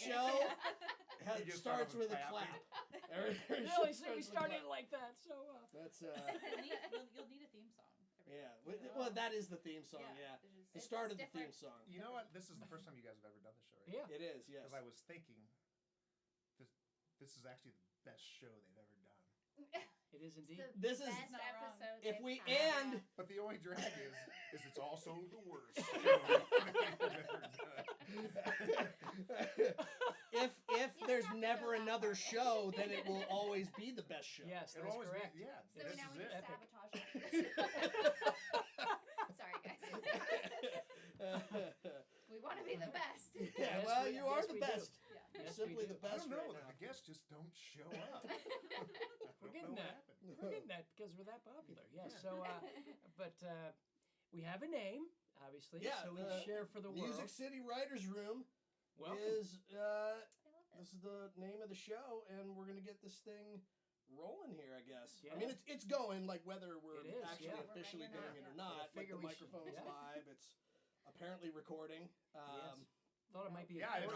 show starts with a clap. Really, so we started like that. So that's you'll need a theme song. Well, that is the theme song. Yeah, the start of the theme song. You know what? This is the first time you guys have ever done this show, right? Yeah, it is. Yes, because I was thinking, this is actually the best show they've ever done. It is indeed. This is best episode. If we and but the only drag is it's also the worst. if there's never another show, then it will always be the best show. Yes, that's correct. Yeah, so this now is we it. sabotage it. Sorry, guys. We want to be the best. Yeah, Yes, well, you are the we best. Yeah. You're Yes, simply we the do. best I don't know. right now. The guests just don't show up. We're getting that. We're getting that because we're that popular. Yes. So, but we have a name, obviously. Yeah, So we share for the world. Music City Writers Room Welcome. is I love this is the name of the show, and we're gonna get this thing rolling here, I guess. Yeah. I mean, it's going, like whether we're It is, actually yeah. officially We're ready or doing it or not. not. Like figure the we should- microphone's yeah. live. It's apparently recording. Yes. Thought it might be. Yeah, we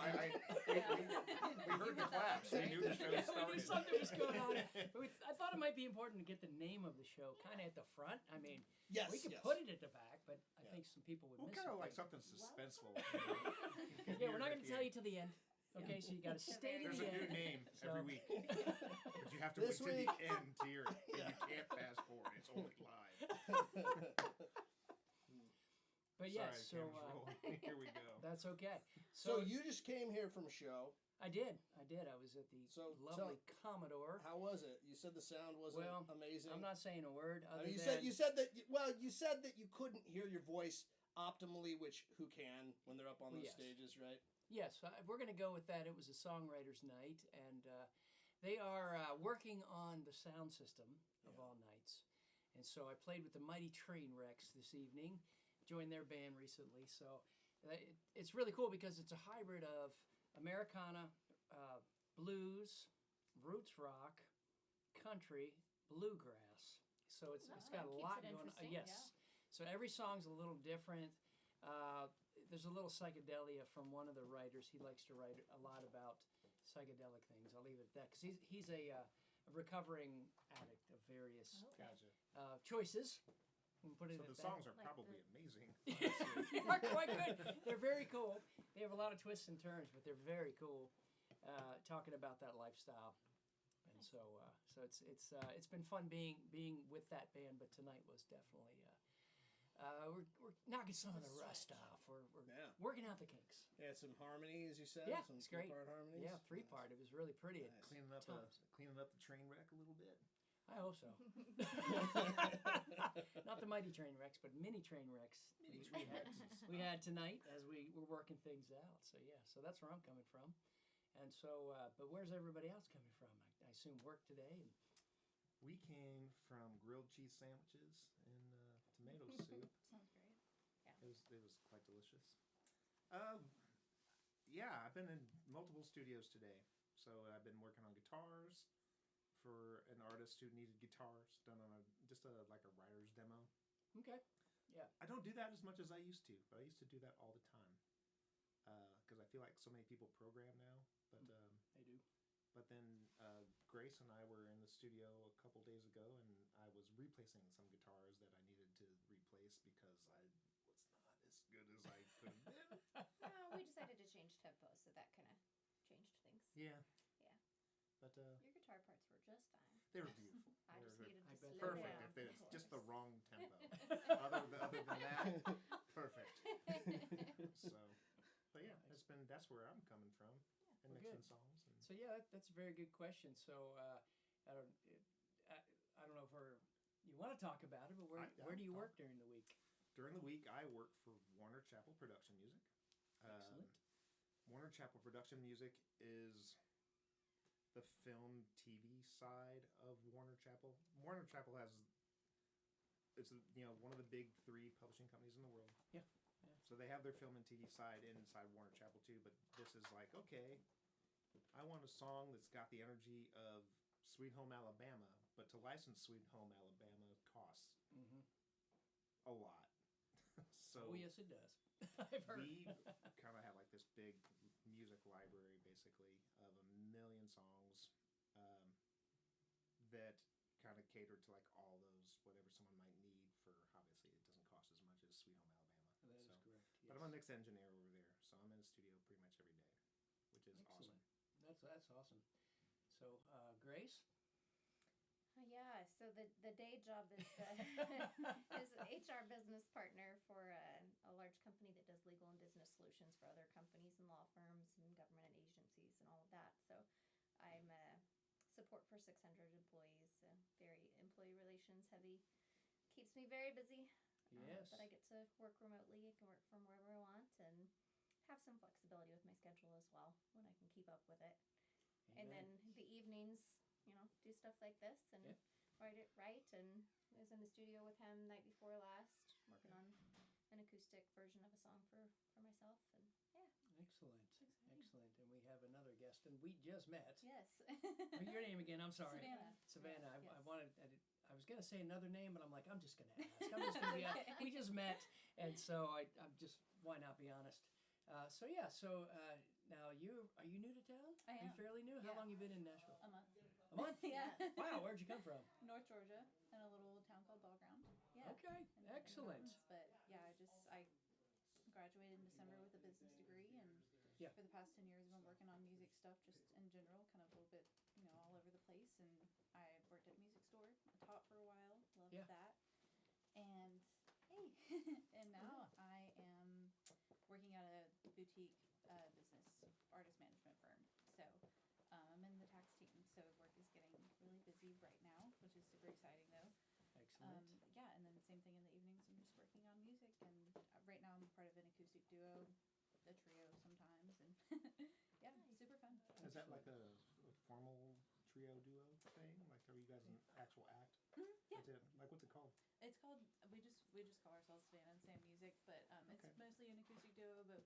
heard the claps. We knew the show We knew started. something was going on. But I thought it might be important to get the name of the show kind of at the front. I mean, Yes, we could yes. put it at the back, but I think some people would Well, miss kind of it. like something suspenseful. Yeah, we're not going to tell you till the end. Okay, so you got to stay to There's the a new end. name So- every week, but you have to wait This till week- the end to hear it. And you can't fast forward; it's only live. But Sorry, yes, so camera's rolling. Here we go. that's okay. So you just came here from a show. I did. I was at the So lovely Commodore. How was it? You said the sound wasn't Well, amazing. I'm not saying a word other You than... said that you couldn't hear your voice optimally, which who can when they're up on those Yes. stages, right? Yes, we're going to go with that. It was a songwriters' night, and they are working on the sound system of all nights. And so I played with the Mighty Trainwrecks this evening, joined their band recently. So it's really cool because it's a hybrid of Americana, blues, roots rock, country, bluegrass. So it's got a keeps lot it going on. interesting, Yes. So every song's a little different. There's a little psychedelia from one of the writers. He likes to write a lot about psychedelic things. I'll leave it at that because he's a recovering addict of various Gotcha. Choices. We can put it So at the that. songs are Like probably amazing. They are quite good. They're very cool. They have a lot of twists and turns, but they're very cool. Talking about that lifestyle, and so it's been fun being with that band. But tonight was definitely we're knocking some of the rust off. We're working out the kinks. Yeah, some harmony, as you said. Yeah, some it's great. 3-part harmonies. Yeah, 3-part. It was really pretty. Nice. Cleaning up Times. the train wreck a little bit. I hope so. Not the mighty train wrecks, but mini train wrecks. We had tonight as we were working things out. So yeah, so that's where I'm coming from. And so, but where's everybody else coming from? I assume work today. We came from grilled cheese sandwiches and tomato soup. Sounds great. It was quite delicious. Yeah, I've been in multiple studios today. So I've been working on guitars for an artist who needed guitars done on just a writer's demo. Okay. Yeah. I don't do that as much as I used to, but I used to do that all the time. Because I feel like so many people program now, but They do. But then Grace and I were in the studio a couple days ago, and I was replacing some guitars that I needed to replace because I was not as good as I could have been. We decided to change tempo, so that kind of changed things. Yeah. Yeah. But Your guitar parts were just fine. they were beautiful. I just They were needed I to bet. slow perfect. down. If it's of just the course. wrong tempo. other than that, perfect. So, but yeah, that's where I'm coming from. And Well, mixing good. songs. And So yeah, that's a very good question. So I don't know if you want to talk about it, but where do you work during the week? during the week, I work for Warner Chappell Production Music. Excellent. Warner Chappell Production Music is the film TV side of Warner Chappell. Warner Chappell it's one of the big 3 publishing companies in the world. Yeah. So they have their film and TV side inside Warner Chappell too, but this is like, okay, I want a song that's got the energy of Sweet Home Alabama, but to license Sweet Home Alabama costs a lot. So Oh yes, it does. I've heard. we kind of have like this big music library, basically, of a million songs that kind of cater to like all those whatever someone might need for. Obviously, it doesn't cost as much as Sweet Home Alabama. That is correct. But I'm a mix engineer over there, so I'm in the studio pretty much every day, which is Excellent. awesome. That's awesome. So, Grace? Yeah, so the day job is is HR business partner for a large company that does legal and business solutions for other companies and law firms and government agencies and all of that. So I'm support for 600 employees, very employee relations heavy. Keeps me very busy. Yes. But I get to work remotely. I can work from wherever I want and have some flexibility with my schedule as well when I can keep up with it. And then the evenings, do stuff like this and write. And I was in the studio with him night before last, working on an acoustic version of a song for myself. And yeah. Excellent. And we have another guest, and we just met. Yes. Your name again? I'm sorry. Savannah. Savannah. Yes. I was gonna say another name, but I'm like, I'm just gonna ask. We just met, and so I'm just, why not be honest? So now are you new to town? I Are you am. fairly new? How Yeah. long you been in Nashville? A month. A month? Yeah. Wow, where'd you come from? North Georgia, in a little town called Ball Ground. Yeah. Okay, In the excellent. mountains. But yeah, I graduated in December with a business degree, and for the past 10 years I've been working on music stuff just in general, kind of a little bit, all over the place. And I worked at a music store. I taught for a while, loved that. And and now I am working at a boutique business artist management firm. So I'm in the tax team, so work is getting really busy right now, which is super exciting though. Excellent. And then same thing in the evenings. I'm just working on music, and right now I'm part of an acoustic duo, a trio sometimes, and super fun. Is that like a formal trio duo thing? Like, are you guys an actual act? Yeah. Is it, like, what's it called? It's called we just call ourselves Savannah and Sam Music, but it's mostly an acoustic duo. But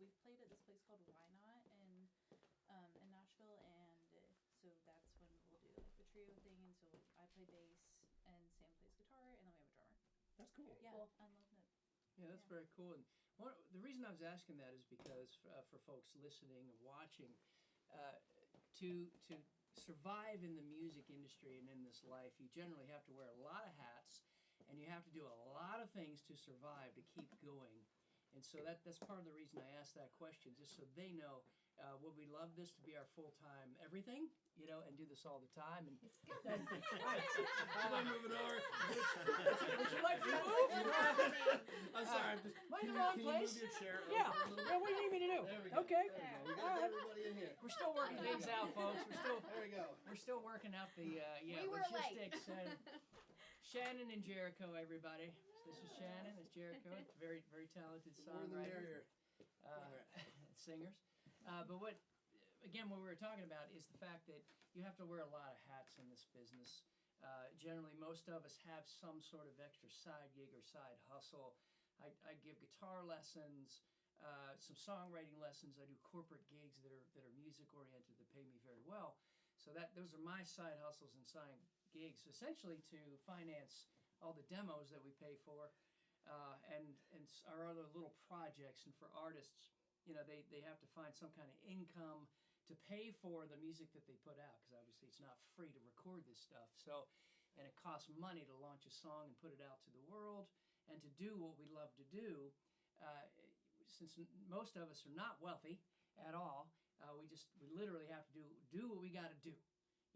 we've played at this place called Why Not in Nashville, and so that's when we'll do like the trio thing. And so I play bass, and Sam plays guitar, and then we have a drummer. That's cool. Yeah, Cool. I'm loving it. Yeah, that's very cool. And the reason I was asking that is because for folks listening and watching, to survive in the music industry and in this life, you generally have to wear a lot of hats, and you have to do a lot of things to survive, to keep going. And so that's part of the reason I asked that question, just so they know, would we love this to be our full-time everything, and do this all the time? And I'm moving over. Would you like to move? I'm sorry. I'm just. Am I in the Can wrong you place? move your chair over Yeah. a little bit? Yeah, what do you need me to do? There we go. Okay. There we go. We All got right. everybody in here. We're still working things out, folks. There we go. We're still working out the We were logistics. late. Shannyn and Jericho, everybody. This is Shannyn. It's Jericho. Very, very talented The more the songwriter, merrier. singers. But what we were talking about is the fact that you have to wear a lot of hats in this business. Generally, most of us have some sort of extra side gig or side hustle. I give guitar lessons, some songwriting lessons. I do corporate gigs that are music oriented that pay me very well. So those are my side hustles and side gigs, essentially to finance all the demos that we pay for, and our other little projects. And for artists, they have to find some kind of income to pay for the music that they put out, because obviously it's not free to record this stuff. So, and it costs money to launch a song and put it out to the world, and to do what we love to do. Since most of us are not wealthy at all, we literally have to do what we got to do,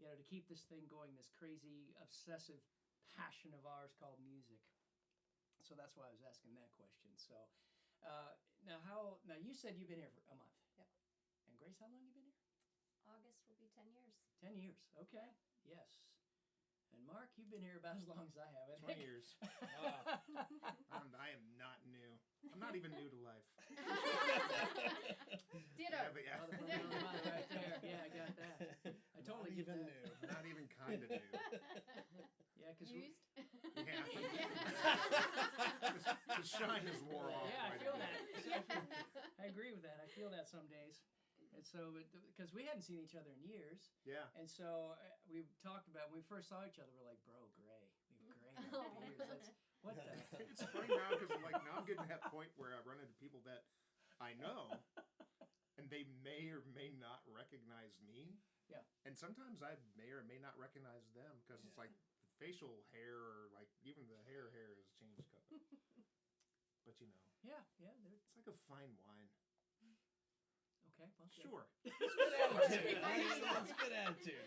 to keep this thing going, this crazy obsessive passion of ours called music. So that's why I was asking that question. So now you said you've been here for a month. Yep. And Grace, how long you been here? August will be 10 years. 10 years. Okay. Yes. And Mark, you've been here about as long as I have. I 20 think. years. I am not new. I'm not even new to life. Ditto. Yeah. Motherfucker right there. Yeah, I got that. I totally Not get even that. new. Not even kind of new. Yeah, because Used? Yeah. The shine is wore off. Yeah, I quite a feel bit. that. I agree with that. I feel that some days. And so, because we hadn't seen each other in years, Yeah. and so we talked about, when we first saw each other, we're like, bro, gray. We've grayed our beards. What the? It's funny now because now I'm getting to that point where I run into people that I know, and and they may or may not recognize me. Yeah. And sometimes I may or may not recognize them because it's like the facial hair or like even the hair has changed color. But you know, Yeah. it's like a fine wine. Okay. Well, Sure. Good attitude. That's a good attitude.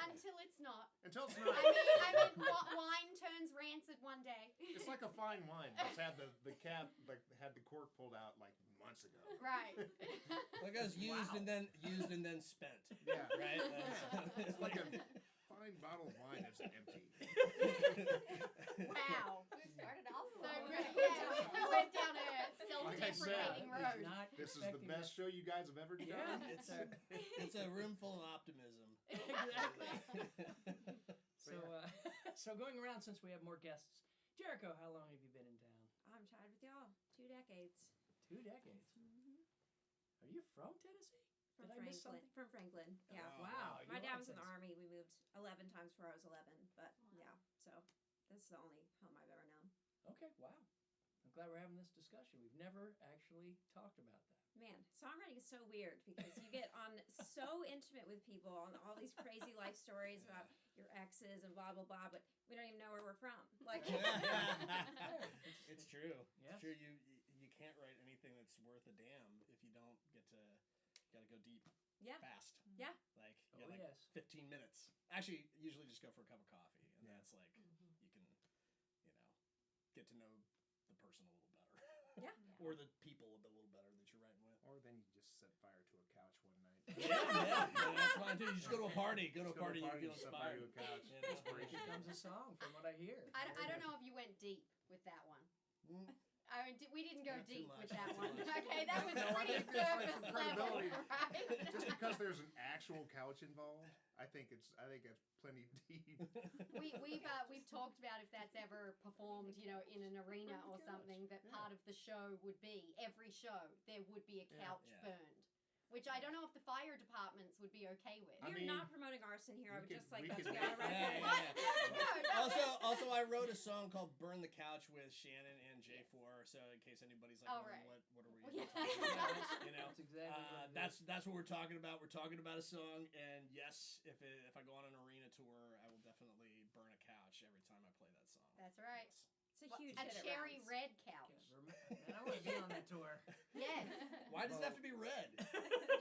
Until it's not. Until it's not. I mean, wine turns rancid one day. It's like a fine wine. It's had the cap, like had the cork pulled out like months ago. Right. Like I was used and then spent. Yeah. Right. It's like a fine bottle of wine that's empty. Wow. We started off So wrong. good. We went down a self-deprecating Like I road. Not This is the expecting best show you guys have ever done. Yeah. It's a room full of optimism. Exactly. So going around, since we have more guests, Jericho, how long have you been in town? I'm tied with y'all. 2 decades. 2 decades. Are you from Tennessee? From Did I miss Franklin. something? From Franklin. Yeah. Oh, Wow. My you dad are was in the Tennessee. army. We moved 11 times before I was 11. But yeah, so this is the only home I've ever known. Okay. Wow. I'm glad we're having this discussion. We've never actually talked about that. Man, songwriting is so weird because you get on so intimate with people on all these crazy life stories about your exes and blah blah blah, but we don't even know where we're from. Like, It's true. Yes. It's true. You can't write anything that's worth a damn if you don't get to. You got to go deep. Yeah. Fast. Yeah. Like Oh, you got like yes. 15 minutes. Actually, usually just go for a cup of coffee, and that's like Mm-hmm. you can, get to know the person a little better. Yeah. Or the people a little better that you're writing with. Or then you just set fire to a couch one night. Yeah, that's fine too. You just go to a party. Go to a Just party. You feel and set fire inspired. to a couch. You know? It becomes a song, from what I hear. I don't know if you went deep with that one. Mm. I mean, we didn't go Not too deep much, with that not too one. much. Okay, that was No, I pretty think it's like surface for level, credibility. right? Just because there's an actual couch involved, I think it's plenty deep. We've talked about if that's ever performed, in an arena or something, that part of the show would be every show there would be a couch Yeah. burned, which I don't know if the fire departments would be okay with. I We're mean, not promoting arson here. I we would could- just like we that to could- be on the record. Also, I wrote a song called "Burn the Couch" with Shannyn and J4. So in case anybody's like, Oh, wondering right. what are we? Yeah. talking about? That's exactly what it is. That's what we're talking about. We're talking about a song, and yes, if I go on an arena tour, I will definitely burn a couch every time I play that song. That's right. Yes. It's a huge A hit at cherry rounds. red couch. Man, I want to be on that tour. Yes. Why does it have to be red?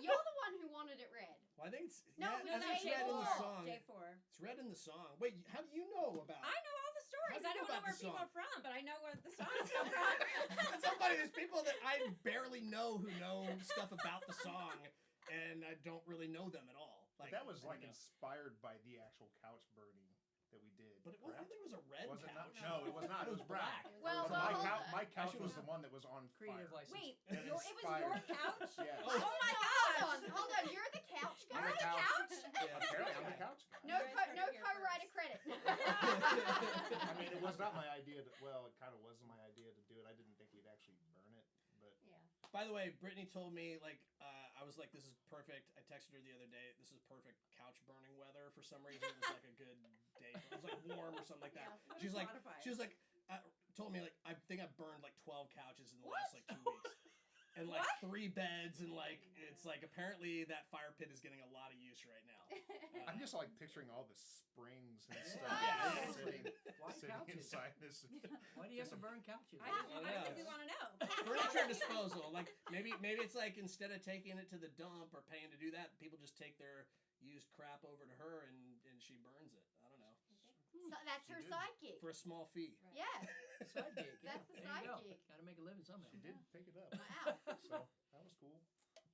You're the one who wanted it red. Well, I think it's No, yeah, it was I think it's red in the J4. song. J4. It's red in the song. Wait, how do you know about I it? know all the stories. How do you I know don't know about where the people song? are from, but I know where the songs come from. It's so funny. There's people that I barely know who know stuff about the song, and I don't really know them at all. But that was I like don't know. inspired by the actual couch burning that we did. But I don't think it was a red Was it not? couch. No, it was not. It was brown. Well, So my couch Actually, was the one that was on Creative fire. license. Wait, That it was your inspired- couch? Yes. Oh my Hold gosh! on. You're the couch guy. I'm the couch. Yeah. Apparently, I'm the couch guy. No, You guys heard no it here co-writer first. credit. I mean, it was not my idea. Well, it kind of was my idea to do it. I didn't think we'd actually burn it, but Yeah. By the way, Brittany told me I was like, "This is perfect." I texted her the other day. This is perfect couch burning weather. For some reason, it was like a good day. It was like warm or something like that. Yeah, She was like, quantify it. told me like, I think I've burned like 12 couches in the What? last like 2 weeks, and like What? 3 beds, and like it's like apparently that fire pit is getting a lot of use right now. I'm just like picturing all the springs and Yeah. stuff Yeah. sitting, Why sitting couches? inside this. Why do you have to burn couches? I don't Yeah. think we want to know. Furniture disposal, like maybe it's like instead of taking it to the dump or paying to do that, people just take their used crap over to her and she burns it. I don't know, So that's her She did. side gig. for a small fee. Yeah. Side gig. Yeah. That's the There side you go. gig. Got to make a living somehow. She did pick it up, Wow. so that was cool.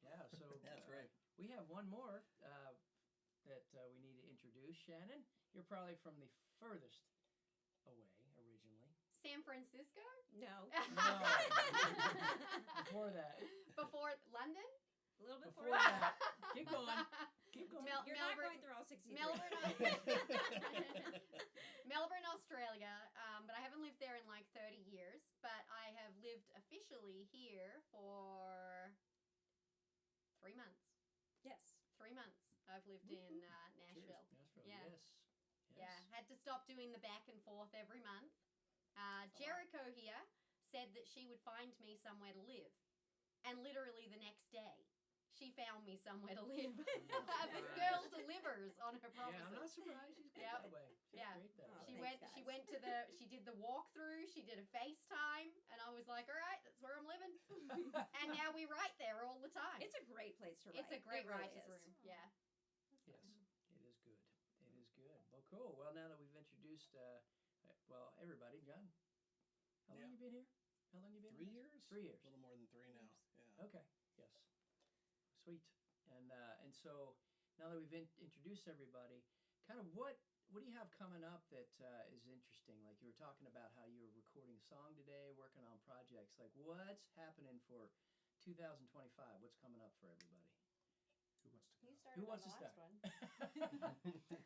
Yeah. So That's great. We have one more that we need to introduce. Shannyn, you're probably from the furthest away originally. San Francisco? No. No. Before that. Before London? A little bit Before before that. Keep going. Keep going. Mel- You're not Melbourne- going through all 63. Melbourne, Melbourne, Australia. But I haven't lived there in like 30 years. But I have lived officially here for 3 months. Yes. 3 months. I've lived in Nashville. Nashville. Yeah. Yes. Yeah, had to stop doing the back and forth every month. Jericho here said that she would find me somewhere to live. And literally the next day, she found me somewhere to live. This girl delivers on her promises. Yeah, I'm not surprised she's good Yep. that way. She's Yeah. great that way. She went to she did the walkthrough, she did a FaceTime, and I was like, all right, that's where I'm living. And now we write there all the time. It's a great place to write. It's a great It really writer's is. room. Yeah. Yes, it is good. It is good. Well, cool. Well, now that we've introduced, everybody, John, how long Yeah. you been here? How long you been 3 here? years? 3 years. A little more than 3 now. Yeah. Okay. Yes. Sweet. And so now that we've introduced everybody, kind of what do you have coming up that is interesting? Like you were talking about how you were recording a song today, working on projects. Like what's happening for 2025? What's coming up for everybody? Who wants to go? You started Who on wants the to last start? one.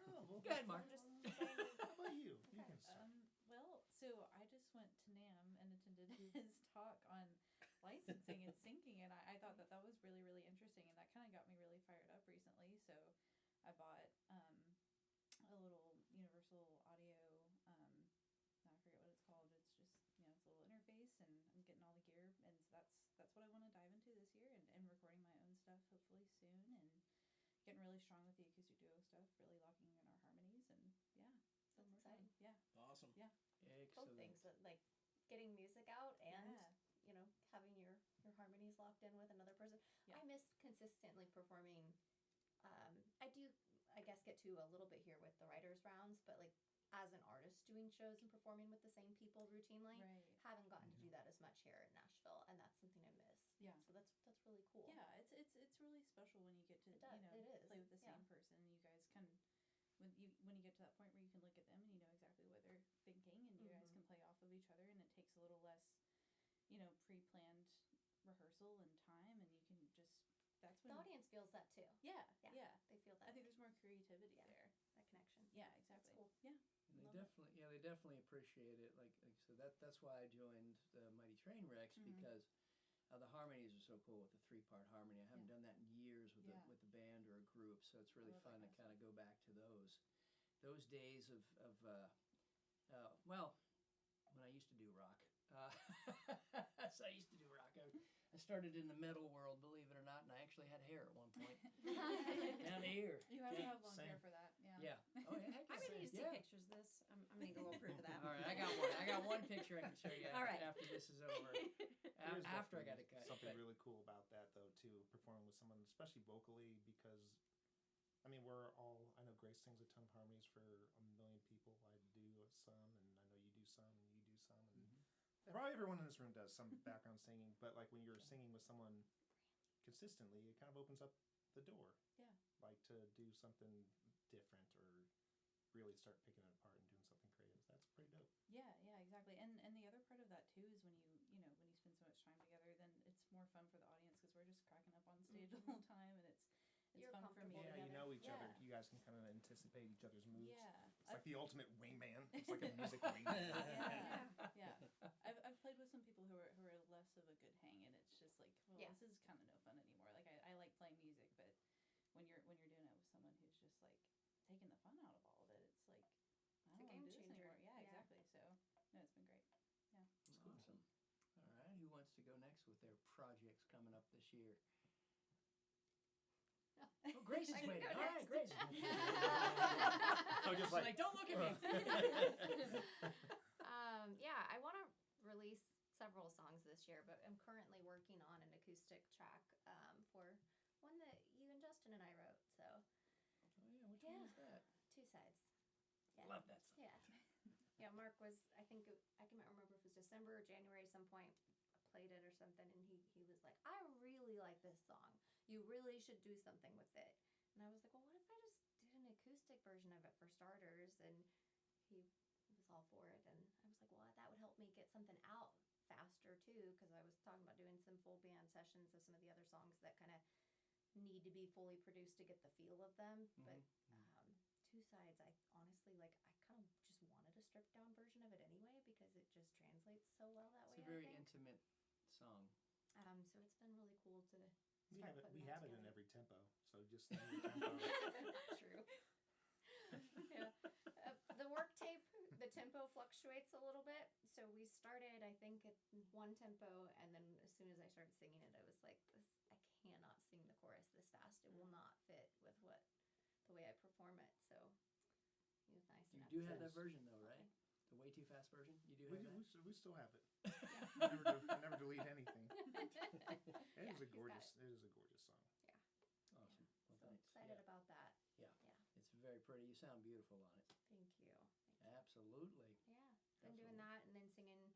Oh, well, Go ahead, Mark. I'm just saying, how about you? You Okay. can start. Well, so I just went to NAM and attended his talk on licensing and syncing, and I thought that was really, really interesting, and that kind of got me really fired up recently. So I bought a little universal audio, I forget what it's called. It's just, it's a little interface, and I'm getting all the gear, and so that's what I want to dive into this year, and recording my own stuff hopefully soon, and getting really strong with the acoustic duo stuff, really locking in our harmonies, and yeah. That's exciting. Yeah. Awesome. Yeah. Both Excellent. things, like getting music out and Yeah. having your harmonies locked in with another person. Yeah. I miss consistently performing. I do, I guess, get to a little bit here with the writers rounds, but like as an artist doing shows and performing with the same people routinely, Right. haven't gotten to do that as much here in Nashville, and that's something I miss. Yeah. So that's really cool. Yeah, it's really special when you get to It does, it is. play with the Yeah. same person. You guys can when you get to that point where you can look at them and you know exactly what they're thinking, and you guys can play off of each other, and it takes a little less, pre-planned rehearsal and time, and you can just that's The when audience feels that too. yeah. They feel that. I think there's more creativity Yeah. there. that connection. Yeah, exactly. cool. Yeah. And Love it. they definitely appreciate it. Like so that's why I joined the Mighty Train Wrecks because the harmonies are so cool with the 3-part harmony. I haven't done that in years with Yeah. with the band or a group, so it's really love that fun to kind kind of go back to those days of well, when I used to do rock. So I used to do rock. I started in the metal world, believe it or not, and I actually had hair at one point down to here. You have to have long Same. hair for that. Yeah. Yeah. Oh yeah. Heck I'm gonna need to see yeah. pictures of this. I'm gonna need a little proof of that. All right, I got one picture I can show you All right. after this is over. There's After I definitely got it cut. something but- really cool about that, though, too, performing with someone, especially vocally, because, I mean, I know Grace sings a ton of harmonies for a million people. I do some, and I know you do some, and you do some, and probably everyone in this room does some background singing, but, like, when you're singing with someone consistently, it kind of opens up the door. Yeah. Like, to do something different or really start picking it apart and doing something creative. That's pretty dope. Yeah, exactly. And the other part of that too is when you spend so much time together, then it's more fun for the audience because we're just cracking up on stage the whole time, and it's You're fun for me. comfortable Yeah, you together. know each other. Yeah. You guys can kind of anticipate each other's moves. Yeah. It's like the ultimate wingman. It's like a music wingman. Yeah. I've played with some people who are less of a good hang, and it's just like, well, Yeah. this is kind of no fun anymore. Like I like playing music, but when you're doing it with someone who's just like taking the fun out of all of it, it's like I don't It's a want game to do this changer. anymore. Yeah, Yeah. exactly. So no, it's been great. Awesome. All right, who wants to go next with their projects coming up this year? Oh, Grace is I can waiting. go All right, next. Grace. Oh, just She's like, don't look at me. Yeah, I want to release several songs this year, but I'm currently working on an acoustic track for one that you and Justin and I wrote. So Oh yeah, which one is that? 2 sides. Yeah. Love that song. Yeah. Yeah, Mark was, I can't remember if it was December or January, some point, played it or something, and he was like, I really like this song. You really should do something with it. And I was like, well, what if I just did an acoustic version of it for starters? And he was all for it. And I was like, well, that would help me get something out faster too, because I was talking about doing some full band sessions of some of the other songs that kind of need to be fully produced to get the feel of them. But 2 sides, I honestly, like, I kind of just wanted a stripped down version of it anyway because it just translates so well that It's way. a very I think. intimate song. So it's been really cool to We start have it. putting We that have it in together. every tempo. So just know your tempo. True. Yeah. The work tape, the tempo fluctuates a little bit. So we started, I think, at one tempo, and then as soon as I started singing it, I was like, "This, I cannot sing the chorus fit with the way I perform it. So he was nice You enough. do to have that help version though, me. right? The way too fast version. You do We, have that. we still have it. Yeah. I never delete anything. It Yeah, is a he's got gorgeous. it. It is a gorgeous song. Awesome. Well, So thanks. excited Yeah. about that. It's very pretty. You sound beautiful on it. Thank you. Absolutely. Yeah, been doing Absolutely. that and then singing.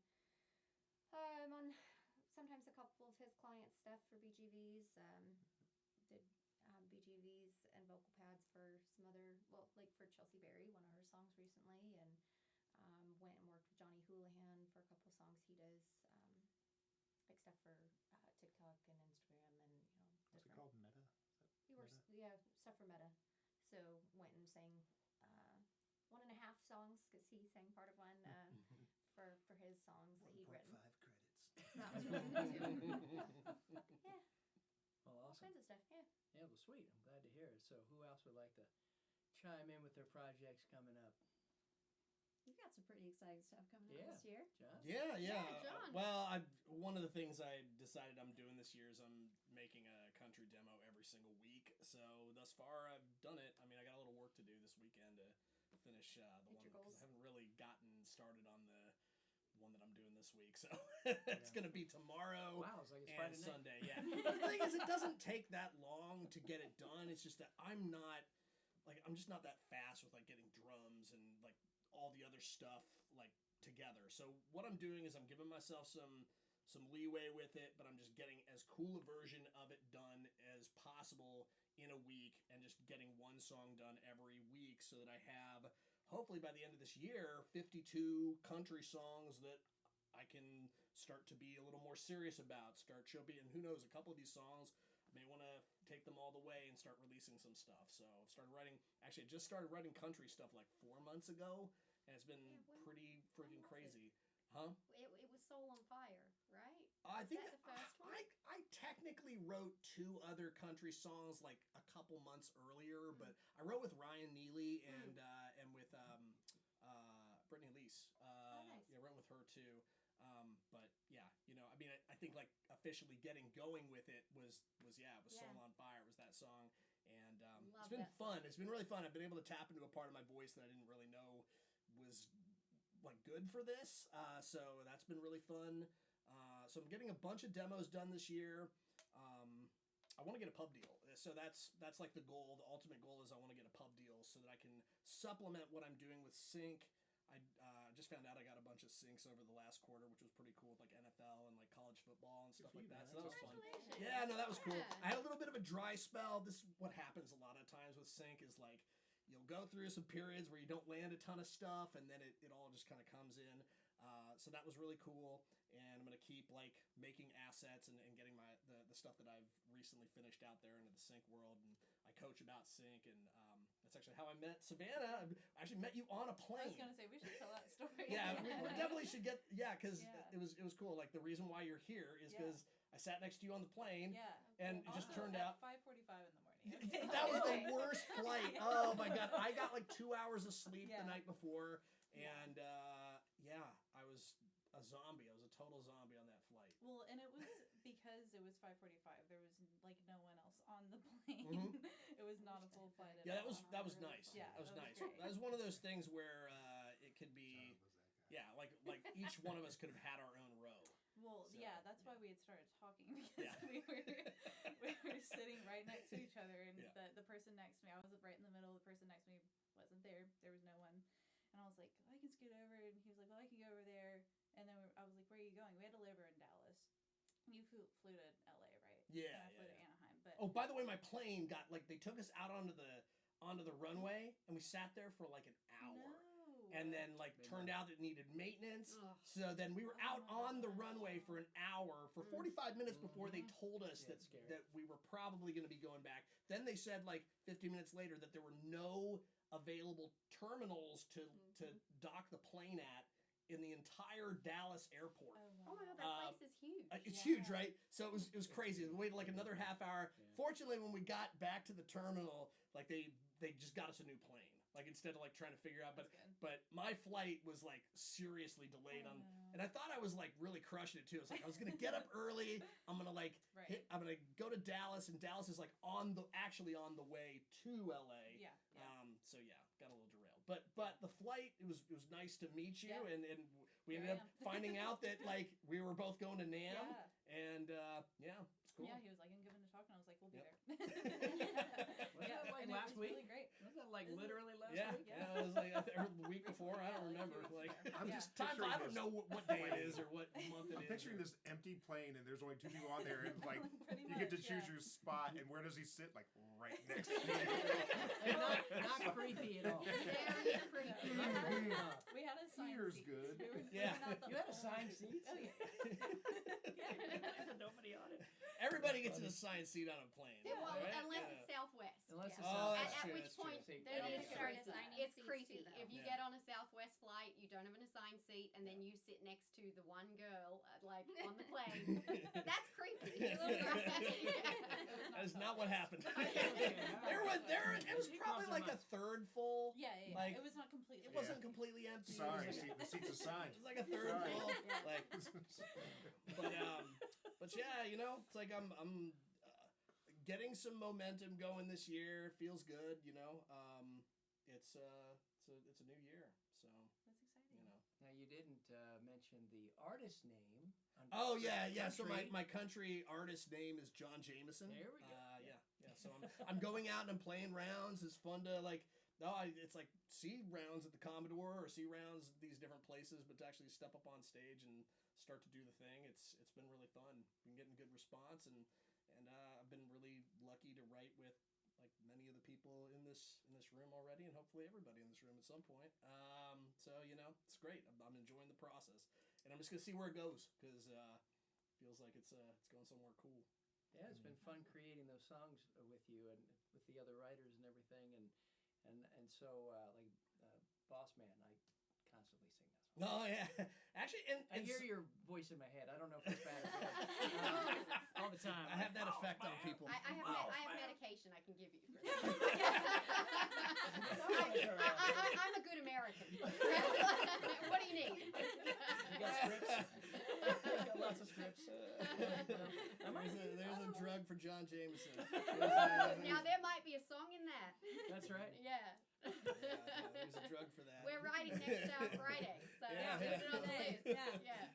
I'm on sometimes a couple of his client stuff for BGVs. Did BGVs and vocal pads for some other, well, like for Chelsea Berry, one of her songs recently, and went and worked with Johnny Houlihan for a couple songs he does, like stuff for TikTok and Instagram and What's it different. called? Meta. He works, yeah, stuff for Meta. So went and sang 1.5 songs because he sang part of one for his songs that he'd 1.5 written. credits. So that was really cool too. Yeah, Well, all awesome. kinds of stuff. Yeah. Yeah, well, sweet. I'm glad to hear it. So, who else would like to chime in with their projects coming up? You've got some pretty exciting stuff coming Yeah. up this year. John? Yeah. Yeah, John. Well, one of the things I decided I'm doing this year is I'm making a country demo every single week. So thus far, I've done it. I mean, I got a little work to do this weekend to finish the Hit one your because goals. I haven't really gotten started on the one that I'm doing this week. So it's gonna be tomorrow. Wow, it's like it's And Friday night. Sunday, yeah. But the thing is, it doesn't take that long to get it done. It's just that I'm just not that fast with like getting drums and like all the other stuff like together. So what I'm doing is I'm giving myself some leeway with it, but I'm just getting as cool a version of it done as possible in a week and just getting one song done every week so that I have, hopefully by the end of this year, 52 country songs that I can start to be a little more serious about, start showing, and who knows, a couple of these songs, I may want to take them all the way and start releasing some stuff. So I've started writing, actually I just started writing country stuff like 4 months ago, and it's been Yeah, pretty freaking was it? crazy. Huh? It was Soul on Fire, right? I Was think that the first one? I technically wrote 2 other country songs like a couple months earlier, but I wrote with Ryan Neely and with Brittany Lease. Nice. Yeah, I wrote with her too. But yeah, I mean, I think like officially getting going with it was Yeah. Soul on Fire was that song, and Love it's been that fun. song. It's been really fun. I've been able to tap into a part of my voice that I didn't really know was like good for this. So that's been really fun. So I'm getting a bunch of demos done this year. I want to get a pub deal. So that's like the goal. The ultimate goal is I want to get a pub deal so that I can supplement what I'm doing with sync. I just found out I got a bunch of syncs over the last quarter, which was pretty cool with like NFL and like college football and stuff for like you, that. man. So that was fun. Congratulations. Yeah, no, that was cool. Yeah. I had a little bit of a dry spell. This what happens a lot of times with sync is like you'll go through some periods where you don't land a ton of stuff, and then it all just kind of comes in. So that was really cool, and I'm gonna keep like making assets and getting the stuff that I've recently finished out there into the sync world. And I coach about sync, and that's actually how I met Savannah. I actually met you on a I plane. was gonna say we should tell that story. Yeah, we definitely should get because Yeah. it was cool. Like the reason why you're here is Yeah. because I sat next to you on the plane, Yeah. and it just Also, turned at out 5:45 in the morning. that was the worst flight. Oh my god, I got like 2 hours of sleep Yeah. the night before, Yeah. and yeah, I was a zombie. I was a total zombie on that flight. Well, and it was because it was 5:45. There was like no one else on the plane. Mhm. It was not a full flight. At Yeah, all. that was nice. Yeah, that was that was nice. great. That was one of those things where it could John be, was that guy. yeah, like each one of us could have had our own row. Well, So, yeah, that's why we had started talking because Yeah. we were sitting right next to each other, and Yeah. the person next to me, I was right in the middle. The person next to me wasn't there. There was no one, and I was like, I can scoot over, and he was like, well, I can go over there. And then I was like, where are you going? We had a layover in Dallas. You flew to LA, right? Yeah, And I flew yeah. to Anaheim, but Oh, by the way, my plane got like they took us out onto the runway, and we sat there for like an hour. no. And then like Big turned one. out it needed maintenance. Ugh. So then we were out Oh, on the runway for an hour, for 45 minutes before they told us Yeah, it's scary. that we were probably going to be going back. Then they said like 15 minutes later that there were no available terminals to dock the plane at in the entire Dallas airport. Oh my god, that place is huge. It's Yeah. huge, right? So it was crazy. We waited like another half hour. Yeah. Fortunately, when we got back to the terminal, like they just got us a new plane. like instead of like trying to figure out. That's good. But my flight was like seriously delayed Oh, on, no. and I thought I was like really crushing it too. It's like I was gonna get up early. I'm gonna like Right. I'm gonna go to Dallas, and Dallas is like actually on the way to LA. Yeah. So yeah, got a little derailed. But the flight, it was nice to meet you, Yeah. and we Here ended I up am. finding out that like we were both going to NAMM, Yeah. and yeah, it's cool. Yeah, he was like, I'm giving a talk, and I was like, we'll be Yep. there. Was that like and it last was week? Really great. Was that like literally last Yeah, week? yeah, it was like or the week before. I Yeah, don't like remember. 2 weeks Like ago. I'm Yeah. just times picturing I don't this. know what day it is or what month it I'm is. picturing this empty plane, and there's only 2 people on there, and like Pretty you get to much, choose yeah. your spot, and where does he sit? Like right next to you. And not creepy at all. Very creepy. We had assigned Here's seats. good. We were Yeah. giving out the You had whole- assigned seats? Oh yeah. Nobody on it. Everybody gets an assigned seat on a plane. Yeah, well, right? unless Yeah. it's Southwest. Unless Yeah. it's Oh, At, that's at true, which that's true. point, See, then they it's start creepy. assigning It's seats creepy. too, though. If you Yeah. get on a Southwest flight, you don't have an assigned seat, and then you sit next to the one girl, like on the plane. That's creepy. That is not what happened. It was probably like a third full. Yeah, yeah, yeah. Like, it was not completely. It wasn't completely empty. Sorry, It was like, the seat's assigned. it was like a third Sorry. full. Yeah. Like, but yeah, you know, it's like I'm getting some momentum going this year. Feels good, you know. It's a new year, so That's exciting. you know. Now you didn't mention the artist name. Oh yeah, yeah. So Country. my country artist name is John Jameson. There we go. Yeah. So I'm going out and I'm playing rounds. It's fun to like. No, it's like see rounds at the Commodore or see rounds at these different places, but to actually step up on stage and start to do the thing, it's been really fun. Been getting good response, and I've been really lucky to write with like many of the people in this room already, and hopefully everybody in this room at some point. So you know, it's great. I'm enjoying the process, and I'm just gonna see where it goes because feels like it's going somewhere cool. Yeah, it's been fun creating those songs with you and with the other writers and everything, and so like Boss Man, I constantly sing that song. Oh yeah, actually, and I hear your voice in my head. I don't know if it's bad or good. All the time. I have that effect on people. I have Wow. I have medication I can give you for that. I'm a good American. What do you need? You got scripts? You got lots of scripts. There's a drug for John Jameson. Now there might be a song in that. That's right. Yeah. There's a drug for that. We're writing next Friday, so Yeah. put it on the list. Yeah. Yeah.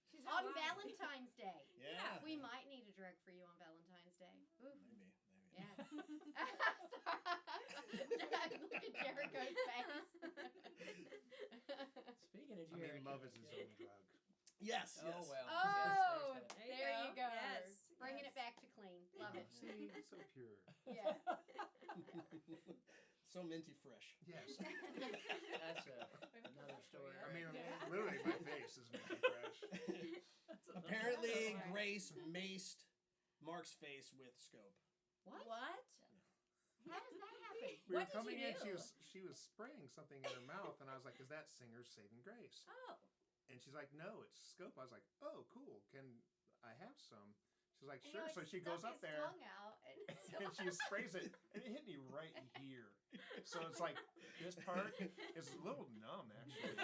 She's On alive. Valentine's Day. Yeah. We might need a drug for you on Valentine's Day. Ooh. Maybe. Yeah. Look at Jericho's face. Speaking of I Jericho. mean, love is his own drug. Yes. Oh, well. Oh, Yes, there you go. Yes. Bringing yes. it back to clean. Love it. See, so pure. Yeah. So minty fresh. Yes. That's another story. I mean, Yeah. literally, my face is making fresh. Apparently, That's Grace maced Mark's face with scope. What? What? How does that happen? We were What did coming you in, do? she was spraying something in her mouth, and I was like, "Is that Singer's Saving Grace?" Oh. And she's like, "No, it's scope." I was like, "Oh, cool. Can I have some?" She's like, You "Sure." know, So it she goes stuck up his there. tongue out and And she sprays it, and it hit me right in here. So it's like this part is a little numb, actually,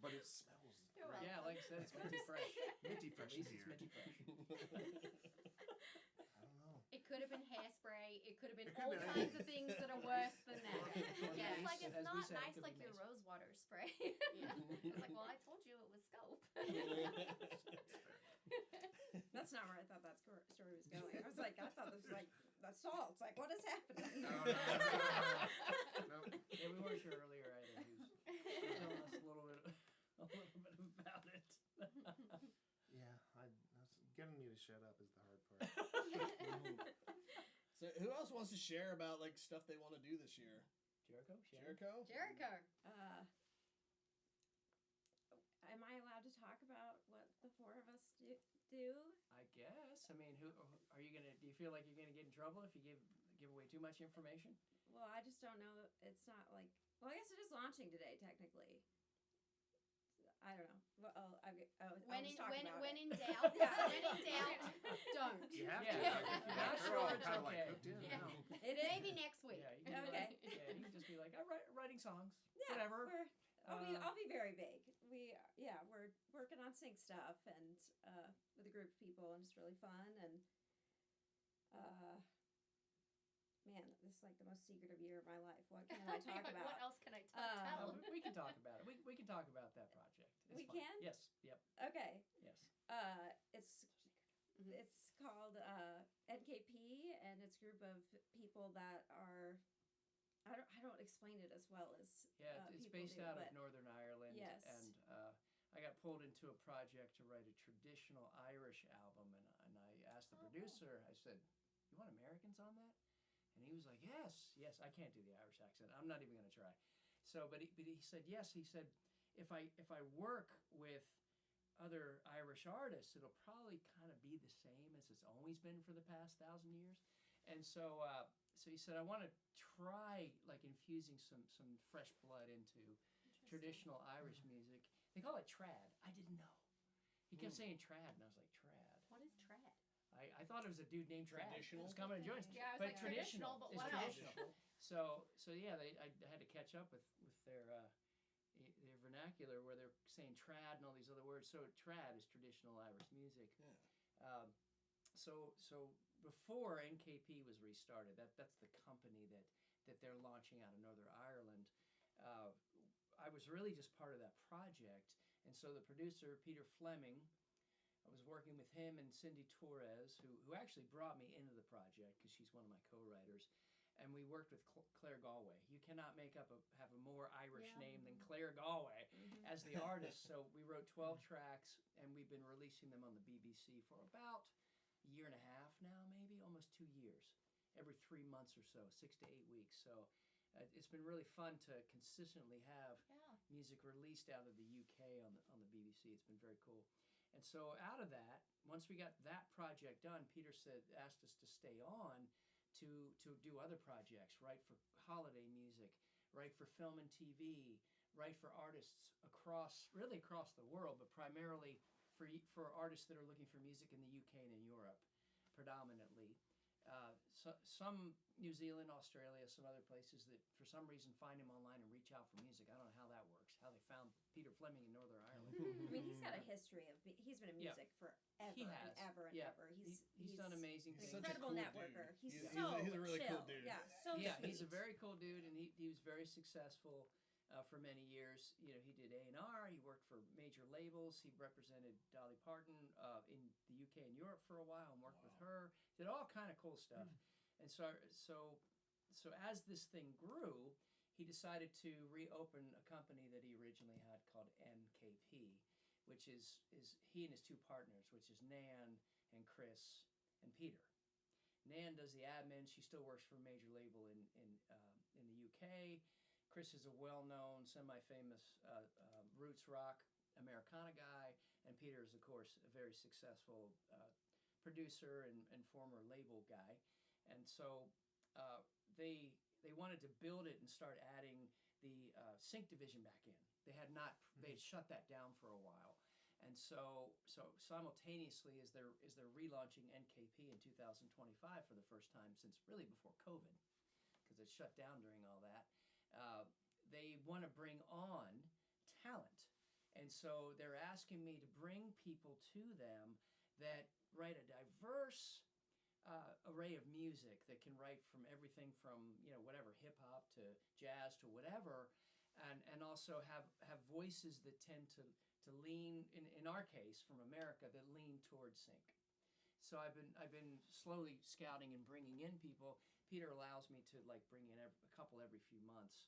but it smells You're great. Yeah, like I said, it's minty fresh. Minty At fresh least in it's here. minty fresh. I don't know. It could have been hairspray. It could have been It could all have been kinds of things that are worse than that. Yeah. Yeah. It's like As it's we not said, it nice could like be your nice. rose water spray. Yeah. It's like, well, I told you it was scope. That's not where I thought that story was going. I was like, I thought this was like the salts. Like, what is happening? No. Yeah, we weren't sure earlier either. He was telling us a little bit about it. Yeah, getting me to shut up is the hard part. So, who else wants to share about like stuff they want to do this year? Jericho? Shannyn? Jericho. Jericho. Am I allowed to talk about what the four of us do? I guess. I mean, who are you gonna? Do you feel like you're gonna get in trouble if you give away too much information? Well, I just don't know. It's not like. Well, I guess it is launching today, technically. I don't know. Well, When I'll in just talk about when it. in doubt, when in doubt, don't. You have Yeah. to. If you're not They're sure, all it's kind of like okay. hooked in. Yeah. now. It is. Maybe next week. Yeah, you can Okay. Yeah, just be like, writing songs, Yeah, whatever. I'll be very vague. We're working on sync stuff and with a group of people, and it's really fun. And man, this is like the most secretive year of my life. What can I talk about? What else can I tell? We can talk about it. We can talk about that project. It's fun. Can? Yes. Yep. Okay. Yes. It's called NKP, and it's a group of people that are. I don't explain it as well as it's people based do, out of but Northern Ireland. yes. And I got pulled into a project to write a traditional Irish album, and I asked the producer. I said, "You want Americans on that?" And he was like, "Yes, yes." I can't do the Irish accent. I'm not even going to try. So, but he said yes. He said, if I work with other Irish artists, it'll probably kind of be the same as it's always been for the past 1,000 years. And so he said, I want to try like infusing some fresh blood into traditional Irish music. They call it trad. I didn't know. He kept saying trad, and I was like, trad. What is trad? I thought it was a dude named Trad. Traditional? It was coming to join us. Yeah, I was But like, traditional. but It's what traditional. else? So yeah, I had to catch up with their vernacular where they're saying trad and all these other words. So trad is traditional Irish music. Yeah. So before NKP was restarted, that's the company that they're launching out of Northern Ireland. I was really just part of that project, and so the producer Peter Fleming, I was working with him and Cindy Torres, who actually brought me into the project because she's one of my co-writers, and we worked with Claire Galway. You cannot have a more Irish name than Claire Galway as the artist. So we wrote 12 tracks, and we've been releasing them on the BBC for about a year and a half now, maybe almost 2 years, every 3 months or so, 6 to 8 weeks. So it's been really fun to consistently have music released out of the UK on the BBC. It's been very cool. And so out of that, once we got that project done, Peter asked us to stay on to do other projects, write for holiday music, write for film and TV, write for artists across the world, but primarily for artists that are looking for music in the UK and in Europe, predominantly. Some New Zealand, Australia, some other places that for some reason find him online and reach out for music. I don't know how that works, how they found Peter Fleming in Northern Ireland. I mean, he's got a history of he's been in music forever He has. and ever and Yeah. ever. He's done amazing an things. Such a incredible cool networker. dude. He's He's a really chill. cool dude. Yeah, so Yeah, sweet. he's a very cool dude, and he was very successful for many years. You know, he did A&R. He worked for major labels. He represented Dolly Parton in the UK and Europe for a while and worked with her. Did all kind of cool stuff. And so as this thing grew, he decided to reopen a company that he originally had called NKP, which is he and his two partners, which is Nan and Chris and Peter. Nan does the admin. She still works for a major label in the UK. Chris is a well-known, semi-famous roots rock Americana guy, and Peter is, of course, a very successful producer and former label guy. And so they wanted to build it and start adding the sync division back in. They had not. They had shut that down for a while, and so simultaneously as they're relaunching NKP in 2025 for the first time since really before COVID, because it shut down during all that. They want to bring on talent, and so they're asking me to bring people to them that write a diverse array of music that can write from everything from whatever hip hop to jazz to whatever, and also have voices that tend to lean in our case from America that lean towards sync. So I've been slowly scouting and bringing in people. Peter allows me to bring in a couple every few months.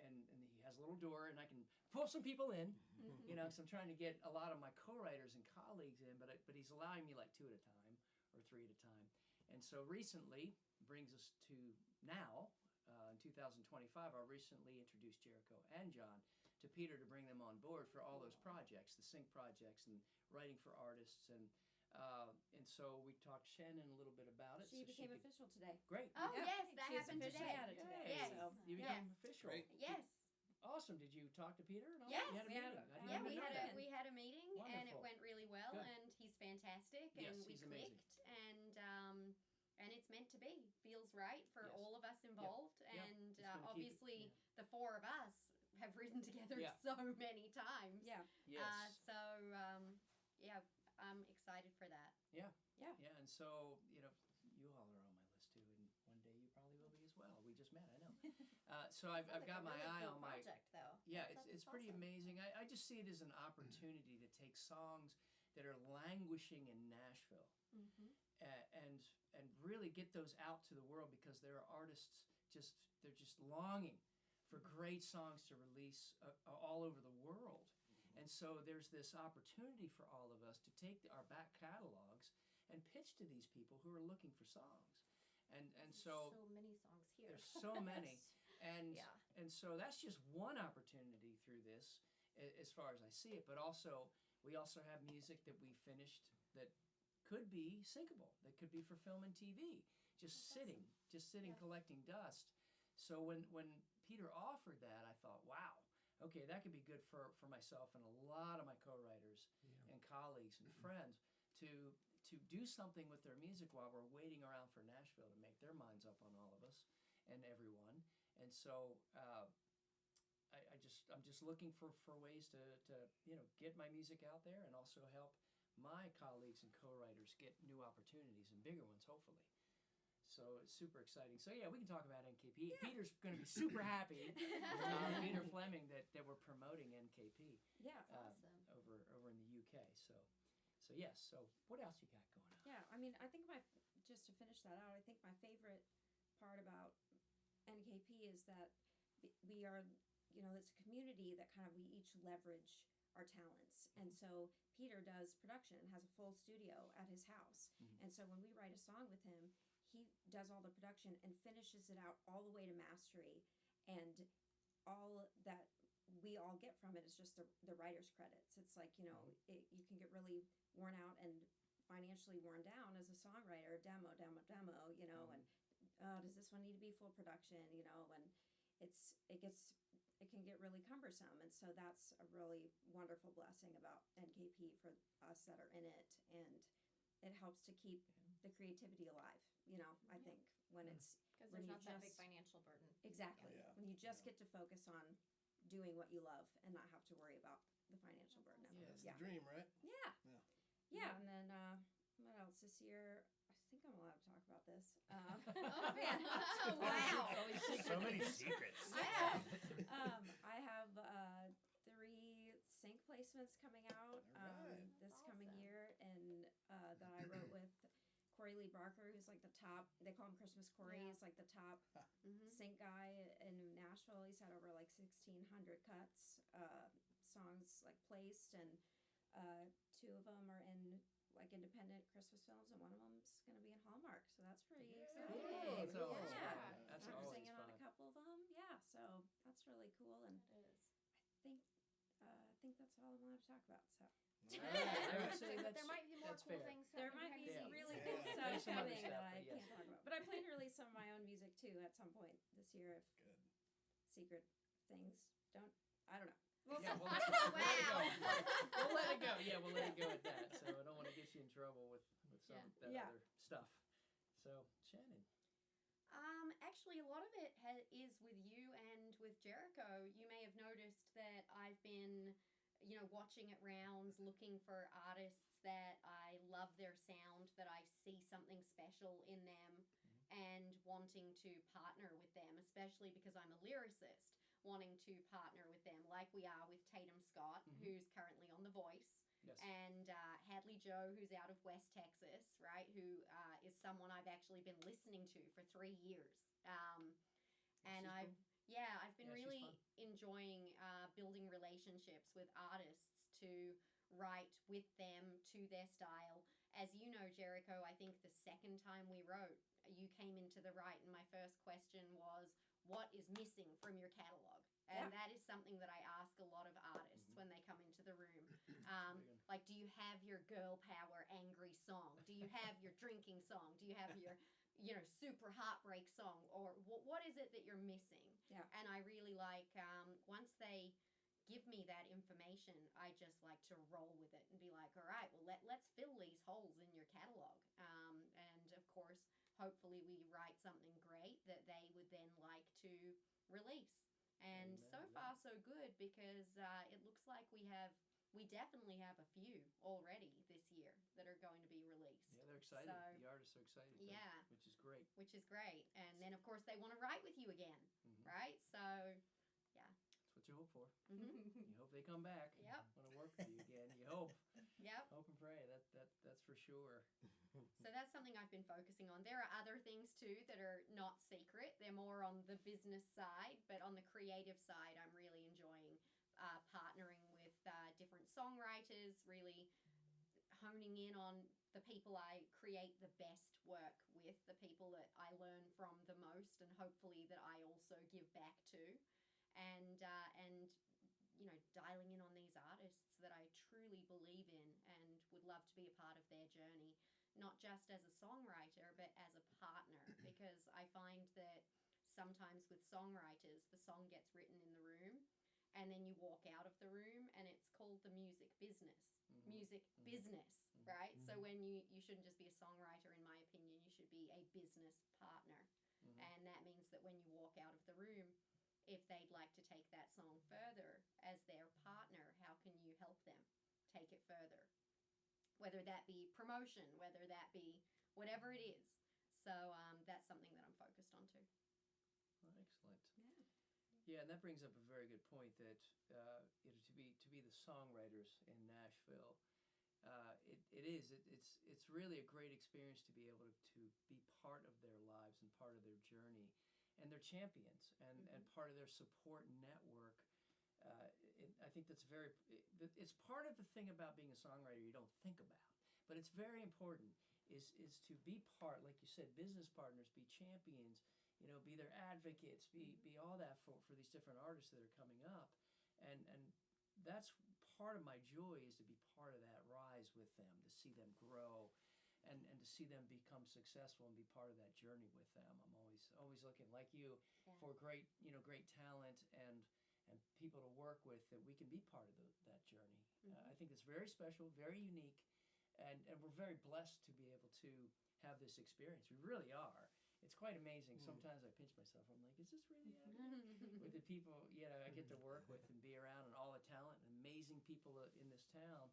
And he has a little door, and I can pull some people in, because I'm trying to get a lot of my co-writers and colleagues in, but he's allowing me 2 at a time or 3 at a time. And so recently, brings us to now, in 2025, I recently introduced Jericho and John to Peter to bring them on board for all those projects, the sync projects and writing for artists. And so we talked to Shannyn a little bit about it. She became official today. Great. Oh, Yeah. yes, that She's happened officially today. added today. Yes. So you became official. Great. Yes. Awesome. Did you talk to Peter? And all Yes. that? You had a meeting. I didn't Yeah, even know that. we had a meeting and it Wonderful. went really well, Good. and he's fantastic, Yes, and we he's amazing. clicked, and and it's meant to be. Feels right for Yes. all of us involved, Yeah. and It's gonna keep it- obviously yeah. the four of us have written together Yeah. so many times. Yeah. Yes. So yeah, I'm excited for that. Yeah, and so you all are on my list too, and one day you probably will be as well. We just met, I know. So I've Sounds like got a my really eye cool on my project, though. yeah. That's It's pretty awesome. amazing. I just see it as an opportunity to take songs that are languishing in Nashville and really get those out to the world, because there are artists they're just longing for great songs to release all over the world. And so there's this opportunity for all of us to take our back catalogs and pitch to these people who are looking for songs. And so so many songs here. there's so many. And Yeah. and so that's just one opportunity through this, as far as I see it. But also, we also have music that we finished that could be syncable, that could be for film and TV, just sitting Yeah. collecting dust. So when Peter offered that, I thought, wow, okay, that could be good for myself and a lot of my co-writers and colleagues and friends to do something with their music while we're waiting around for Nashville to make their minds up on all of us and everyone. And so I'm just looking for ways to get my music out there and also help my colleagues and co-writers get new opportunities and bigger ones, hopefully. So it's super exciting. So yeah, we can talk about NKP. Yeah. Peter's going to be super happy. Peter Fleming that we're promoting NKP Yeah. Awesome. over in the UK. So yes. So what else you got going on? Yeah, I mean, I think just to finish that out, I think my favorite part about NKP is that we are, it's a community that kind of we each leverage our talents. And so Peter does production, has a full studio at his house. And so when we write a song with him, he does all the production and finishes it out all the way to mastery. And all that we all get from it is just the writer's credits. It's like, you can get really worn out and financially worn down as a songwriter, demo, and does this one need to be full production, and it can get really cumbersome. And so that's a really wonderful blessing about NKP for us that are in it, and it helps to keep the creativity alive, I think when it's Because when there's you not that big just- financial burden. exactly Yeah. when you just get to focus on doing what you love and not have to worry about the financial burden of it. That's Yeah. the dream, right? Yeah. And then what else this year? I think I'm allowed to talk about this. Oh man! Oh, wow! So many secrets. I have 3 sync placements coming out All right. this That's coming awesome. year, and that I wrote with Corey Lee Barker, who's like the top. They call him Christmas Corey. Yeah. He's like the top sync guy in Nashville. He's had over like 1,600 cuts, songs like placed, and 2 of them are in like independent Christmas films, and one of them's going to be in Hallmark. So that's pretty exciting. Cool. That's always Yeah. fun. That's I'm always singing on a fun. couple of them. Yeah, so that's really cool, and It is. I think that's all I'm allowed to talk about. So. I would say But that's there might be more that's cool fair. things. There happening might be behind some the really scenes. cool Yeah. stuff There's some other coming that stuff, I but yes. can't talk about. But I plan to release some of my own music too at some point this year if Good. secret things don't. I don't know. Yeah, we'll Wow. we'll let it go. Yeah, we'll let it go at that. So I don't want to get you in trouble with some that Yeah. other stuff. So Shannyn. Actually, a lot of it is with you and with Jericho. You may have noticed that I've been, watching at rounds, looking for artists that I love their sound, that I see something special in them, and wanting to partner with them, especially because I'm a lyricist, wanting to partner with them, like we are with Tatum Scott, who's currently on The Voice. Yes. And Hadley Joe, who's out of West Texas, right, who is someone I've actually been listening to for 3 years. And She's I've been Yeah, she's really fun. enjoying building relationships with artists to write with them to their style. As you know, Jericho, I think the second time we wrote, you came into the right, and my first question was, what is missing from your catalog? And that is something that I ask a lot of artists when they come into the room. Like, do you have your girl power angry song? Do you have your drinking song? Do you have your, super heartbreak song? Or what is it that you're missing? Yeah. And I really like, once they give me that information, I just like to roll with it and be like, all right, well, let's fill these holes in your catalog. And of course, hopefully we write something great that they would then like to release. And Amen so to far that. so good, because it looks like we definitely have a few already this year that are going to be released. Yeah, they're excited. So, The artists are excited. Yeah. Which is great. which is great. And then, of course, they want to write with you again, Mhm. right? So, yeah. That's what you hope for. hmm You hope they come back. Yep. Want to work with you again. You hope. Yep. Hope and pray. That's for sure. So that's something I've been focusing on. There are other things too that are not secret. They're more on the business side, but on the creative side, I'm really enjoying partnering with different songwriters, really honing in on the people I create the best work with, the people that I learn from the most, and hopefully that I also give back to, and you know, dialing in on these artists that I truly believe in and would love to be a part of their journey, not just as a songwriter, but as a partner, because I find that sometimes with songwriters, the song gets written in the room, and then you walk out of the room and it's called the music business. Music business, right? So when you shouldn't just be a songwriter, in my opinion, you should be a business partner. And that means that when you walk out of the room, if they'd like to take that song further as their partner, how can you help them take it further? Whether that be promotion, whether that be whatever it is. So that's something that I'm focused on too. Excellent. Yeah. Yeah, and that brings up a very good point that to be the songwriters in Nashville, it's really a great experience to be able to be part of their lives and part of their journey, and they're champions and part of their support network. I think that's it's part of the thing about being a songwriter you don't think about, but it's very important. Is to be part, like you said, business partners, be champions. You know, be their advocates, be all that for these different artists that are coming up, and that's part of my joy, is to be part of that rise with them, to see them grow, and to see them become successful and be part of that journey with them. I'm always looking, like you, for great talent and people to work with that we can be part of that journey. I think it's very special, very unique, and we're very blessed to be able to have this experience. We really are. It's quite amazing. Sometimes I pinch myself. I'm like, is this really happening? With the people, I get to work with and be around, and all the talent and amazing people in this town.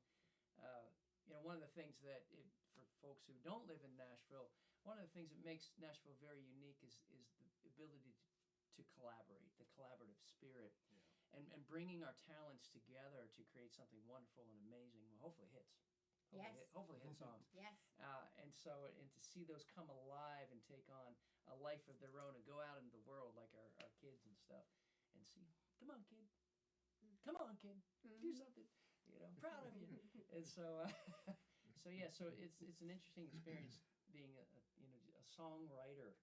One of the things that for folks who don't live in Nashville, one of the things that makes Nashville very unique is the ability to collaborate, the collaborative spirit, and bringing our talents together to create something wonderful and amazing. Well, hopefully hits. Hopefully hit songs. Yes. And to see those come alive and take on a life of their own and go out into the world like our kids and stuff, and see, come on, kid, do something. I'm proud of you. And so it's an interesting experience being a songwriter,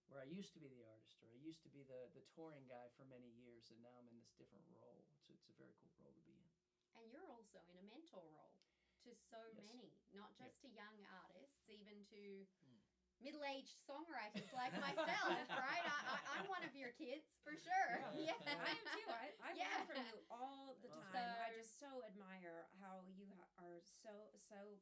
where I used to be the artist, or I used to be the touring guy for many years, and now I'm in this different role. It's a very cool role to be in. And you're also in a mentor role to so many, not just to young artists, even to middle-aged songwriters like myself, right? I'm one of your kids, for sure. Yeah. I am too. I learn from you all the time. So- I just so admire how you are so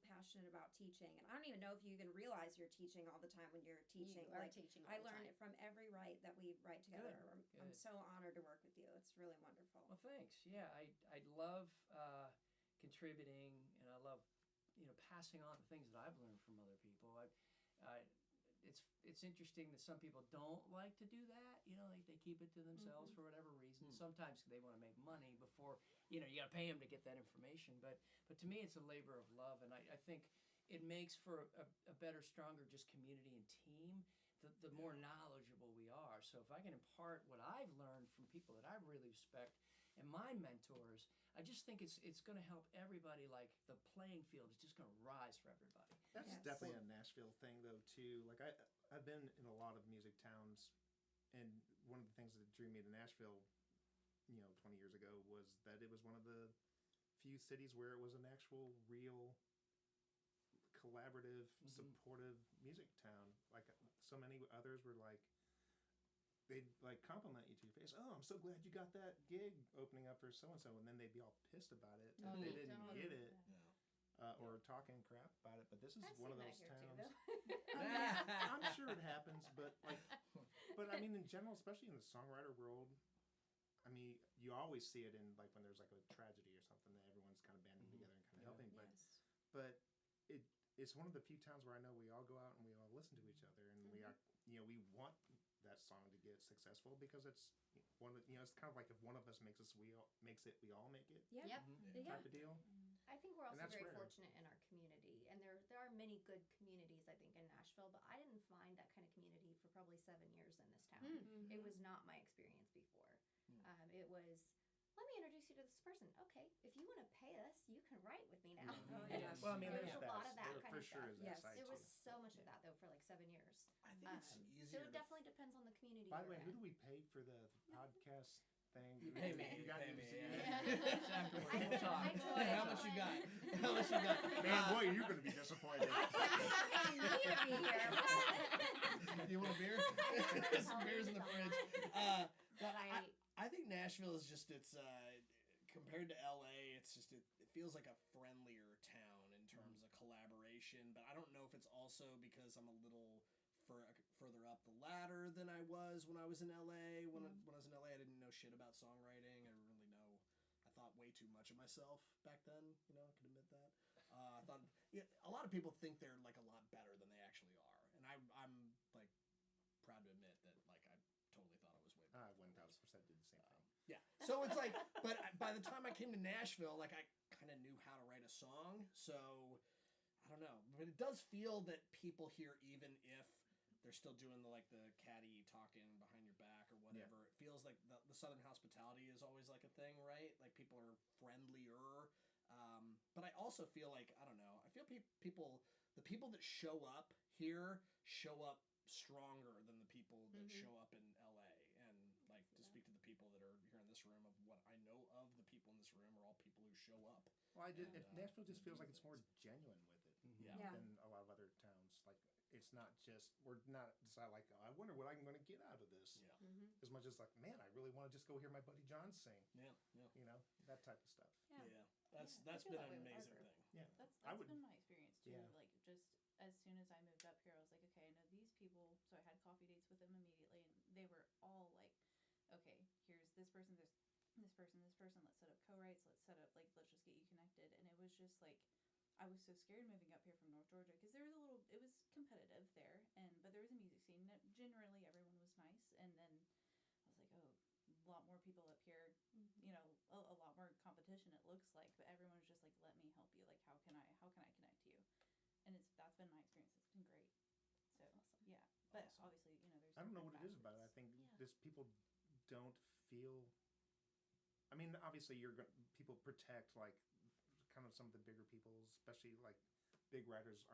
passionate about teaching. And I don't even know if you even realize you're teaching all the time when you're teaching. You are teaching all I the learn time. it from every write that we write together. I'm Good. so honored to work with you. It's really wonderful. Well, thanks. Yeah, I love contributing, and I love passing on the things that I've learned from other people. It's interesting that some people don't like to do that. They keep it to themselves for whatever reason. Sometimes they want to make money before you got to pay them to get that information. But to me, it's a labor of love, and I think it makes for a better, stronger just community and team. The more knowledgeable we are. So if I can impart what I've learned from people that I really respect and my mentors, I just think it's going to help everybody. Like, the playing field is just going to rise for everybody. That's definitely a Nashville thing, though, too. Like, I've been in a lot of music towns, and one of the things that drew me to Nashville, 20 years ago, was that it was one of the few cities where it was an actual, real, collaborative, supportive music town. Like, so many others were like, they'd like compliment you to your face. Oh, I'm so glad you got that gig opening up for so and so, and then they'd be all pissed about it. Oh, They they didn't don't. get it. or talking crap about it. But this is I've one of seen those that here towns. too, though. I'm sure it happens, but I mean, in general, especially in the songwriter world, I mean, you always see it in like when there's like a tragedy or something that everyone's kind of banding together and kind of helping. But it's one of the few towns where I know we all go out and we all listen to each other, and we are, we want that song to get successful because it's one of it's kind of like if one of us makes it, we all make it. Yep. Type of deal. I think we're also that's very rare. fortunate in our community, and there are many good communities, I think, in Nashville, but I didn't find that kind of community for probably 7 years in this town. Mm. It was not my experience before. It was, let me introduce you to this person. Okay, if you want to pay us, you can write with me now. Oh, yeah. Well, I mean, There there's was a lot of that there kind for of sure stuff. is that Yes. side There too. was so much of that, though, for like 7 years. I think it's So easier. it definitely depends on the community. By the you're way, who in. do we pay for the podcast thing? You pay me. You got Pay me. me, Yeah. I Exactly. We'll talk. I told How much you got? How much you got? Man, boy, you're going to be disappointed. I thought you were paying me to be here. You want a beer? Some beers in the fridge. But I think Nashville is just compared to LA, it's just it feels like a friendlier town in terms of collaboration. But I don't know if it's also because I'm a little further up the ladder than I was when I was in LA. When I was in LA, I didn't know shit about songwriting. I didn't really know. I thought way too much of myself back then. I could admit that. I thought a lot of people think they're like a lot better than they actually are, and I'm like proud to admit that like I totally thought I was way better. I 1000% did the same thing. Yeah. So it's like, but by the time I came to Nashville, like I kind of knew how to write a song. So I don't know, but it does feel that people here, even if they're still doing the catty talking behind your back or whatever, it feels like the Southern hospitality is always like a thing, right? Like people are friendlier. But I also feel like, I don't know, I feel the people that show up here show up stronger than the people that show up in LA. And like to speak to the people that are here in this room, of what I know of the people in this room are all people who show up. Well, Nashville just feels like it's more genuine with it Yeah. than a lot of other towns. Like, it's not just, we're not just like, oh, I wonder what I'm going to get out of this. Yeah. As much as like, man, I really want to just go hear my buddy John sing. Yeah. That type of stuff. Yeah. That's I feel been that an way with amazing our thing. Yeah. That's I would- been my experience too. Yeah. Like just as soon as I moved up here, I was like, okay, I know these people. So I had coffee dates with them immediately, and they were all like, okay, here's this person, this person, this person. Let's set up co-writes. Let's set up let's just get you connected. And it was just like, I was so scared moving up here from North Georgia because there was it was competitive there, but there was a music scene. Generally, everyone was nice, and then I was like, oh, a lot more people up here, a lot more competition. It looks like, but everyone was just like, let me help you. Like, how can I connect you? And that's been my experience. It's been great. So yeah, but obviously, there's. I don't know what different it is about it. I facets. think this people don't feel. I mean, obviously, people protect like kind of some of the bigger people, especially like big writers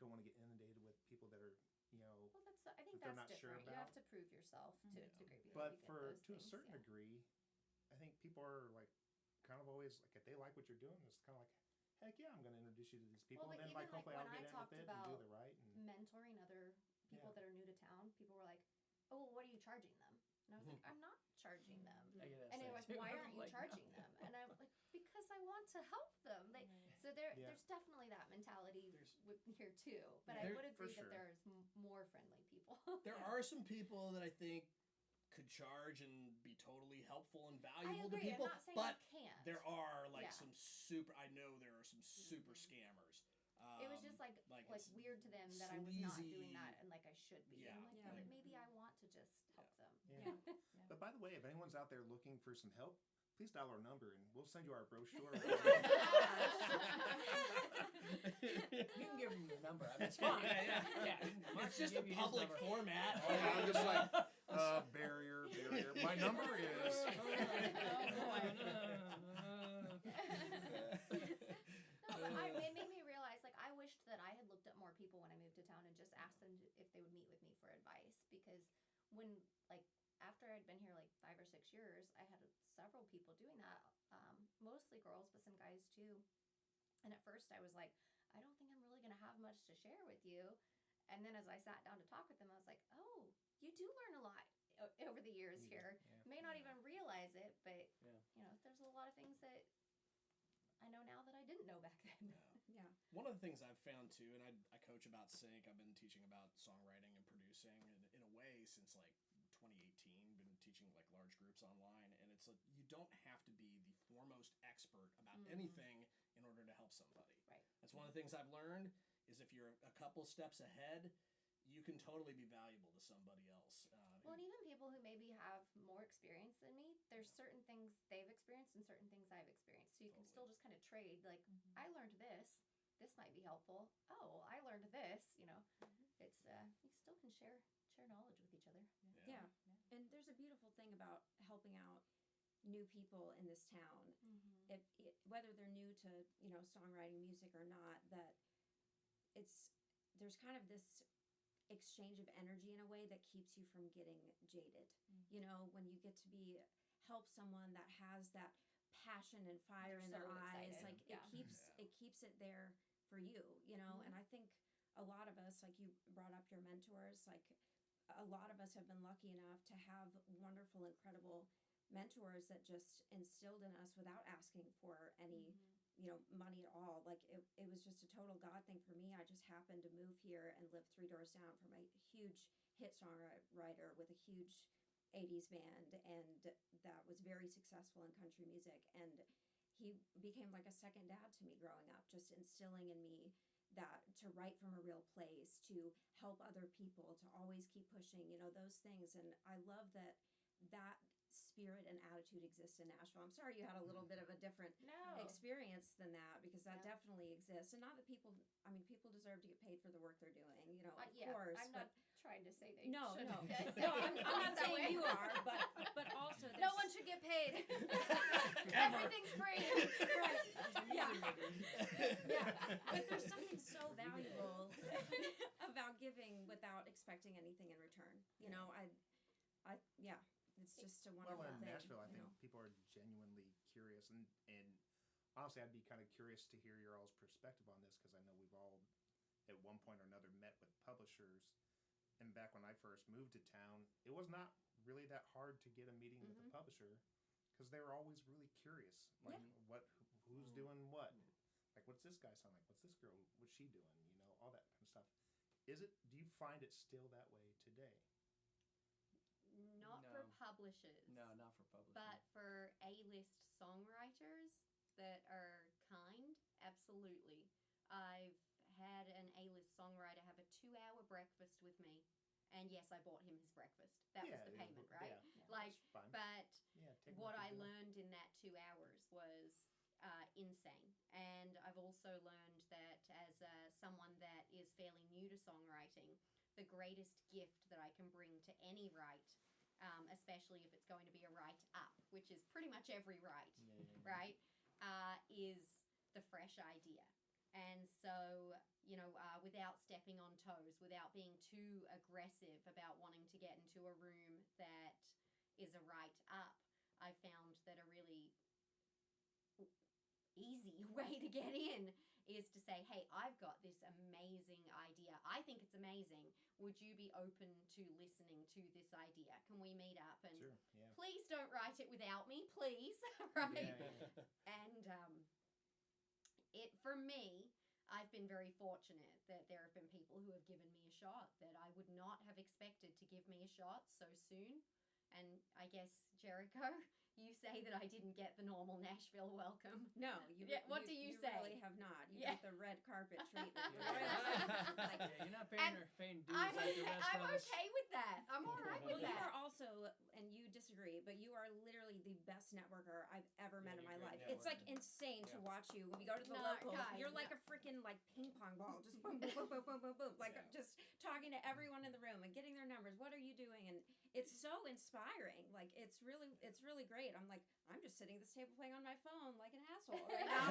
don't want to get inundated with people that are Well, I think they're that's not sure different. You have about. to prove yourself to a degree. before But you get to a those certain things, degree, I think people are like kind of always like if they like what you're doing, it's kind of like, heck yeah, I'm going to introduce you to these people, Well, and but then like even, like, hopefully I'll when I get in with talked it and do about the right. And mentoring other people that are new to town, people were like, "Oh, well, what are you charging them?" And I was like, "I'm not charging them." I get that And they were same like, "Why too. aren't you Like, charging no. them?" And I'm like, "Because I want to help them." So there's definitely that mentality here too. But I would agree that there's more friendly people. There are some people that I think could charge and be totally helpful and I valuable agree. to people, I'm not saying but you can't. there are like Yeah. some super. I know there are some super scammers. It was just like it's weird to them that I was not sleazy. doing that and like I should be. Yeah. I'm like, Yeah. but maybe I want to just help them. Yeah. But by the way, if anyone's out there looking for some help, please dial our number and we'll send you our brochure. You can give them the number. I mean, it's fine. Yeah. It's just a public format. Oh, yeah, I'm just like barrier. My number is. No, but it made me realize, like, I wished that I had looked at more people when I moved to town and just asked them if they would meet with me for advice. Because when, like, after I'd been here, like, 5 or 6 years, I had several people doing that. Mostly girls, but some guys, too. And at first, I was like, I don't think I'm really going to have much to share with you. And then as I sat down to talk with them, I was like, oh, you do learn a lot over the years here. May not even realize it, but, there's a lot of things that I know now that I didn't know back then. Yeah. One of the things I've found too, and I coach about sync. I've been teaching about songwriting and producing, and in a way since like 2018. Been teaching like large groups online, and it's like you don't have to be the foremost expert about anything in order to help somebody. Right. That's one of the things I've learned is if you're a couple steps ahead, you can totally be valuable to somebody else. Well, and even people who maybe have more experience than me, there's certain things they've experienced and certain things I've experienced. So you can still just kind of trade. Like, I learned this. This might be helpful. Oh, I learned this. You know, it's you still can share knowledge with each other. Yeah. And there's a beautiful thing about helping out new people in this town. Whether they're new to, songwriting music or not, that there's kind of this exchange of energy in a way that keeps you from getting jaded. When you get to help someone that has that passion and fire in They're their so eyes, excited. like it keeps it there for you, and I think a lot of us, like you brought up your mentors, like a lot of us have been lucky enough to have wonderful, incredible mentors that just instilled in us without asking for any money at all. Like it was just a total God thing for me. I just happened to move here and live 3 doors down from a huge hit songwriter with a huge 80s band, and that was very successful in country music. And he became like a second dad to me growing up, just instilling in me that to write from a real place, to help other people, to always keep pushing, those things. And I love that spirit and attitude exists in Nashville. I'm sorry you had a little bit of a different experience than that, because that definitely exists. And not that people deserve to get paid for the work they're doing, of course. I'm not trying to say they No, shouldn't. no, I'm not saying you are, but also No one should get paid. Everything's free. Right. Yeah. But there's something so valuable about giving without expecting anything in return. It's just a wonderful Well, in thing. Nashville, I think people are genuinely curious, and honestly, I'd be kind of curious to hear your all's perspective on this, because I know we've all, at one point or another, met with publishers. And back when I first moved to town, it was not really that hard to get a meeting with a publisher, because they were always really curious, like who's doing what, like what's this guy sound like, what's this girl, what's she doing, all that kind of stuff. Do you find it still that way today? Not for publishers. No, not for publishers. But for A-list songwriters that are kind, absolutely. I've had an A-list songwriter have a 2-hour breakfast with me. And yes, I bought him his breakfast. That was the payment, right? Like, but what I learned in that 2 hours was insane. And I've also learned that as someone that is fairly new to songwriting, the greatest gift that I can bring to any write, especially if it's going to be a write up, which is pretty much every write, right, is the fresh idea. And so, without stepping on toes, without being too aggressive about wanting to get into a room that is a write up, I found that a really easy way to get in is to say, hey, I've got this amazing idea. I think it's amazing. Would you be open to listening to this idea? Can we meet up? And please don't write it without me, please. Right? And for me, I've been very fortunate that there have been people who have given me a shot that I would not have expected to give me a shot so soon. And I guess, Jericho, you say that I didn't get the normal Nashville welcome. No, what do you say? You really have not. You get the red carpet treatment. You're not paying dues like the rest I'm of us. okay with that. I'm all right with that. You are also, and you disagree, but you are literally the best networker I've ever met in my life. It's like insane to watch you when we go to the locals. You're like a freaking ping pong ball, just boom, boom, boom, boom, boom, boom, boom, just talking to everyone in the room and getting their numbers. What are you doing? And it's so inspiring. Like it's really great. I'm like, I'm just sitting at this table playing on my phone like an asshole right now.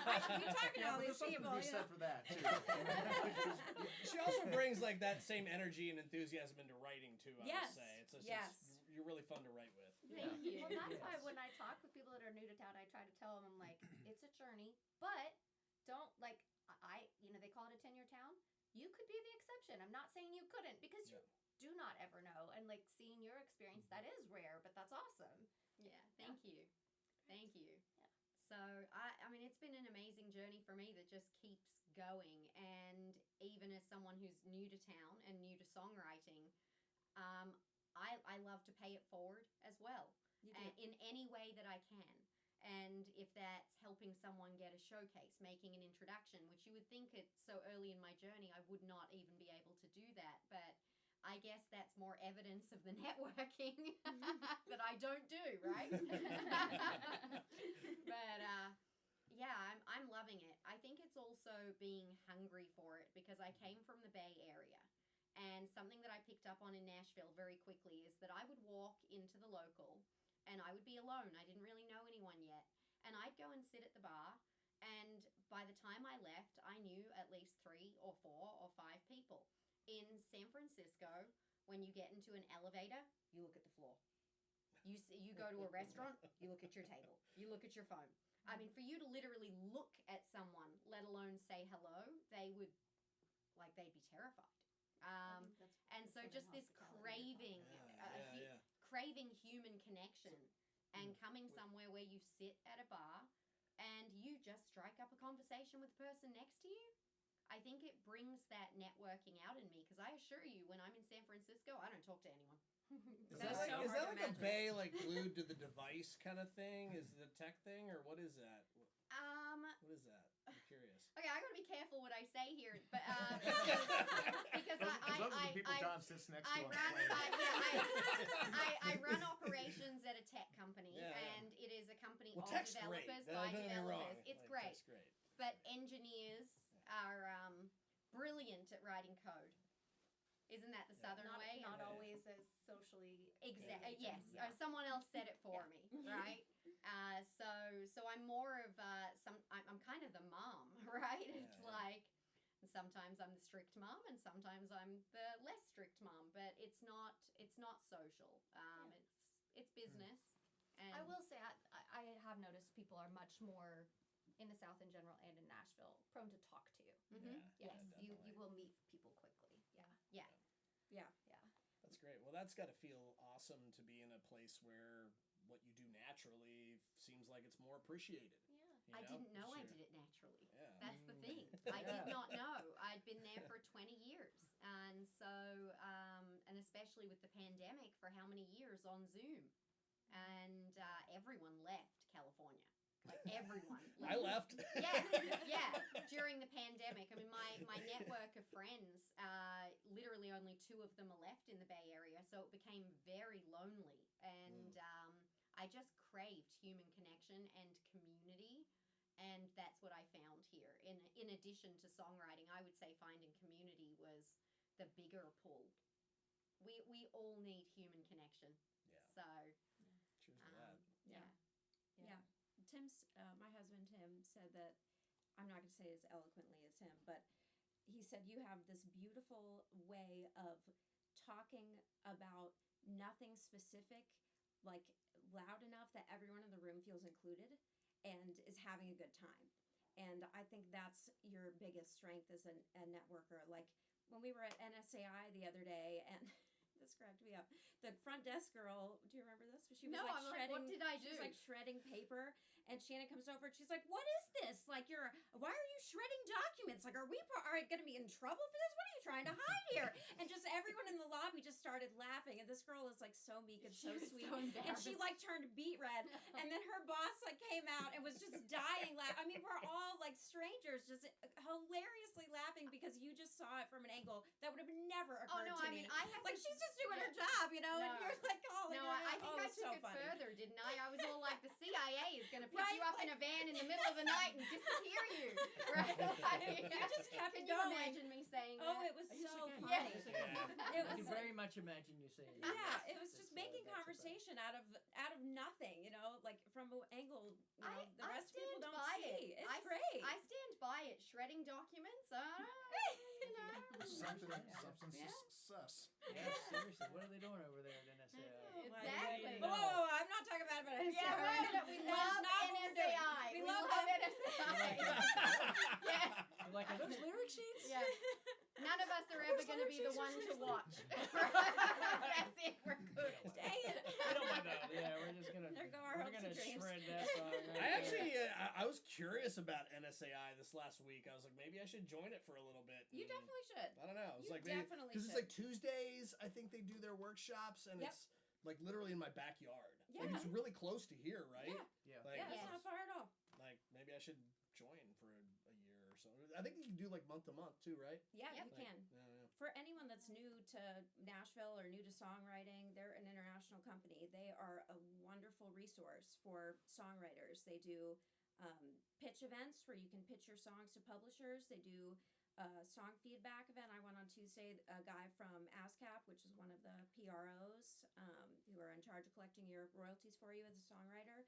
I should be talking to all these people. There's something to be said for that too. She also brings like that same energy and enthusiasm into writing too. I would say you're really fun to write with. Thank you. Well, that's why when I talk with people that are new to town, I try to tell them, I'm like, it's a journey, but don't they call it a 10-year town. You could be the exception. I'm not saying you couldn't, because you do not ever know. And like seeing your experience, that is rare, but that's awesome. Yeah, thank you. Thank you. Yeah. So I mean, it's been an amazing journey for me that just keeps going. And even as someone who's new to town and new to songwriting, I love to pay it forward as well, in any way that I can. And if that's helping someone get a showcase, making an introduction, which you would think it's so early in my journey, I would not even be able to do that. But I guess that's more evidence of the networking that I don't do, right? But yeah, I'm loving it. I think it's also being hungry for it, because I came from the Bay Area. And something that I picked up on in Nashville very quickly is that I would walk into the local and I would be alone. I didn't really know anyone yet. And I'd go and sit at the bar. And by the time I left, I knew at least 3 or 4 or 5 people. In San Francisco, when you get into an elevator, you look at the floor. You go to a restaurant, you look at your table. You look at your phone. I mean, for you to literally look at someone, let alone say hello, they'd be terrified. And so just this craving, craving human connection, and coming somewhere where you sit at a bar and you just strike up a conversation with the person next to you. I think it brings that networking out in me, because I assure you, when I'm in San Francisco, I don't talk to anyone. Is that like a bay like glued to the device kind of thing? Is it a tech thing, or what is that? What is that? I'm curious. Okay, I gotta be careful what I say here, but because those are the people John sits next to on the plane. I run operations at a tech company, and it is a company of developers by developers. It's great. Tech's great. But engineers are brilliant at writing code. Isn't that the Southern way? Not always as socially. Exactly. Yes. Someone else said it for me, right? So I'm more of I'm kind of the mom, right? It's like sometimes I'm the strict mom, and sometimes I'm the less strict mom. But it's not social. It's business. And I will say I have noticed people are much more, in the South in general and in Nashville, prone to talk to. Yes, you will meet people quickly. Yeah. That's great. Well, that's got to feel awesome to be in a place where what you do naturally seems like it's more appreciated. Yeah. I didn't know I did it naturally. Yeah. That's the thing. I did not know. I'd been there for 20 years. And so, and especially with the pandemic, for how many years on Zoom. And everyone left California. Like everyone left. I left. Yeah. During the pandemic. I mean, my network of friends, literally only 2 of them are left in the Bay Area. So it became very lonely. And I just craved human connection and community. And that's what I found here. In addition to songwriting, I would say finding community was the bigger pull. We all need human connection. Yeah. So. Cheers to that. Yeah. Tim's, my husband Tim, said that, I'm not going to say as eloquently as him, but he said you have this beautiful way of talking about nothing specific, like loud enough that everyone in the room feels included and is having a good time. And I think that's your biggest strength as a networker. Like when we were at NSAI the other day, and this cracked me up. The front desk girl, do you remember this? She was I'm like, what did I do? She was like shredding paper, and Shannyn comes over and she's like, "What is this? Like, why are you shredding documents? Like, are we going to be in trouble for this? What are you trying to hide here?" And just everyone in the lobby just started laughing, and this girl is like so meek and so sweet, and she like turned beet red, and then her boss like came out and was just dying laughing. I mean, we're all like strangers, just hilariously laughing because you just saw it from an angle that would have never occurred to me. I have like she's just doing her job, you know, and you're like calling her out. I think I took it further, didn't I? I was all like, the CIA is going to pick you up in a van in the middle of the night and disappear you, right? You just kept Can going. you imagine me saying that? Oh, it was so funny. I can very much imagine you saying that. Yeah, it was just making conversation out of nothing, you know, like from an angle, you know, the rest of people don't see. It's great. I stand by it. Shredding documents, you know. Something sus. Yeah, seriously, what are they doing over there at NSAI? Exactly. Whoa, I'm not talking about NSAI. Yeah, we love NSAI. We love NSAI. Yeah. You're like, are those lyric sheets? Yeah. None of us are ever going to be the one to watch. That's it. We're good. Dang it. We don't mind that. Yeah, we're just gonna. There go our hopes and dreams. Shred that song. Right I actually, I was curious about NSAI this last week. I was like, maybe I should join it for a little bit. You definitely should. I don't know. It's You like definitely because it's should. like Tuesdays. I think they do their workshops, and Yep. it's like literally in my backyard. Yeah. Like, it's really close to here, right? Yeah. Yeah. Like, Yeah, it's not far at all. like maybe I should join for a year or so. I think you can do like month to month too, right? Yeah, Yep. you can. Yeah. For anyone that's new to Nashville or new to songwriting, they're an international company. They are a wonderful resource for songwriters. They do pitch events where you can pitch your songs to publishers. They do a song feedback event. I went on Tuesday. A guy from ASCAP, which is one of the PROs who are in charge of collecting your royalties for you as a songwriter.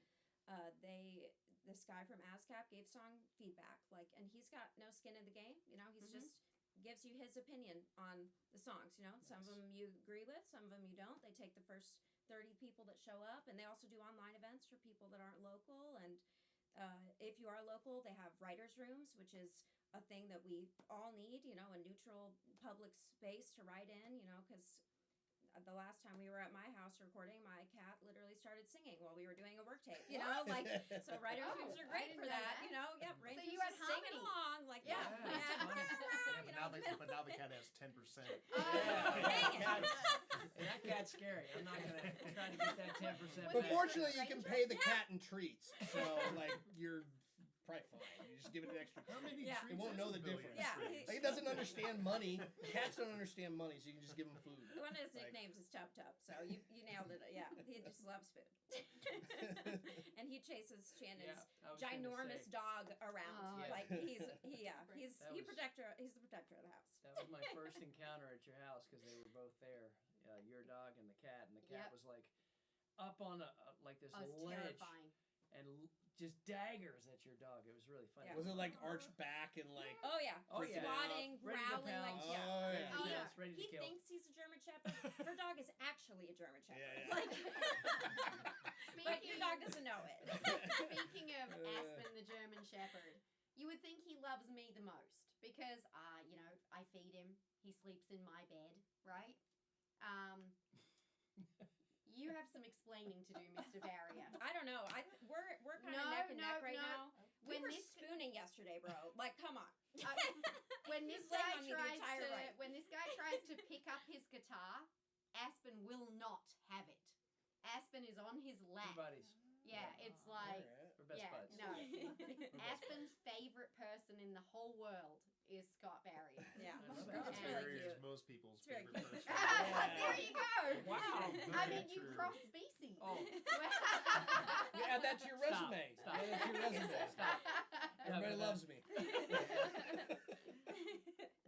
This guy from ASCAP gave song feedback, and he's got no skin in the game. You know, he's just gives you his opinion on the songs. You know, some of them you agree with, some of them you don't. They take the first 30 people that show up, and they also do online events for people that aren't local. And if you are local, they have writers' rooms, which is a thing that we all need. You know, a neutral public space to write in. You know, because the last time we were at my house recording, my cat literally started singing while we were doing a work tape. You know, so writers' rooms are great for that. You know, Rain So just you had singing harmony. along, Yeah, that's funny. But now the cat has 10%. Dang it. And that cat's scary. I'm not gonna try to get that 10%. But back. fortunately, you can pay the cat in treats, so like you're probably fine. You just give it an extra. How many Yeah. It treats won't is know a the billion difference. Yeah. treats? Like, it doesn't understand money. Cats don't understand money, so you can just give them food. One of his Like- nicknames is Tub Tub, so you nailed it. Yeah, he just loves food, and he chases Shannon's Yeah, I was gonna ginormous say, dog around. Oh. Like he's That He's the was- protector of the house. That was my first encounter at your house because they were both there, your dog and the cat Yep. was like up on like this Oh, it's ledge terrifying. and just daggers at your dog. It was really funny. Yeah. Was it like arched back and like? Oh yeah, Oh, yeah. squatting, Ready to growling, like pounce. yeah. Oh yeah. Oh, yeah, it's ready to He kill. thinks he's a German Shepherd. Her dog is actually a German Shepherd. Yeah, yeah. Like, but your dog doesn't know it. Speaking of Aspen the German Shepherd, you would think he loves me the most because, I feed him. He sleeps in my bed, right? You have some explaining to do, Mr. Barrier. I don't know. We're kind of No, neck and no, neck right no. now. We When were this- spooning yesterday, bro. Like, come on. When this He's laying guy on me the tries entire to, ride. when this guy tries to pick up his guitar, Aspen will not have it. Aspen is on his We're lap. buddies. Yeah, it's like Alright. We're best yeah, buds. no. We're best Aspen's favorite person in the whole world is Scott Barrier. Yeah. I love It's it. really Barrier is cute. most people's It's very favorite cute. person. There you go. Wow. I mean, you True. cross species. Oh. You add that to your Stop. resume. Stop. Add that to your resume. Stop. Everybody Yeah, loves me.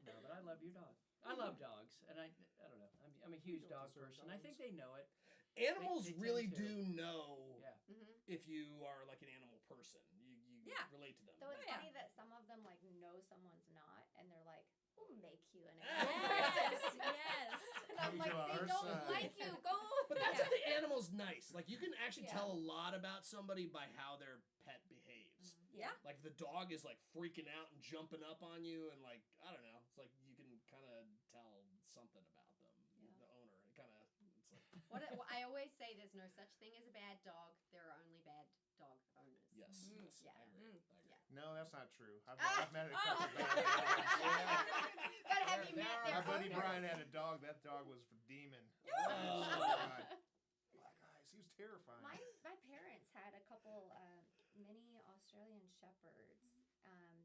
No, but I love your dog. I love dogs, and I don't know. I'm a huge You don't dog deserve person. I think they know it. Animals They really tend to. do know Yeah. Mhm. if you are like an animal person. You Yeah. relate to them. Though it's Yeah. funny that some of them like know someone's not, and they're like, "We'll make you an Yes. animal." Yes. And I'm Come like, to they our don't side. like you. Go. But that's Yeah. if the animal's nice. Like you can actually Yeah. tell a lot about somebody by how their pet behaves. Yeah. Like the dog is like freaking out and jumping up on you, and like I don't know, it's like you can kind of tell something about them. Yeah. The owner, it kind of it's like What I always say, there's no such thing as a bad dog. There are only bad dog owners. yes, yes, Yeah. I agree. I agree. Yeah. No, that's not true. I've Ah! met a couple Oh. bad dogs. But have you There met are- their My buddy owners? Brian had a dog. That dog was for demon. Oh. God. Black eyes. He was terrifying. My parents had a couple mini Australian shepherds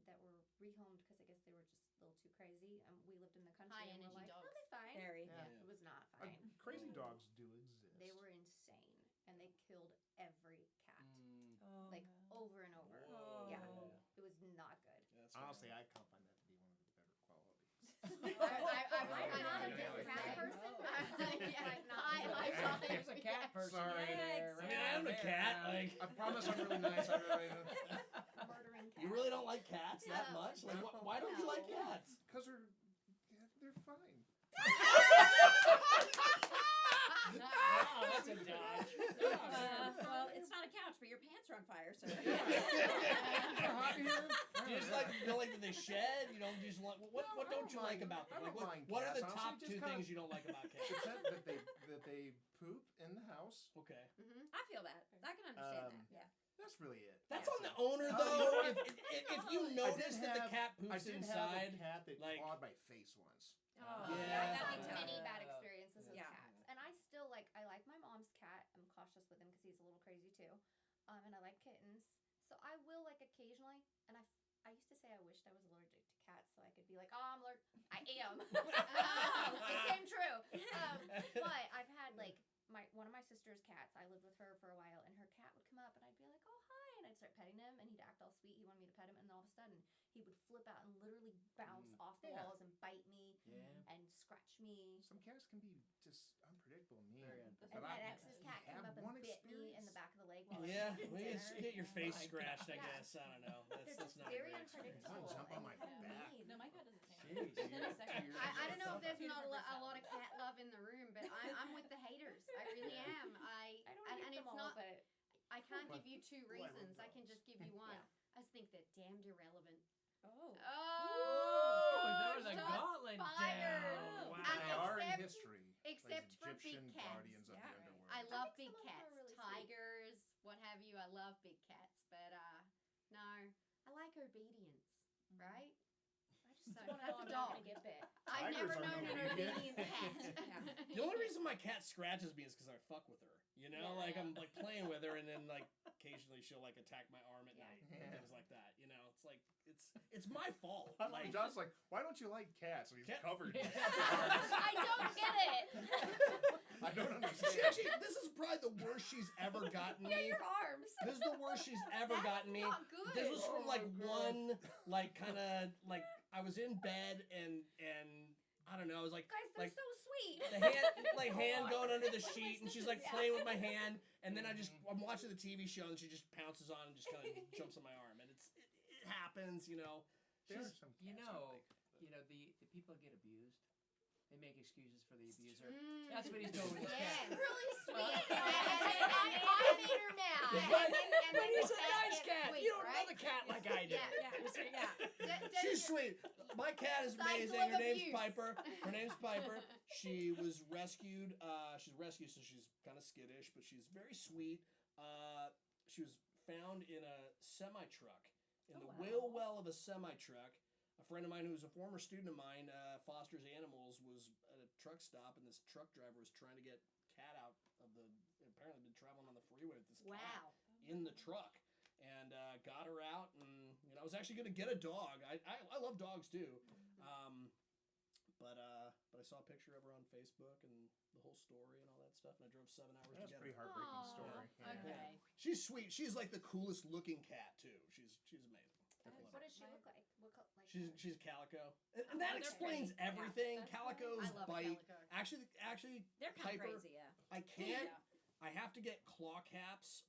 that were rehomed because I guess they were just a little too crazy. We lived in the country High and we're energy like, dogs. "They'll be fine." Very. Yeah. It was not Uh, fine. crazy dogs do exist. They were insane, and they killed every cat, Oh, like over and over. Oh. Yeah, it was not good. Yeah, that's Honestly, fair. I can't find that to be one of the better qualities. I was I'm kind not a of big cat yeah. person. Yeah. Like, not I really. thought There's a cat person Sorry. right there. I mean, I am a cat. Like I promise I'm really nice. I really Murdering cats. you really don't like cats that No. much? Like why don't you like No. cats? Because they're fine. Wow, that's a dodge. well, it's not a couch, but your pants are on fire, so. You just like feel like that they shed. You don't just like what No, I don't don't you like mind- about them? I Like don't mind what are the cats, top honestly, two just kinda- things you don't like about cats? Except that they poop in the house. Okay. I feel that. I can understand Um, that. Yeah. That's really it. That's Yeah. on the owner Oh, though. you know what? if you notice that the cat I poops did inside, have a cat that like- clawed my face once. Oh, Yeah. I've had Yeah. many bad experiences with Yeah. cats, and I still I like my mom's cat. I'm cautious with him because he's a little crazy too, and I like kittens. So I will occasionally, and I used to say I wished I was allergic to cats so I could be like, oh, I'm allergic. I am. It came true. But I've had one of my sister's cats. I lived with her for a while, and her cat would come up, and I'd be like, oh hi, and I'd start petting him, and he'd act all sweet. He wanted me to pet him, and then all of a sudden he would flip out and literally bounce off the Yeah. walls and bite me Yeah. and scratch me. Some cats can be just unpredictable and mean. Very And unpredictable. my ex's cat came have up and one bit me in experience. the back of the leg while I was Yeah, eating well, you dinner. just get your face my scratched, I God. guess. I don't know. They're That's just not a very great experience. unpredictable. Jump on my and back. mean. No, my cat does the same. Jeez, Within a you're- second. you're- I don't know if there's Two not different a lot of cat love in the room, but I'm with the haters. I really am. I don't and, hate and them it's all, not. but I can't But- give you two well, I love reasons. I can dogs. just give you one. Yeah. I just think they're damned irrelevant. Oh. Oh, there was a shots gauntlet fired. down. Wow. And They are in except- history. except as for big Egyptian cats. guardians of Yeah. the underworld. I love think big some of them are cats, really sweet. tigers, what have you. I love big cats, but no, I like obedience, right? I just So, want to that's know a I'm not dog. gonna get bit. I've Tigers never aren't known an obedient. obedient cat. The only reason my cat scratches me is because I fuck with her. You know, Yeah. I'm playing with her, and then occasionally she'll attack my arm at Yeah. night, Yeah. and things like that. You know, it's my fault. I love John's like, why don't you like cats? And he's Cat- covered. in Yeah. scars. I don't get it. I don't She understand. actually, this is probably the worst she's ever gotten Yeah, me. your arms. This is the worst she's ever That's gotten me. not good. This was from Oh my God. one kind of I was in bed and I don't know, I was Guys, they're like so sweet. the hand hand going under the sheet, and she's playing with my hand, and then I'm watching the TV show, and she just pounces on and just kind of jumps on my arm, and it happens, you know. There are She's- some You cats I know, like. the people that get abused, they make excuses for the abuser. Mm, That's what he's doing with his yes. cat. Really sweet. And I made her mad. But then he's the a cat nice gets cat. sweet, You don't right? know the cat like I do. Yeah. She's sweet. My cat is Cycle amazing. of Her name's abuse. Piper. Her name's Piper. She was rescued. She's rescued, so she's kind of skittish, but she's very sweet. She was found in a semi truck, in the wheel well of a semi truck. A friend of mine who was a former student of mine, fosters animals, was at a truck stop, and this truck driver was trying to get cat out of the. Apparently, been traveling on the freeway with this cat Wow. in the truck, and got her out. And I was actually going to get a dog. I love dogs too, but I saw a picture of her on Facebook and the whole story and all that stuff. And I drove 7 hours That's to a get pretty her. heartbreaking Aw, story. Yeah. Okay. She's sweet. She's like the coolest looking cat too. She's amazing. I love What her. does she look like? What like? She's calico, and that they're explains pretty. Yeah, everything. that's Calicos I love a bite. calico. Actually, They're kind of Piper, crazy, yeah. I can't. I have to get claw caps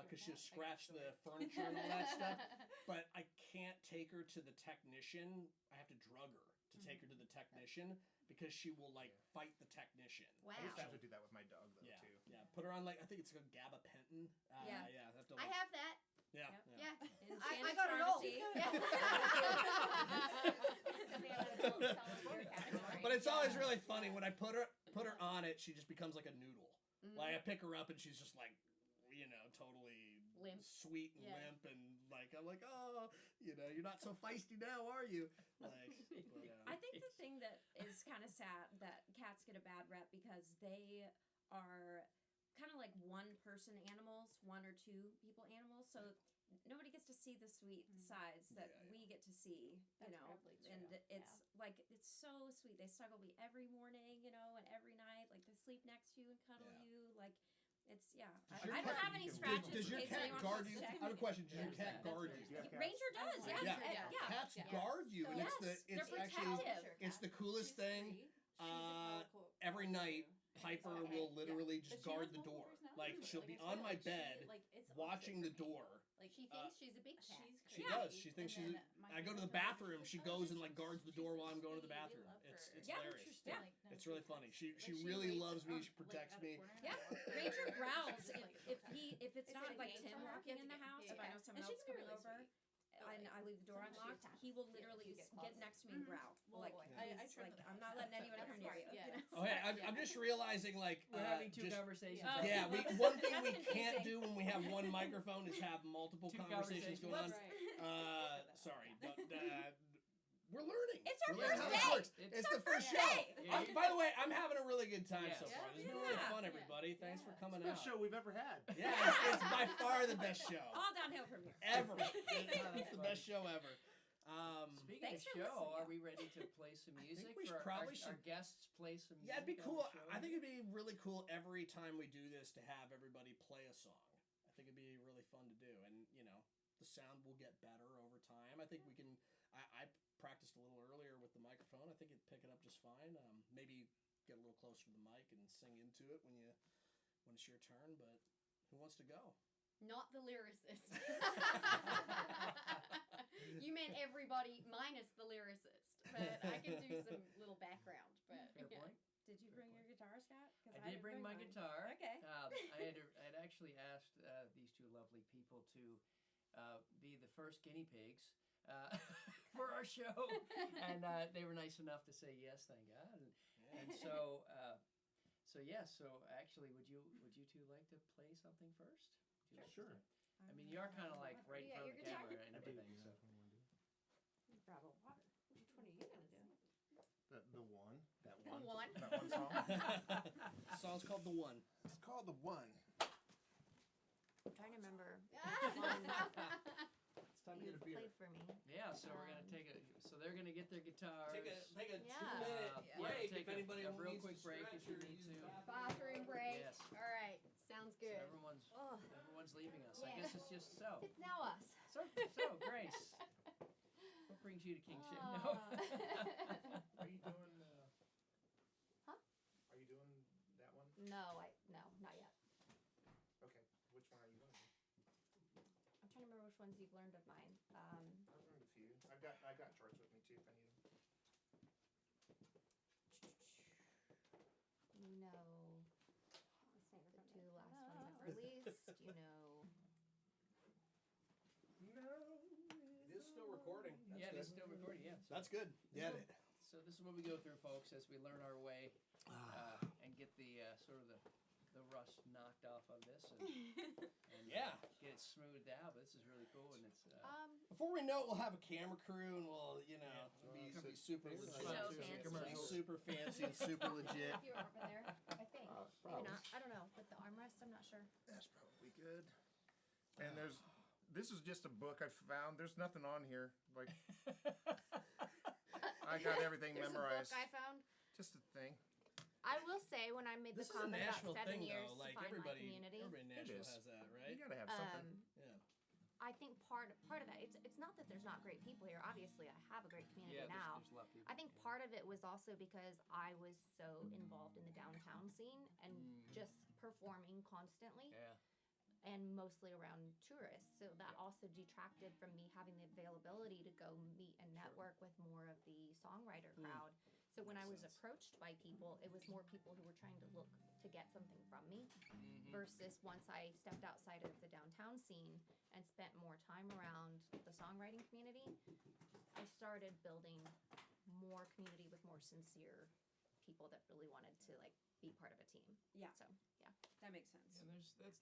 because she'll scratch the furniture and all that stuff. But I can't take her to the technician. I have to drug her to take her to the technician because she will fight the technician. Wow. I used to have to do that with my dog though Yeah, too. yeah. Put her on I think it's called gabapentin. Yeah. yeah. Have to, I have that. Yeah, Yeah. In I Shannyn's got it all. pharmacy. But it's always really funny when I put her on it. She just becomes like a noodle. Like I pick her up and she's just totally Limp. sweet and Yeah. limp, and I'm like, oh, you're not so feisty now, are you? I think the thing that is kind of sad that cats get a bad rep because they are kind of like one person animals, one or two people animals. So nobody gets to see the sweet sides that Yeah, yeah. we get to see, That's probably true. and it's so sweet. They snuggle me every morning, and every night, like they sleep next to you and cuddle Yeah. you, like. It's your I don't cat- have any Does- scratches. Does in your case cat anyone guard wants you? to I check. have a question. Does your Yeah, cat that's guard really you? Do you have cats? Ranger does, yeah. Yeah. Yeah. Cats Yeah. guard you, and Yes, it's they're actually protective. it's the coolest thing. Every night, Piper Okay, will yeah. literally But just she guard has the multiple door. personalities Like with it. she'll be it's on funny, my like, bed, it's watching the opposite for me. door. Like She thinks she's a big cat. She crazy, does. She thinks and she's. then my I go to the grandmother bathroom. was She like, "Oh, goes this and is guards the she's door so while I'm going to the sweet, we bathroom. love her." It's Yeah. hilarious. Interesting, Yeah. like, no, It's really she's funny. like- She like, really waits loves me. on, She protects at a me. corner Yeah, and walks Ranger her. growls She's if like, if it's Is not it a like game Tim for her? walking You in the have to house. get- If I know yeah. someone And she else can be coming really over, sweet. and I leave the door Sometimes she unlocked, attacks he will you. literally You get get claws. next to me and growl. Well, Like I he's trim like, the I'm not letting anyone come near you. Yeah. you know? Okay, I'm Yeah. just realizing We're having two just- conversations. Yeah. Yeah, That's one thing we confusing. can't do when we have one microphone is have multiple Two conversations conversations. going on. Right. Sorry. We're learning. It's our We're learning first how this day. works. It's the first show. Yeah, By the way, I'm having a really good time so Yes. far. This has been really Yeah. fun, everybody. Thanks for coming Best out. show we've ever had. Yeah, it's by far the best show All downhill from here. ever. It's the best show ever. Speaking Thanks of for show, listening. are we ready to play some music? we for probably our should- guests play some music? Yeah, it'd be on cool. the show? I think it'd be really cool every time we do this to have everybody play a song. I think it'd be really fun to do, and the sound will get better over time. I think we can. I practiced a little earlier with the microphone. I think it'd pick it up just fine. Maybe get a little closer to the mic and sing into it when it's your turn. But who wants to go? Not the lyricist. You meant everybody minus the lyricist, but I can do some little background. But Fair point. Did you bring your guitar, Scott? 'Cause I did bring my mine. guitar. Okay. I had actually asked these two lovely people to be the first guinea pigs for our show, and they were nice enough to say yes, thank God. And so actually, would you two like to play something first? Would you like to Sure. start? I mean, you are kind of like right in Yeah, front of the your guitar. camera and I do. everything. So. Grab a water. Which one are you gonna do? The one. That The one. one. That one song. The song's called The One. It's called The One. I'm trying to remember It's time to you get a beer. played for me. Yeah, so we're gonna take a. So they're gonna get their guitars. Take a Yeah. 2-minute break take if anybody a real needs quick to break stretch if you or need use to. the bathroom. bathroom break. Yes. All right. Sounds So good. Oh, everyone's leaving us. I Yeah. guess it's just so. it's now us. So Grace, what brings you to Kingship? No. Are you doing? Huh? Are you doing that one? No, not yet. Okay. Which one are you going to do? I'm trying to remember which ones you've learned of mine. I've learned a few. I got charts with me too if I need them. You know the two last ones I've released. You know. It is still recording. That's Yeah, good. it's still recording. Yeah. So, That's good. Yeah. so this is what we go through, folks, as we learn our way and get the sort of the rust knocked off of this, and Yeah. get it smoothed out. But this is really cool, and it's Before we know it, we'll have a camera crew and we'll, it'll be super It's legit. so It'll be fancy. super fancy and super legit. If you were over there, I think. Maybe probably. not. I don't know. With the armrest, I'm not sure. That's probably good. And this is just a book I found. There's nothing on here. Like I got everything There's memorized. a book I found. Just a thing. I will say when I made This the is a comment about Nashville 7 thing, years though. Like to find everybody my community, in Nashville is. has that, You right? gotta have something. Yeah. I think part of that it's not that there's not great people here. Obviously, I have a great community now. there's a lot of people. I think part of it was also because I was so involved in the downtown scene and just performing constantly Yeah. and mostly around tourists. So that also detracted from me having the availability to go meet and network with more of the songwriter crowd. So when I was approached by people, it was more people who were trying to look to get something from me versus once I stepped outside of the downtown scene and spent more time around the songwriting community, I started building more community with more sincere people that really wanted to be part of a team. Yeah. So yeah. That makes sense. And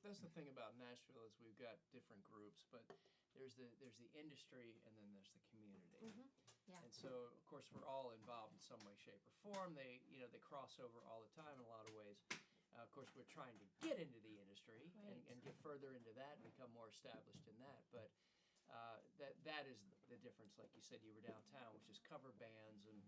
that's the thing about Nashville is we've got different groups, but there's the industry and then there's the community. Yeah. And so of course we're all involved in some way, shape, or form. They cross over all the time in a lot of ways. Of course, we're trying to get into the industry and get further into that and become more established in that. But that is the difference. Like you said, you were downtown, which is cover bands and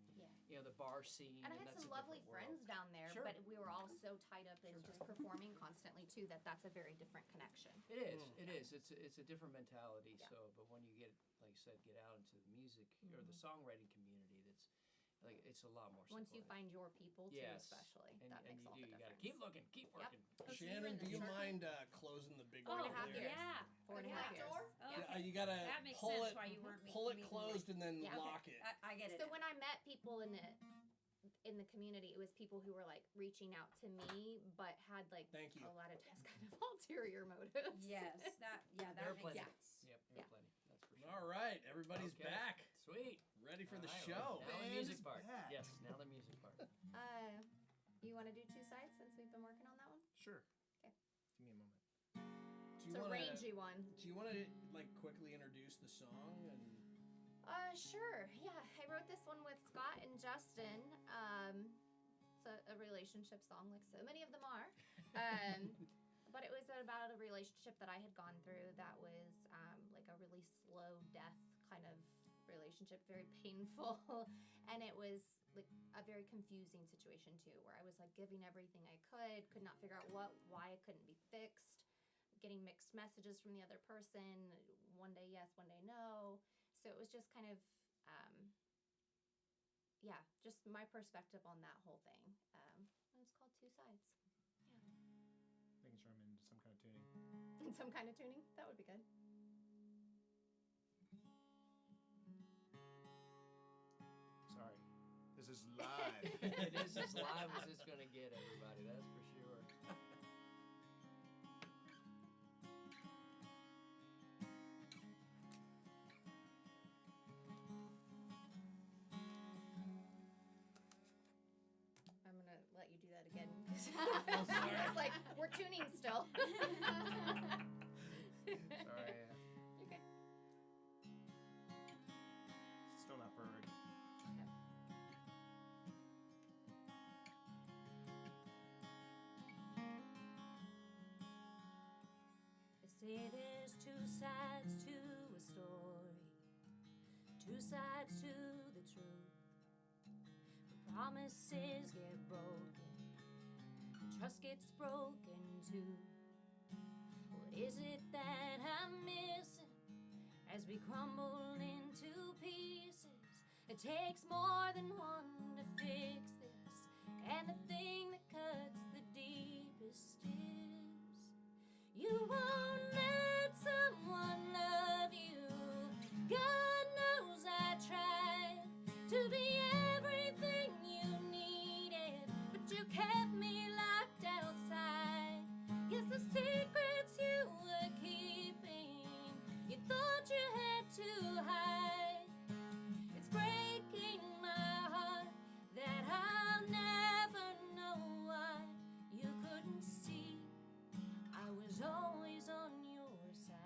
the bar scene. And I had that's some a lovely different friends world. down there, Sure. but we were all so tied up in just performing constantly too that's a very different connection. It is. It is. It's a different mentality. Yeah. So, but when you get, like you said, get out into the music or the songwriting community, it's a lot more. Once you supportive. find your people too, Yes. especially, and, that and makes you all do. the You got to difference. keep looking, keep Yep. working. Oh, so you were Shannon, in do the you circle? mind closing the big 4.5 door there? years. Yeah. 4.5 years. Okay. Yeah, you gotta That makes pull sense it, why you weren't pull it meeting closed and then Yeah. lock it. I get it. So when I met people in the community, it was people who were reaching out to me, but had Thank you. a lot of times kind of ulterior motives. Yes, that There are makes plenty. sense. Yep, there Yeah. are plenty. That's for sure. All right, everybody's Okay. back, Sweet. ready for the All right, show. Now the Band's music part. back. Yes, now the music part. You want to do two sides since we've been working on that one? Sure. Okay. Give me a moment. Do It's a rangy one. Do you want to quickly introduce the the song? And Sure. Yeah, I wrote this one with Scott and Justin. It's a relationship song, like so many of them are. But it was about a relationship that I had gone through that was like a really slow death kind of relationship, very painful. And it was like a very confusing situation too, where I was like giving everything I could not figure out why it couldn't be fixed, getting mixed messages from the other person, one day yes, one day no. So it was just kind of, just my perspective on that whole thing. It was called Two Sides. Yeah. Making sure I'm into some kind of tuning. In some kind of tuning? That would be good. Sorry. This is live. It is as live as it's going to get, everybody. That's for sure. I'm going to let you do that again. It's like, we're tuning still. Sorry. Okay. Still not perfect. They say there's two sides to a story, two sides to the truth. The promises get broken, the trust gets broken too. What is it that I'm missing as we crumble into pieces? It takes more than one to fix this, and the thing that cuts the deepest is you won't let someone love you. God knows I tried to be everything you needed, but you kept me locked outside. Guess the secrets you were keeping, you thought you had to hide. It's breaking my heart that I'll never know why you couldn't see I was always on your side.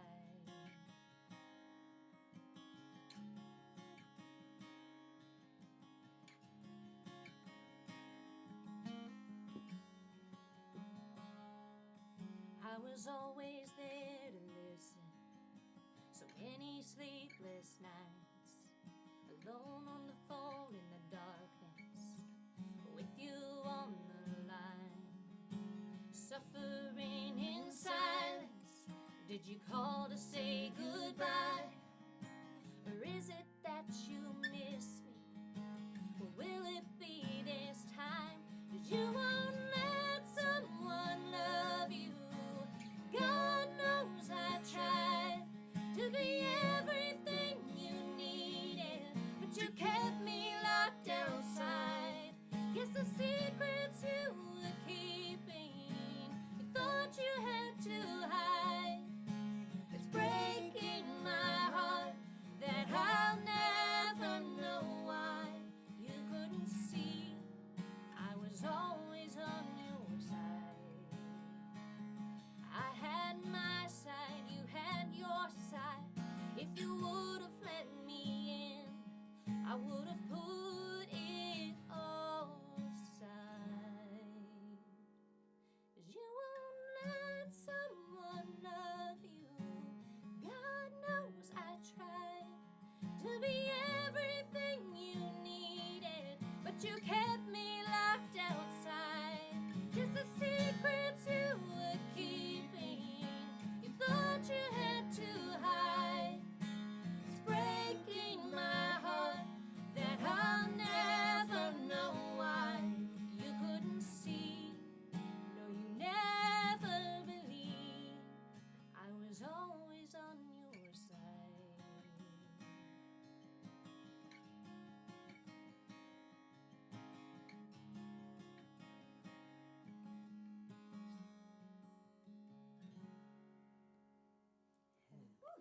I was always there to listen. So many sleepless nights, alone on the phone in the darkness, with you on the line, suffering in silence. Did you call to say goodbye? Or is it that you miss me? Or will it be this time? 'Cause you won't let someone love you. God knows I tried to be everything you needed, but you kept me locked outside. Guess the secrets you were keeping, you thought you had to hide. It's breaking my heart that I'll never know why you couldn't see I was always on your side. I had my side, you had your side. If you would have let me in, I would have put it all aside. 'Cause you won't let someone love you. God knows I tried to be everything you needed, but you kept me locked outside. Just the secrets you were keeping, you thought you had to hide. It's breaking my heart that I'll never know why you couldn't see. No, you never believed I was always on your side.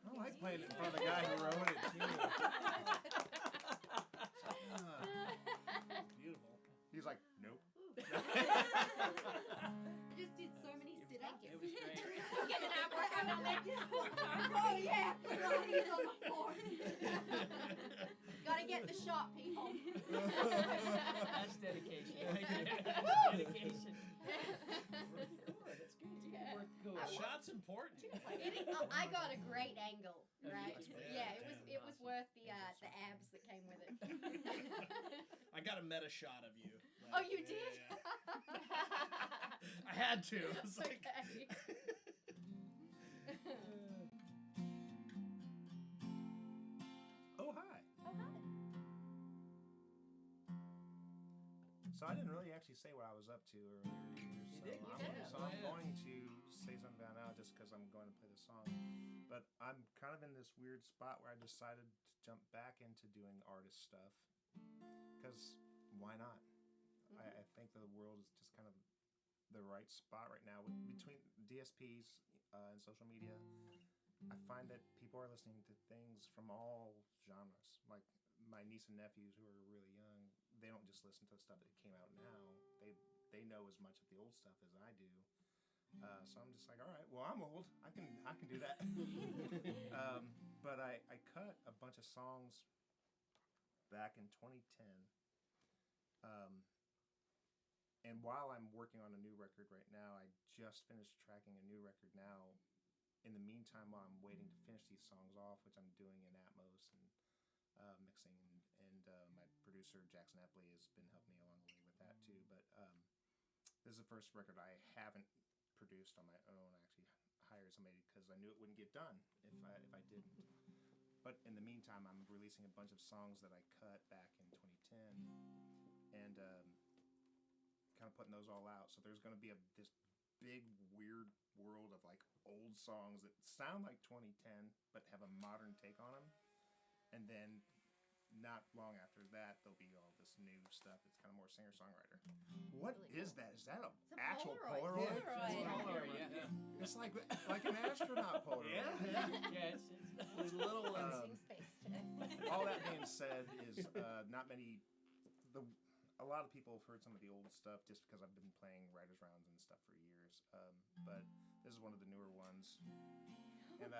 I like playing it in front of the guy who wrote it too. beautiful. He's like, nope. I just did so many sit-ups. It was great. Get it out, work out on that. Oh yeah, put all these on the floor. That's dedication. Right there. That's dedication. Work the chord. That's good. You Yeah. work the chord. Shot's important. I got a great angle, Oh, you right? did? Yeah, Yeah, it was awesome. worth the abs that came with it. I got a meta shot of you. Oh, you did? Yeah. I had to. It's like, Okay. Oh, hi. Oh, hi. So I didn't really actually say what I was up to earlier either. So did? You I'm, did. so Go I'm ahead. going to say something about now just because I'm going to play the song. But I'm kind of in this weird spot where I decided to jump back into doing artist stuff. Because why not? I think the world is just kind of the right spot right now. Between DSPs and social media, I find that people are listening to things from all genres. Like my niece and nephews who are really young, they don't just listen to stuff that came out now. They know as much of the old stuff as I do. So I'm just like, all right, well, I'm old. I can do that. But I cut a bunch of songs back in 2010. And while I'm working on a new record right now, I just finished tracking a new record now. In the meantime, while I'm waiting to finish these songs off, which I'm doing in Atmos and mixing, and my producer Jackson Epley has been helping me along the way with that too. But this is the first record I haven't produced on my own. I actually hired somebody because I knew it wouldn't get done if I didn't. But in the meantime, I'm releasing a bunch of songs that I cut back in 2010, and kind of putting those all out. So there's going to be this big weird world of like old songs that sound like 2010 but have a modern take on them. And then not long after that, there'll be all this new stuff that's kind of more singer-songwriter. What Really is cool. that? Is that a It's a actual Polaroid. Polaroid? Polaroid. Polaroid, yeah. It's like an astronaut Polaroid. Yeah, it's these little ones. Using space today. All that being said is not many. A lot of people have heard some of the old stuff just because I've been playing writers rounds and stuff for years. But this is one of the newer ones. And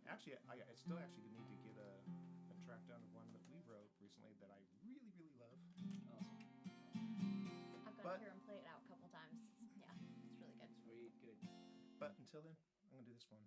actually, I still actually need to get a track down of one that we wrote recently that I really, really love. Awesome. I've got But- to hear him play it out a couple times. Yeah, it's really good. Sweet, good. But until then, I'm going to do this one.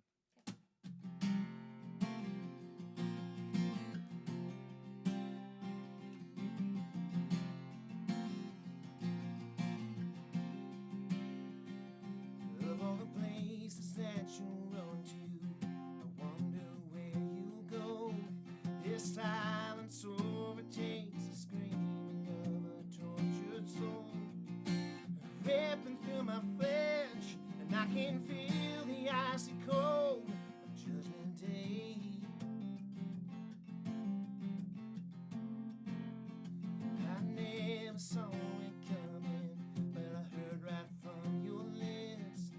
Of all the places that you run to, I wonder where you go. This silence overtakes the screaming of a tortured soul, ripping through my flesh, and I can feel the icy cold of Judgment Day. I never saw it coming, but I heard right from your lips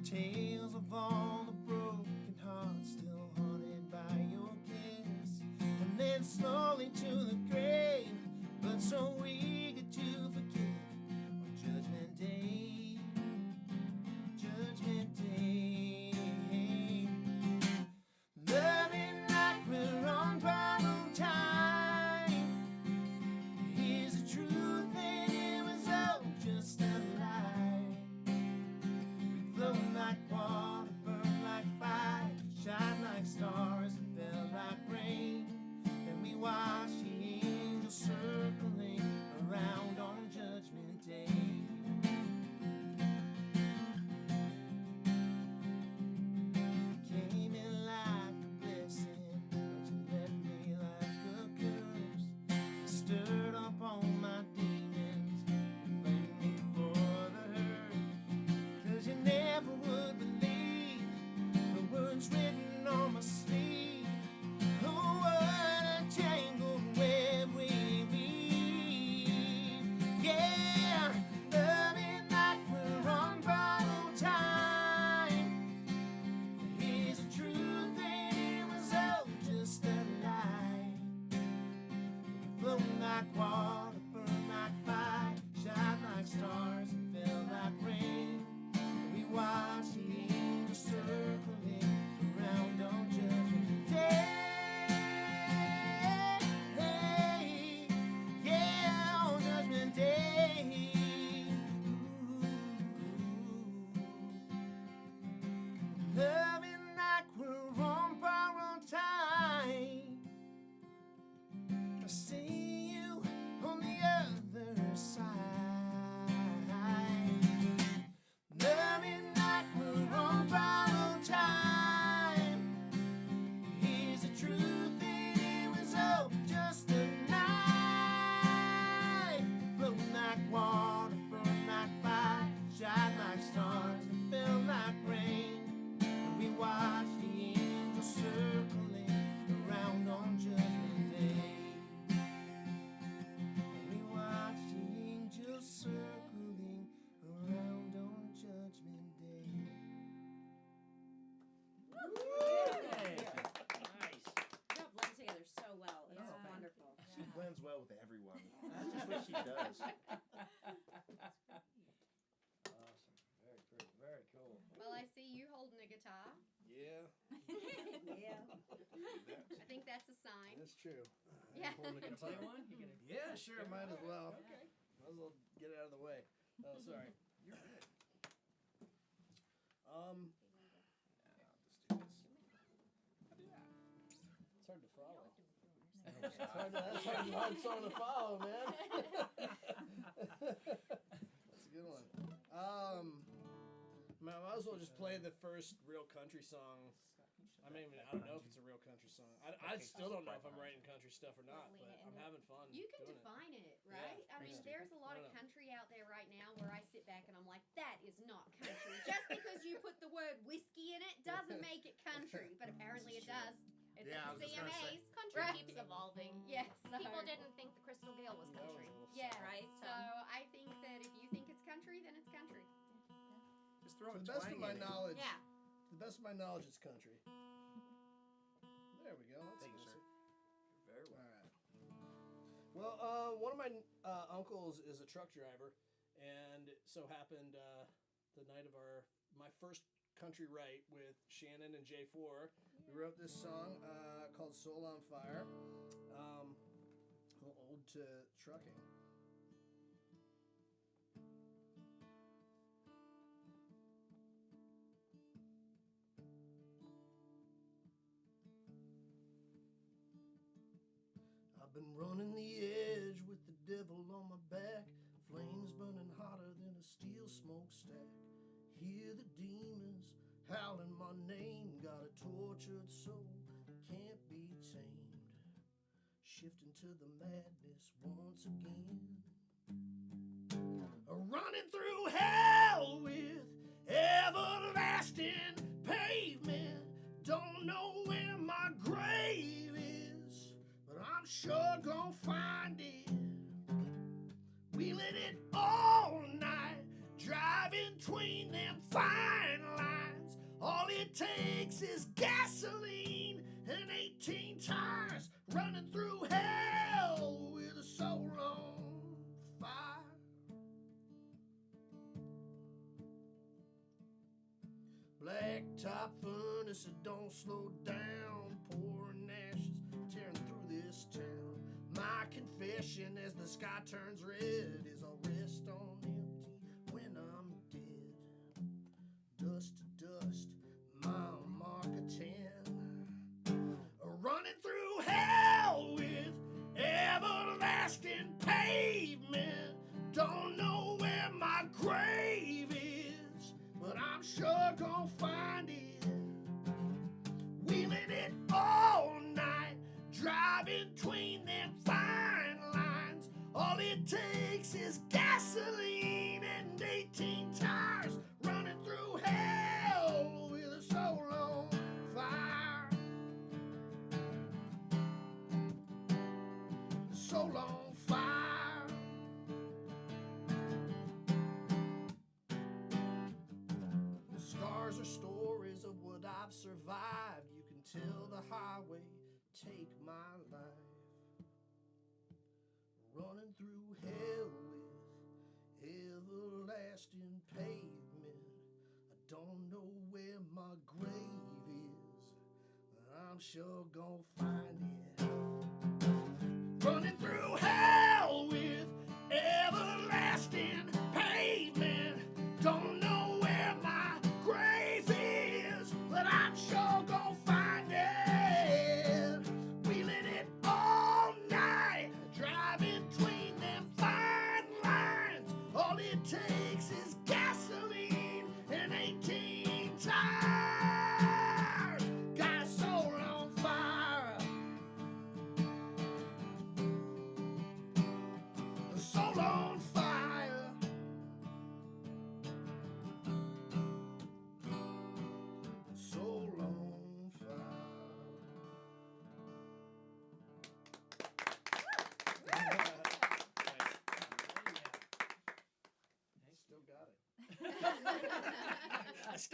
the tales of all the broken hearts still haunted by your kiss, and then slowly to the grave, but so eager to forgive on Judgment Day. Judgment Day. Loving like we're on borrowed time. Here's the truth, and it was all just a lie. We flow like water, burn like fire, shine like stars, and fell like rain. And we watch the angels circling around on Judgment Day. Came in like a blessing, but you left me like a curse. Stirred up all my demons and blamed me for the hurt. 'Cause you never would believe the words written on my sleeve. Oh, what a tangled web we weave. Yeah, loving like we're on borrowed time. Here's the truth, and it was all just a lie. Flow like water, burn like fire, shine like stars, and fell like rain. We watch the angels circling around on Judgment Day. Yeah, I see you on the other side. Loving like we're on borrowed time. Here's the truth, that it was all just a night. Floating like water, burn like fire, shine like stars, and fell like rain. And we watched the angels circling around on Judgment Day. And we watched the angels circling around on Judgment Day. Nice. Y'all blend together so well. It's Yeah. wonderful. She blends well with everyone. That's just what she does. Awesome. Very cool. Very cool. Well, I see you holding a guitar. Yeah, Yeah. I think that's a sign. that's true. Yeah. Holding a You gonna play guitar. one? You gonna? Yeah, sure, might as well. Okay. Might as well get it out of the way. Oh, sorry. You're good. It's hard to follow. It's hard song to follow, man. That's a good one. Man, I might as well just play the first real country song. I don't know if it's a real country song. I still don't know if I'm writing country stuff or not, but I'm having fun. You can doing define it, right? Yeah, I mean, yeah. there's a lot I of don't know. country out there right now where I sit back and I'm like, that is not country. Just because you put the word whiskey in it doesn't make it country, but apparently it does. It's Yeah, I the was just gonna say. CMAs. Country Right. keeps evolving. Yes. People didn't think the Crystal Gale was That was country. a little Yeah. sad. Right? So I think that if you think it's country, then it's country. Just throw To a the best of twang my in it. knowledge, Yeah. to the best of my knowledge, it's country. There we go. That's Thank you, sir. fancy. Very well. All right. Well, one of my uncles is a truck driver, and it so happened the night of my first country write with Shannyn and J4, we wrote this song called "Soul on Fire," a little ode to trucking. I've been running the edge with the devil on my back, flames burning hotter than a steel smokestack. Hear the demons howling my name, got a tortured soul that can't be tamed. Shifting to the madness once again. Running through hell with everlasting pavement. Don't know where my grave is, but I'm sure gonna find it. Wheeling it all night, driving between them fine lines. All it takes is gasoline and 18 tires, running through hell with a soul on fire. Blacktop furnace that don't slow down, pouring ashes, tearing through this town. My confession as the sky turns red is I'll rest on empty when I'm dead. Dust to dust, mile marker 10. Running through hell with everlasting pavement. Don't know where my grave is, but I'm sure gonna find it. Wheeling it all night, driving between them fine lines. All it takes is gasoline and 18 tires, running through hell with a soul on fire. Soul on fire. The scars are stories of what I've survived. You can tell the highway take my life. Running through hell with everlasting pavement. I don't know where my grave is, but I'm sure gonna find it. Running through hell with everlasting pavement. Don't know where my grave is, but I'm sure gonna find it. Wheeling it all night,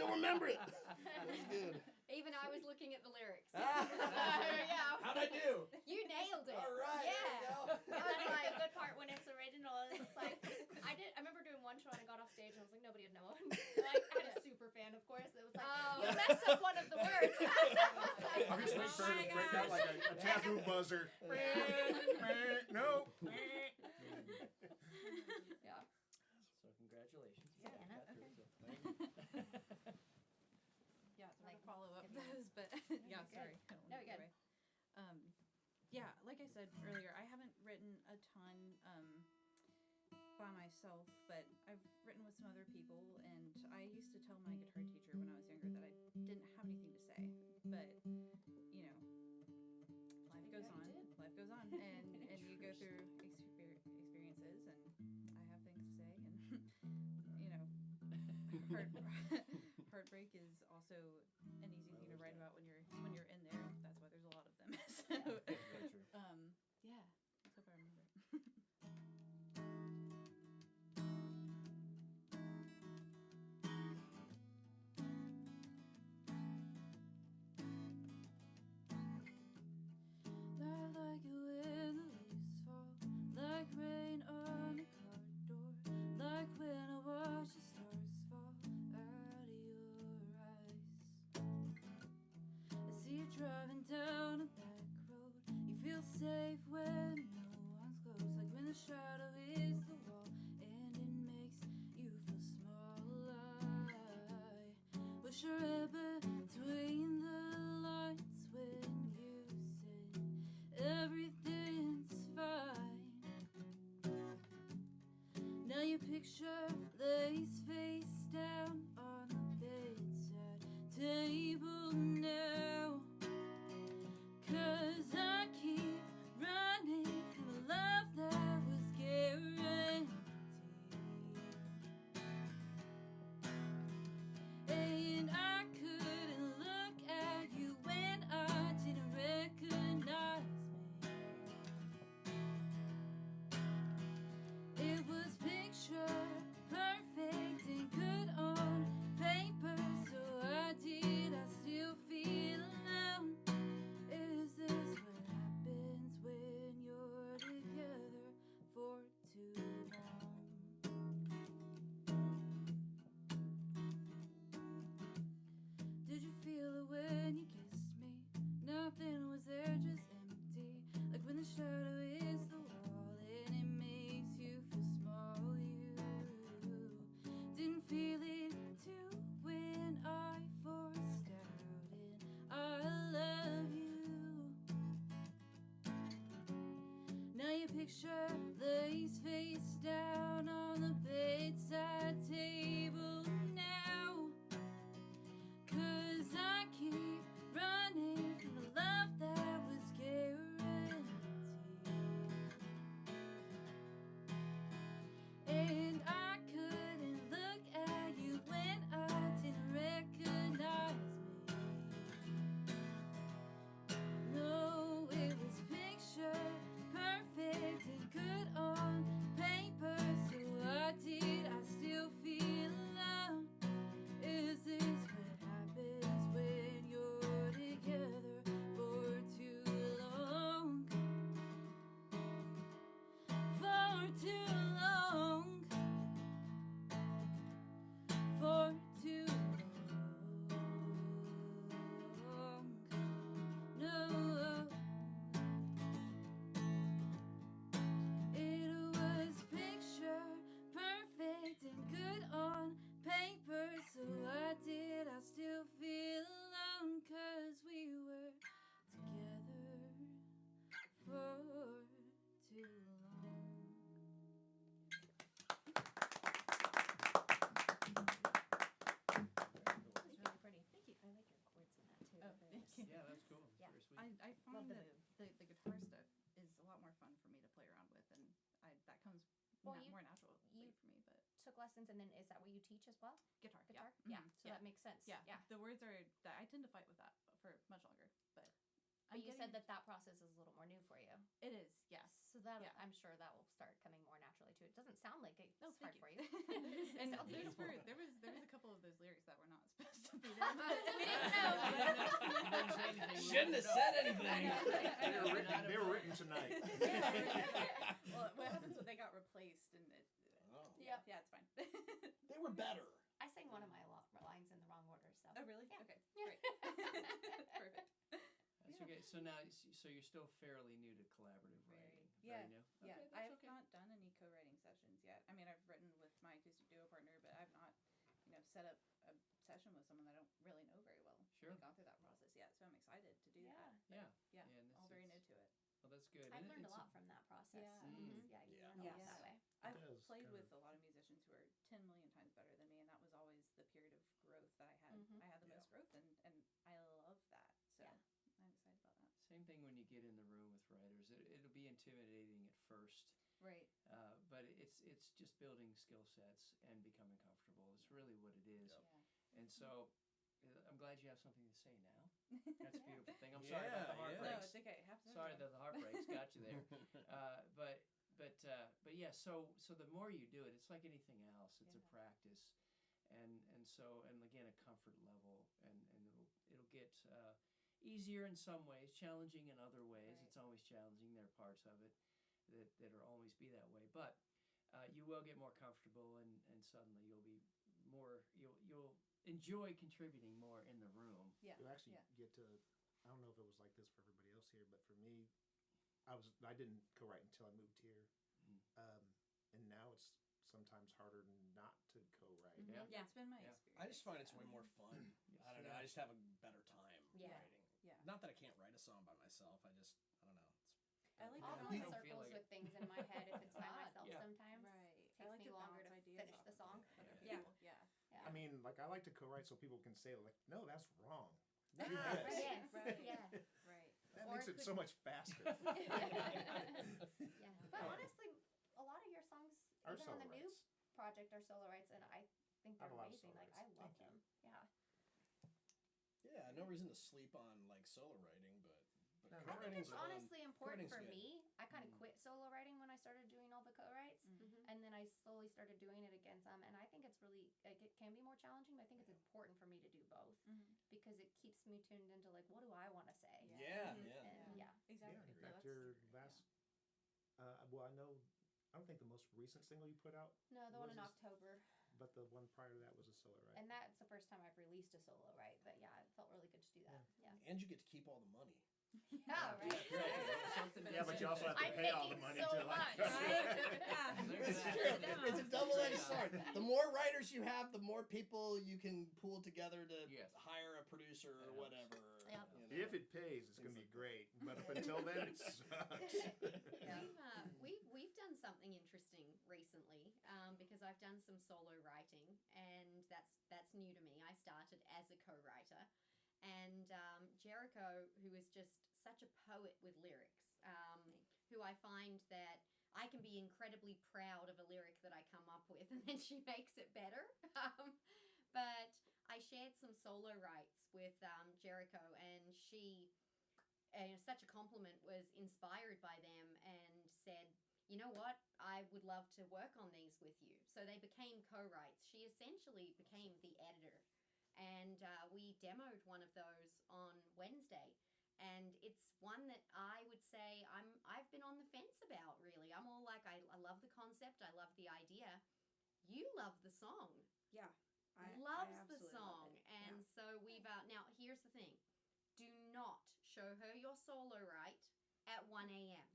still remember it. That was good. Even I was looking at the lyrics. So, yeah. How'd I do? You nailed it. All right. Yeah. There That's like a good part when it's original. It's like I remember doing one show and I got off stage and I was like, nobody would know. Like I had a super fan, of course. It was like you messed up one of the words. I'm just waiting for her to break out like a taboo buzzer. No. Yeah. So congratulations. Savannah. Got through Okay. it. Yeah, sort Like, of follow up give me- those, but yeah, you're sorry. good. I don't No, wanna you're get good. away. Yeah, like I said earlier, I haven't written a ton by myself, but I've written with some other people, and I used to tell my guitar teacher when I was younger that I didn't have anything to say, but you know, life goes Yeah, on. you did. Life goes on, and you go through experiences, and I have things to say, and you know, heartbreak is also an easy thing to write about when you're in there. That's why there's a lot of them. So, yeah, let's hope I remember it. Not like it when the leaves fall, like rain on a car door, like when I watch the stars fall out of your eyes. I see you driving down a back road. You feel safe when no one's close, like when the shadow is the wall and it makes you feel small. I wish I read between the lines when you said everything's fine. Now your picture lays face down on the bedside table now. 'Cause I keep running from a love that was guaranteed. And I couldn't look at you when I didn't recognize me. It was picture perfect and good on paper, so I did. I still feel alone. Is this what happens when you're together for too long? Did you feel it when you kissed me? Nothing was there, just empty. Like when the shadow is the wall and it makes you feel small. You didn't feel it too when I forced out and I love you. Now your picture lays face down on the bedside table now. 'Cause I keep running from the love that was guaranteed. And I couldn't look at you when I didn't recognize me. No, it was picture perfect and good on paper, so I did. I still feel alone. Is this what happens when you're together for too long? For too long. For too long. No. It was picture perfect and good on paper, so I did. I still feel alone 'cause we were together for too long. It's really pretty. Thank you. I like your chords in that too. Oh, They're thank just- you. Yeah, that's cool. It's Yeah. very sweet. I Love find the that the guitar stuff is a lot more fun for me to play around with, and that comes Well, you- more naturally you- for me. But Took lessons, and then is that what you teach as well? guitar, Guitar? yeah, So that makes sense. yeah. Yeah. The words are that I tend to fight with that for much longer, but But you said that process is a little more new for you. it is, yeah. So that Yeah. I'm sure that will start coming more naturally too. It doesn't sound like it's Oh, hard thank for you. you. And Sounds there beautiful. was a couple of those lyrics that were not supposed to be there. But We didn't know. Shouldn't have said anything. They were written tonight. Well, what happens when they got replaced and it? Oh. Yep. Yeah, it's fine. They were better. I sang one of my lines in the wrong order, so. Oh, really? Yeah. Okay. Yeah. Great. Perfect. That's okay. So now, so you're still fairly new to collaborative writing. Yeah. Very new. Yeah, Okay, I that's have not done any co-writing sessions yet. I mean, I've written with my acoustic duo partner, but I've not, set up a session with someone that I don't really know very well. Sure. Gone through that process yet, so I'm excited to do Yeah. that. Yeah. Yeah, Yeah, and all very new to it. Well, that's good. I've And learned a it's lot from that process. Yeah. Mm. Yeah, you Yeah. learn a lot Yes. that way. I've does played kind with of- a lot of musicians who are 10 million times better than me, and that was always the period of growth that I had. Mhm. I had the Yeah. most growth, and I love that. So Yeah. I'm excited about that. Same thing when you get in the room with writers. It'll be intimidating at first, Right. but it's just building skill sets and becoming comfortable. It's really what it is. Yep. And so, I'm glad you have something to say now. That's a Yeah. beautiful thing. I'm sorry about the Yeah, yeah. No, heartbreaks. it's okay. It happens. Sorry every that the heartbreaks got you there. But yeah. So the more you do it, it's like anything else. It's a Yeah. practice, and again a comfort level, and it'll get easier in some ways, challenging in other ways. Right. It's always challenging. There are parts of it that'll always be that way, but you will get more comfortable, and suddenly you'll enjoy contributing more in the room. Yeah. You actually Yeah. get to. I don't know if it was like this for everybody else here, but for me, I didn't co-write until I moved here, and now it's sometimes harder not to co-write. Yeah. Yeah, it's been my Yeah. experience. I just find it's way more fun. I don't know. I just have a better time Yeah. writing. Yeah. Not that I can't write a song by myself. I don't know. I like I'll to go I in don't feel circles like with things in my head if it's by God. myself Yeah. sometimes. Right. Takes I like me to longer bounce to ideas finish off the of song. other Yeah. people. Yeah. Yeah. I mean, like I like to co-write so people can say like, "No, that's wrong." Do Ah, this. right. Yes. Right. Yeah. Right. That Or makes it it could- so much faster. Yeah. But honestly, a lot of your songs, Our even on the solo new rights. project, are solo rights, and I think I they're have a lot of amazing. solo Like I rights. love Thank them. Yeah. Yeah, no reason to sleep on like solo writing, but No, I think co-writing's it's fun. honestly important for Co-writing's good. me. I kind of quit solo writing when I started doing all the co-writes, and then I slowly started doing it again some. And I think it's really like it can be more challenging, but I think it's important for me to do both because it keeps me tuned into like what do I want to say. Yeah, And yeah. Exactly. Yeah, in fact, your last. Well, I know. I don't think the most recent single you put out, No, the one in Was this- October, but the one prior to that was a solo, right? and that's the first time I've released a solo right. But yeah, it felt really good to do that. Yeah. And you get to keep all the money. Yeah. Right. Yeah, but you also have to I'm pay all the making money so to like. much. It's true. It's a double-edged sword. The more writers you have, the more people you can pool together to Yes. hire a producer or That whatever. Yep. you know. If it pays, it's going to be great. But up until then, it sucks. Yeah. We've done something interesting recently because I've done some solo writing, and that's new to me. I started as a co-writer, and Jericho, who is just such a poet with lyrics, who I find that I can be incredibly proud of a lyric that I come up with, and then she makes it better. But I shared some solo rights with Jericho, and she, such a compliment, was inspired by them and said, you know what, I would love to work on these with you. So they became co-writes. She essentially became the editor. And we demoed one of those on Wednesday. And it's one that I would say I've been on the fence about, really. I'm all like, I love the concept. I love the idea. You love the song. Yeah. Loves I the absolutely song. love it. And so we've, now here's the thing. Do not show her your solo right at 1 a.m.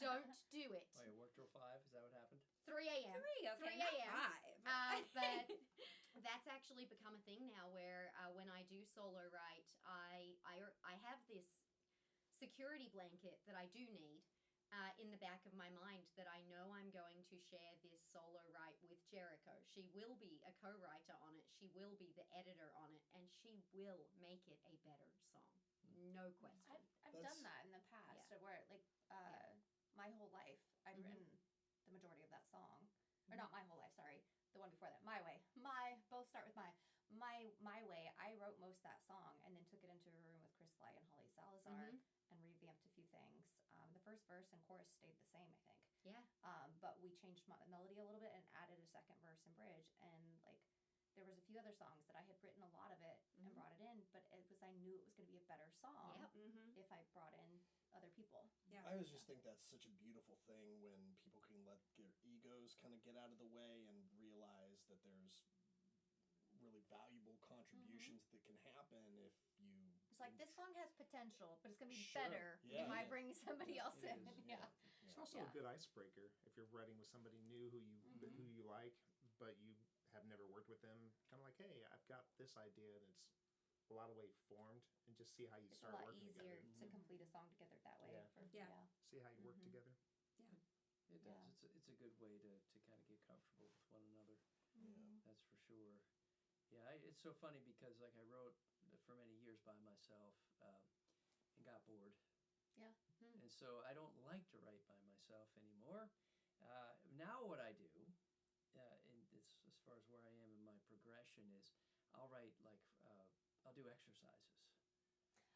Don't do it. Oh, you worked till 5? Is that what happened? 3 a.m. 3, okay, 3 not a.m. 5. But that's actually become a thing now where when I do solo write, I have this security blanket that I do need in the back of my mind that I know I'm going to share this solo write with Jericho. She will be a co-writer on it. She will be the editor on it, and she will make it a better song. No question. I've done that in the past where like my whole life I'd written the majority of that song. Or not my whole life, sorry. The one before that. My Way. Both start with My Way. I wrote most of that song and then took it into a room with Chris Lai and Holly Salazar and revamped a few things. The first verse and chorus stayed the same, I think. Yeah. But we changed the melody a little bit and added a second verse and bridge, and like there was a few other songs that I had written a lot of it and brought it in, but it was I knew it was going to be a better song if I brought in other people. Yeah. I always just think that's such a beautiful thing when people can let their egos kind of get out of the way and realize that there's really valuable contributions that can happen if you. It's like this song has potential, but it's going to be Sure. better Yeah. if I bring somebody else in. is, Yeah. It's also a good icebreaker if you're writing with somebody new who you like, but you have never worked with them. Kind of like, hey, I've got this idea and it's a lot of way formed, and just see how you It's a start lot working easier together. to complete a song together that way. Yeah. Yeah. See how you work together. It does. It's a good way to kind of get comfortable with one another. That's for sure. Yeah, it's so funny because like I wrote for many years by myself and got bored. Yeah. And so I don't like to write by myself anymore. Now what I do, and it's as far as where I am in my progression is, I'll write like I'll do exercises.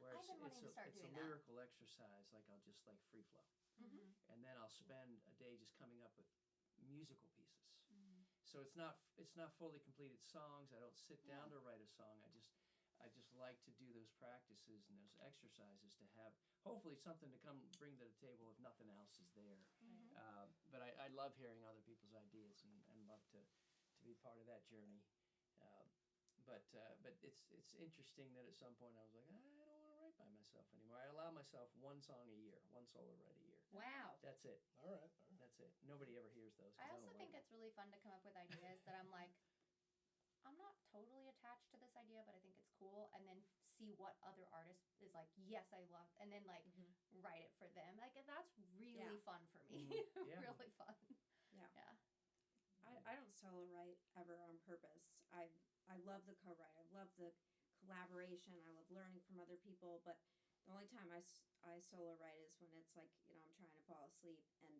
Where I've been wanting to start it's doing a that. lyrical exercise, like I'll just like free flow. And then I'll spend a day just coming up with musical pieces. So it's not fully completed songs. I don't sit down to write a song. I just like to do those practices and those exercises to have hopefully something to come bring to the table if nothing else is there. But I love hearing other people's ideas and love to be part of that journey. But it's interesting that at some point I was like, I don't want to write by myself anymore. I allow myself one song a year, one solo write a year. Wow. That's it. All right. That's it. Nobody ever hears those. 'Cause I I also don't think like it's really fun to come up with ideas that I'm like, I'm not totally attached to this idea, but I think it's cool. And then see what other artist is like, yes, I love, and then like write it for them. Like that's really fun for me. Yeah. Really fun. Yeah. Yeah. I don't solo write ever on purpose. I love the co-write. I love the collaboration. I love learning from other people. But the only time I solo write is when it's like, I'm trying to fall asleep and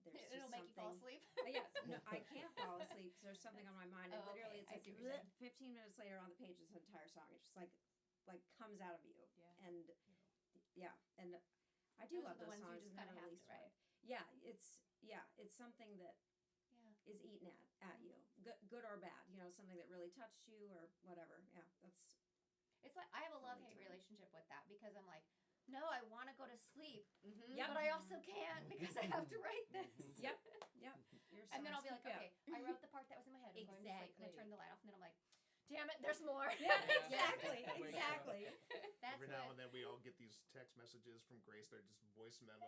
there's just It'll make you fall something- asleep. Yes, no, I can't fall asleep because there's something on my mind, and Oh, literally okay. it's I like see what you're saying. 15 minutes later on the page is an entire song. It just like comes out of you. Yeah. And and I do Those love are the those ones you songs. just and kinda never have to released one. write. Yeah, it's something that Yeah. is eaten at you, good or bad. Something that really touched you or whatever. Yeah, that's It's like I have a Totally love-hate different. relationship with that because I'm like, no, I want to go to sleep, Yep. but I also can't because I have to write this. Yep. Your And then I'll be songs like, keep you okay, I wrote the part that was in my head. I'm going to sleep. And I Exactly. turn the light off, and then I'm like, damn it, there's more. Yeah, Yeah. exactly. Wake up. That's Every now what. and then we all get these text messages from Grace. They're just voice memos.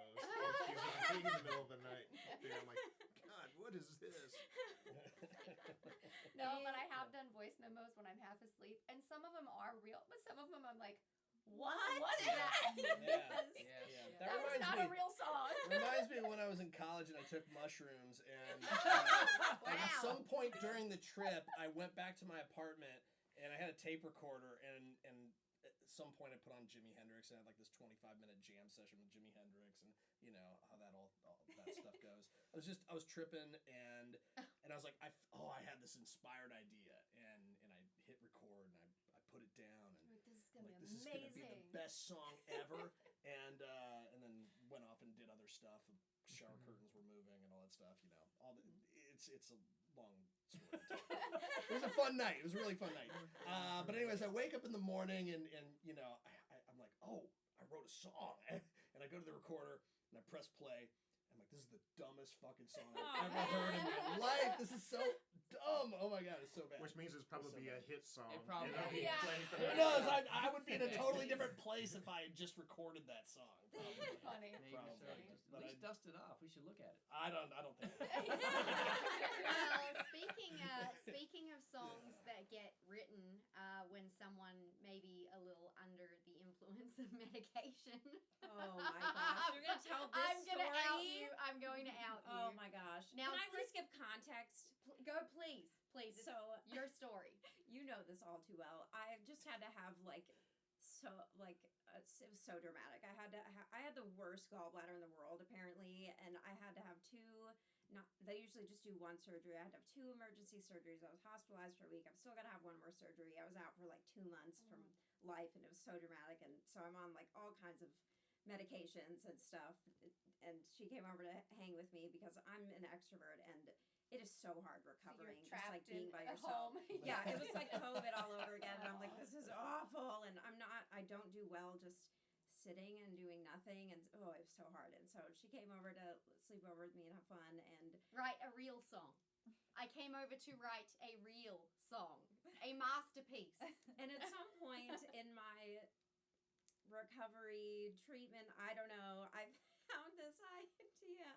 She's like in the middle of the night. I'm like, God, what is this? No, but I have done voice memos when I'm half asleep, and some of them are real, but some of them I'm like, what? What is that? Yeah. That was not a real song. Reminds me of when I was in college and I took mushrooms, and at some point during the trip, I went back to my apartment and I had a tape recorder, and at some point I put on Jimi Hendrix and I had like this 25-minute jam session with Jimi Hendrix, and you know how that all that stuff goes. I was tripping, and I was like, I had this inspired idea, and I hit record and I put it down, and This is I'm gonna like, be this is gonna be amazing. the best song ever, and then went off and did other stuff. Shower curtains were moving and all that stuff. It's a long story. It was a fun night. It was a really fun night. But anyways, I wake up in the morning and I'm like, oh, I wrote a song, and I go to the recorder and I press play. I'm like, this is the dumbest fucking song I've ever heard in my life. This is so dumb. Oh my god, it's so bad. Which means it's probably a hit song. It probably and it'll be is. playing for Who the knows? rest of I would be in a totally different place if I had just recorded that song. Probably. Funny. Maybe Probably. so. Just But at least dust it off. We should look at it. I don't think. Well, speaking of songs that get written when someone may be a little under the influence of medication. Oh my gosh, you're gonna tell this I'm gonna story? out you. I'm going to out you. Oh my gosh. Now, Can I please give context? Go, please. It's So your story. you know this all too well. I just had to have it was so dramatic. I had the worst gallbladder in the world apparently, and I had to have two. They usually just do one surgery. I had to have two emergency surgeries. I was hospitalized for a week. I've still got to have one more surgery. I was out for like 2 months from life, and it was so dramatic. And so I'm on like all kinds of medications and stuff, and she came over to hang with me because I'm an extrovert, and it is so hard recovering, So you're just like trapped being in by a yourself. home. Yeah, it was like COVID all over again, and I'm like, this is awful, and I don't do well just sitting and doing nothing, and it was so hard. And so she came over to sleep over with me and have fun, and Write a real song. I came over to write a real song, a masterpiece. and at some point in my recovery treatment, I don't know, I found this idea,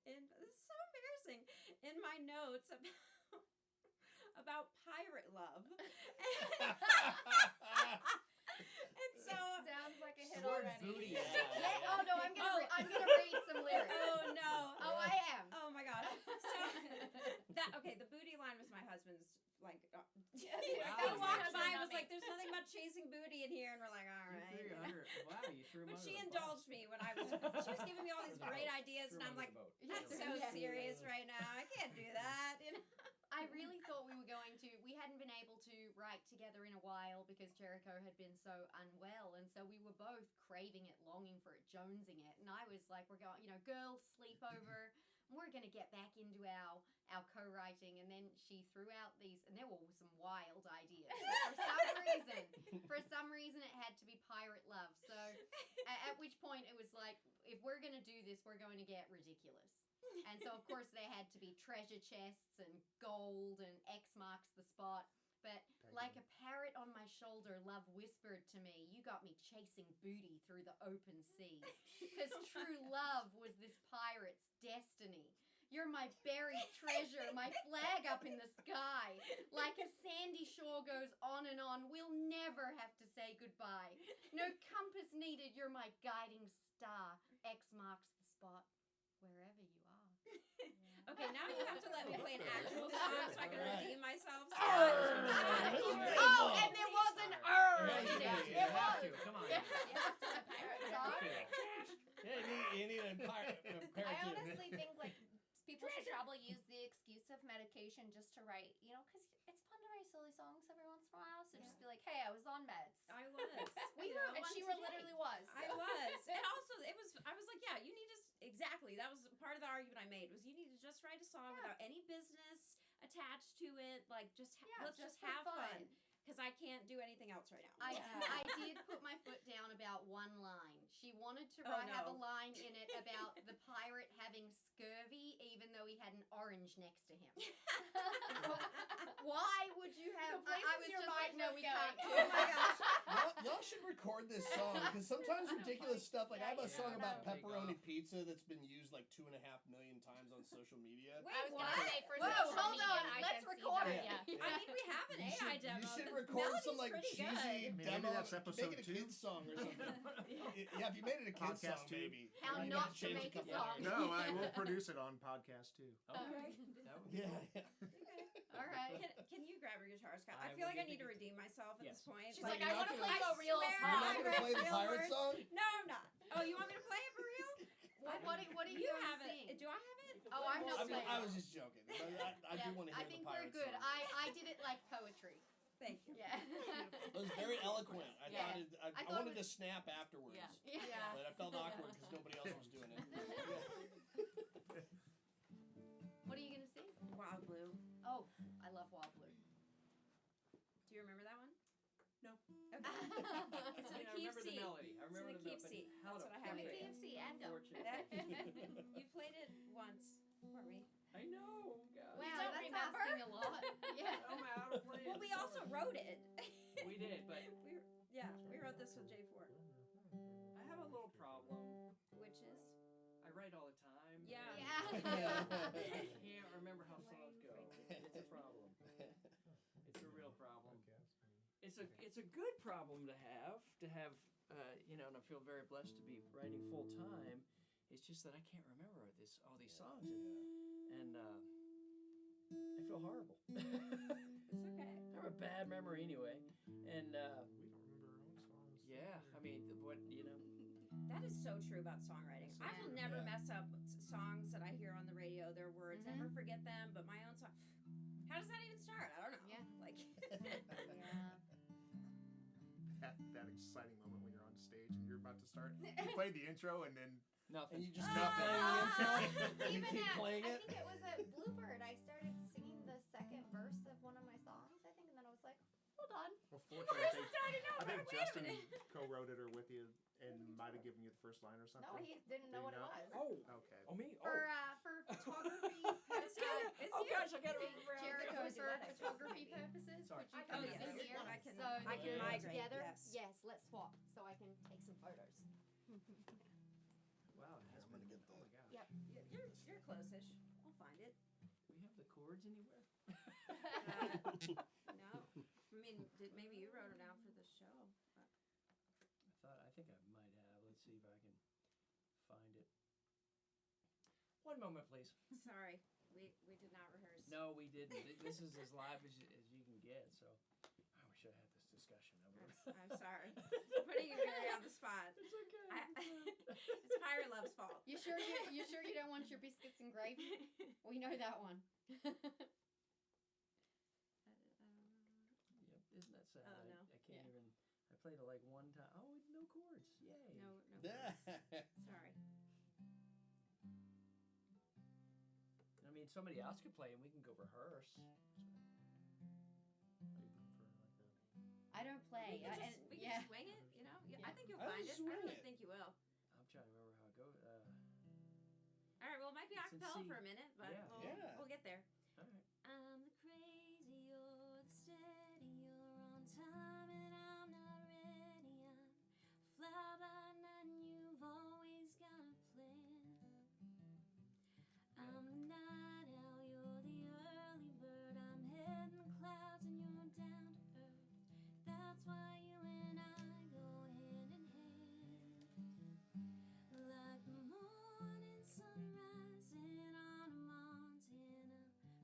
and this is so embarrassing, in my notes about pirate love. And so Sounds like a hit The word already. booty. Yeah. Oh no, I'm gonna read some lyrics. oh no. Oh, I am. Oh my gosh. So the booty line was my husband's, like, he Wow. walked by and Not was me. like, there's nothing about chasing booty in here, and we're like, all You right. threw her under. Wow, you threw him But under she the indulged bus. me when she was giving me all these Under the great boat. ideas, Threw and him I'm under like, the boat. that's so Yeah. serious right now. I can't do that. You know? I really thought we were going to. We hadn't been able to write together in a while because Jericho had been so unwell, and so we were both craving it, longing for it, jonesing it. And I was like, we're going, girls sleepover. We're going to get back into our co-writing. And then she threw out these, and there were some wild ideas. For some reason, it had to be pirate love. So at which point it was like, if we're going to do this, we're going to get ridiculous. And so, of course, there had to be treasure chests and gold and X marks the spot. But like a parrot on my shoulder, love whispered to me, you got me chasing booty through the open seas. Because true love was this pirate's destiny. You're my buried treasure, my flag up in the sky. Like a sandy shore goes on and on, we'll never have to say goodbye. No compass needed, you're my guiding star. X marks the spot, wherever you are. Okay, now you have to let me play an actual song so I can redeem myself. Oh, and there was an in it. You There have was. to. Come on. You have to a pirate song. Yeah, you need a pirate I too. honestly think like people should probably use the excuse of medication just to write, because it's fun to write silly songs every once in a while. So just be like, hey, I was on meds. I was. We You were, know, and one she today. literally was. I was. And also, I was like, yeah, you need to, exactly. That was part of the argument I made, was you need to just write a song without any business attached to it. Like, let's just for have fun. fun. Because I can't do anything else right now. I did put my foot down about one line. She wanted to have a line in it about the pirate having scurvy, even though he had an orange next to him. Why would you have? The I places was your just like, mind no, was we going. can't. Do Oh it. my gosh. Y'all should record this song because sometimes ridiculous stuff. Like I have a Yeah, song you about never know. pepperoni pizza that's been used like 2.5 million times on social media. Wait, I was what? gonna say for Whoa, social hold media, on, I let's can see record that, it. Yeah. I mean, we have an AI demo. You should The record some melody's like pretty cheesy good. Maybe demo. that's episode Make it a 2. kid's song or something. Yeah, if you made it a kid's Podcast song, 2. maybe. How You not gotta to change make a couple song. lines. No, I will produce it on podcast too. Okay. That would be Yeah. All right. Can you grab your guitar, Scott? I I feel will like I get need the to redeem myself at Yes. this point. She's But like, you're I not want to gonna- play you a real swear You're song. not gonna play the Real pirate words. song? No, I'm not. Oh, you want me to play it for real? What are you You going have to it. sing? Do I have it? Oh, I'm not I playing. was just joking. But I do want to hear I think the we're pirate good. song. I did it like poetry. Thank you. Yeah. It was very eloquent. I Yeah. thought I thought wanted it to snap afterwards. Yeah. Yeah. But I felt awkward because nobody else was doing it. What are you gonna sing? Wild Blue. Oh, I love Wild Blue. Do you remember that one? No. Okay. It's I in mean, the I key of remember C. the melody. I remember in the the key of melody. C. How That's to what I have play for it. you. KFC and go. Unfortunate. You played it once for me. I know, God. Wow, don't that's remember? asking a lot. Yeah. Oh, man, how to play Well, it. we also wrote it. We did, but we wrote this with J4. I have a little problem. Which is? I write all the time. Yeah. Yeah. I can't remember how songs go. It's a problem. It's a real problem. It's a good problem to have and I feel very blessed to be writing full time. It's just that I can't remember all these songs, and I feel horrible. It's okay. I have a bad memory anyway, and We don't remember our own songs. yeah, I mean, That is so true about songwriting. I will never mess up songs that I hear on the radio, their words, Mhm. never forget them, but my own song, how does that even start? I don't know. Yeah. Like, Yeah. That exciting moment when you're on stage and you're about about to start. You played the intro and then Nothing. And you just Nothing. keep playing the intro. and you Even keep at, playing I it. think it was at Bluebird. I started singing the second verse of one of my songs, I think, and then I was like, hold on. well, fortunately, Starting I over. think Wait a Justin minute. co-wrote it or with you and might have given you the first line or something. No, he didn't know Did what he it not? was. Oh, Okay. oh me. For photography purposes. Oh gosh, I got to remember. how to Jericho, do for that. photography purposes, Sorry. would you Oh, come yes. and sit here? I can- so I that can we're migrate, together. yes. Let's swap so I can take some photos. Wow, it has I'm gonna been. get Oh my the- gosh. Yep. You're close-ish. We'll find it. Do we have the chords anywhere? No, I mean, maybe you wrote it down for the show. I think I might have. Let's see if I can find it. One moment, please. Sorry, we did not rehearse. No, we didn't. This is as live as you can get. So, oh, we should have had this discussion. I'm sorry. Putting you really on the spot. It's okay. It's Pyra Love's fault. You sure you don't want your biscuits and gravy? We know that one. Yep, isn't that sad? Oh, no. I can't Yeah. even. I played it like one time. Oh, no chords. Yay. No. Yeah. Sorry. I mean, somebody else could play and we can go rehearse. Are you looking for like a? I don't play. We can yeah. just swing it, you know? Yeah. I think you'll I find would it. I swing really it. think you will. I'm trying to remember how it goes. All right, well, it might be It's in acapella C. for a minute, but Yeah. Yeah. we'll get there. All right. I'm the crazy, you're the steady, you're on time and I'm not ready. I'm fly by night and you've always got a plan. I'm the night owl, you're the early bird. I'm head in the clouds and you're down to earth. That's why you and I go hand in hand. Like the morning sun rising on a Montana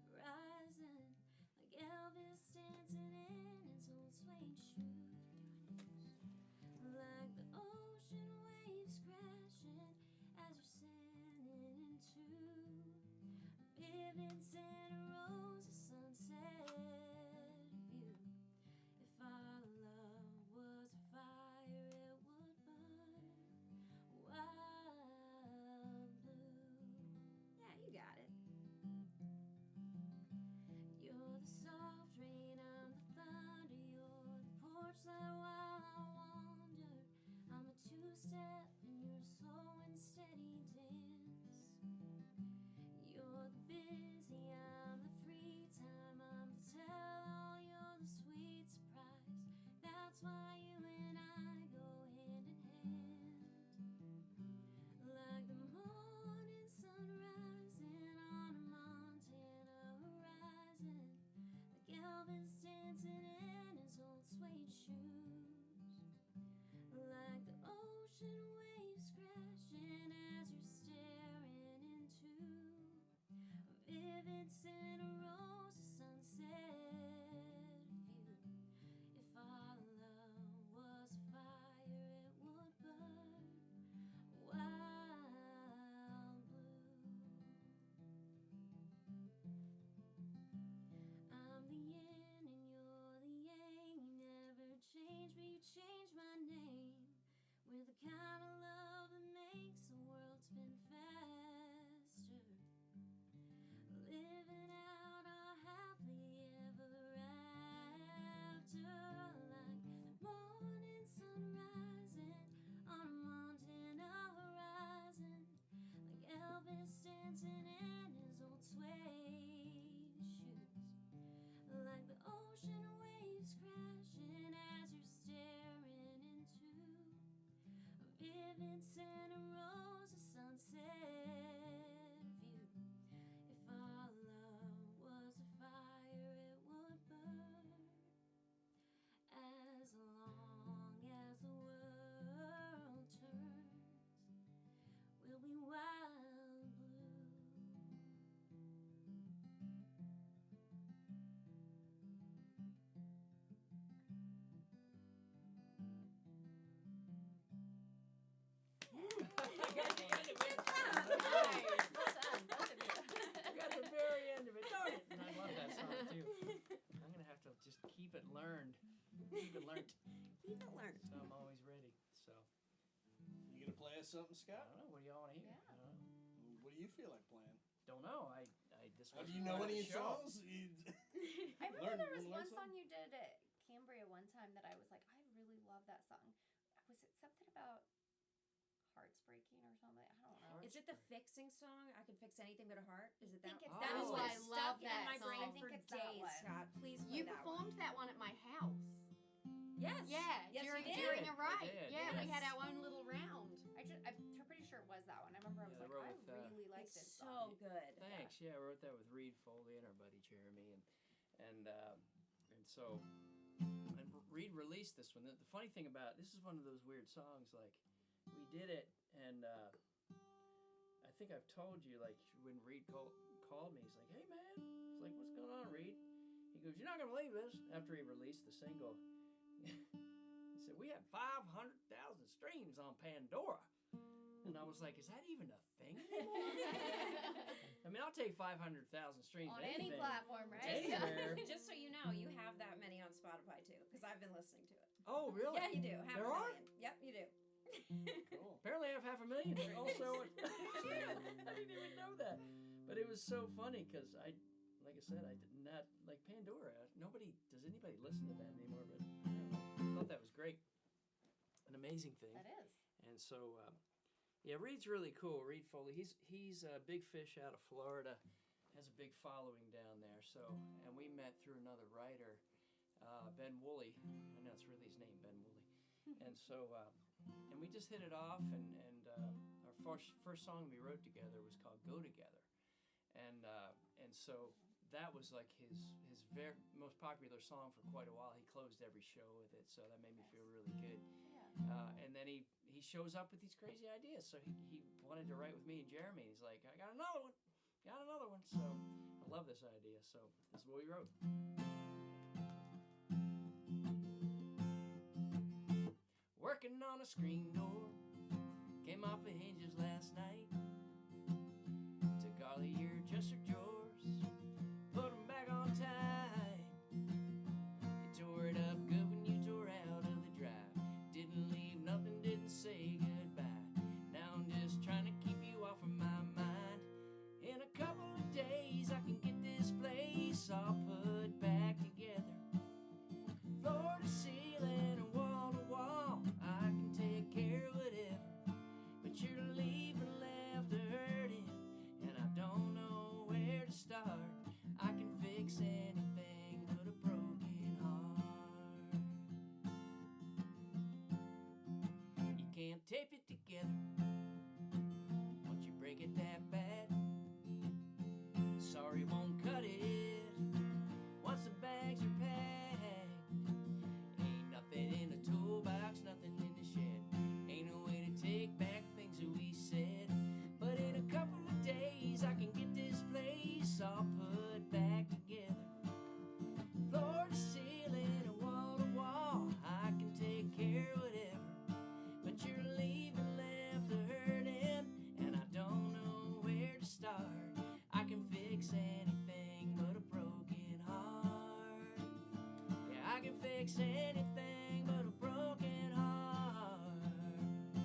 horizon. Like Elvis dancing in his old suede shoes. Like the ocean waves crashing as you're sailing into vivid Santa Rosa sunset view. If our love was a fire, it would burn wild blue. Yeah, you got it. You're the soft rain, I'm the thunder. You're the porch light while I wander. I'm a two-step and you're a slow and steady dance. You're the busy, I'm the free time. I'm the tell-all, you're the sweet surprise. That's why you and I go hand in hand. Like the morning sun rising on a Montana horizon. Like Elvis dancing in his old suede shoes. Like the ocean waves crashing as you're staring into a vivid Santa Rosa sunset view. If our love was a fire, it would burn wild blue. I'm the yin and you're the yang. You never change, but you changed my name. We're the kind of love that makes the world spin faster. Living out our happily ever after. Like the morning sun rising on a Montana horizon. Like Elvis dancing in his old suede shoes. Like the ocean waves crashing as you're staring into a vivid Santa Rosa sunset view. If our love was a fire, it would burn. As long as the world turns, we'll be wild blue. I got the very end of it. Darn it. And I love that song too. I'm gonna have to just keep it learned. Keep it learned. Keep it learned. So I'm always ready. So us something, I Scott? don't know. What do y'all want to hear? Yeah. I don't know. What do you feel like playing? Don't know. This Do was you know part of any the show. songs? I remember there was learn one song something? you did at Cambria one time that I was like, I really love that song. Was it something about hearts breaking or something? I don't know. Is it the fixing song? I can fix anything but a heart. Is it I that? think it's That that is one. what I stuck love in that my song. brain I think for it's that days. one. Scott, please play You that performed that one at my house. One. Yes. Yeah, Yes, during, you did. during a I ride. did, Yeah, we yes. had our own little round. I'm pretty sure it was that one. I remember I was Yeah, they like, wrote I with, really like It's this so song. good. Thanks. Yeah, I wrote that with Reed Foley and our buddy Jeremy, and so Reed released this one. The funny thing about this is one of those weird songs. Like we did it, and I think I've told you, like when Reed called me, he's like, "Hey man," he's like, "What's going on, Reed?" He goes, "You're not gonna believe this." After he released the single, he said, "We had 500,000 streams on Pandora." And I was like, "Is that even a thing anymore?" I mean, I'll take 500,000 streams On any anything. platform, right? Anywhere. Just so you know, you have that many on Spotify too, because I've been listening to it. Oh, really? Yeah, you do. Half There a are? million. Yep, you do. Cool. Apparently, I have 500,000 also. I didn't even know that. But it was so funny because like I said, I did not like Pandora. Does anybody listen to that anymore? But I don't know. I thought that was great, an amazing thing. That is. And so, yeah, Reed's really cool. Reed Foley. He's a big fish out of Florida. Has a big following down there. So, and we met through another writer, Ben Woolley. I know it's really his name, Ben Woolley. And so, and we just hit it off. And our first song we wrote together was called "Go Together," and so that was like his very most popular song for quite a while. He closed every show with it, so that made me feel really good. And then he shows up with these crazy ideas. So he wanted to write with me and Jeremy. He's like, I got another one. So I love this idea. So this is what we wrote. Working on a screen door. Came off the hinges last night. Took all of your dresser drawers. Put them back on tight. You tore it up good when you tore out of the drive. Didn't leave nothing, didn't say goodbye. Now I'm just trying to keep you off of my mind. In a couple of days I can get this place all put back together. Floor to ceiling and wall to wall, I can take care of whatever. But you're leaving left hurting, and I don't know where to start. I can fix anything but a broken heart. You can't tape it together once you break it that bad. Sorry won't cut it once the bags are packed. Ain't nothing in the toolbox, nothing in the shed. Ain't no way to take back things that we said. But in a couple of days I can get this place all put back together. Floor to ceiling and wall to wall, I can take care of whatever. But you're leaving left hurting, and I don't know where to start. I can fix anything but a broken heart. Yeah, I can fix anything but a broken heart. A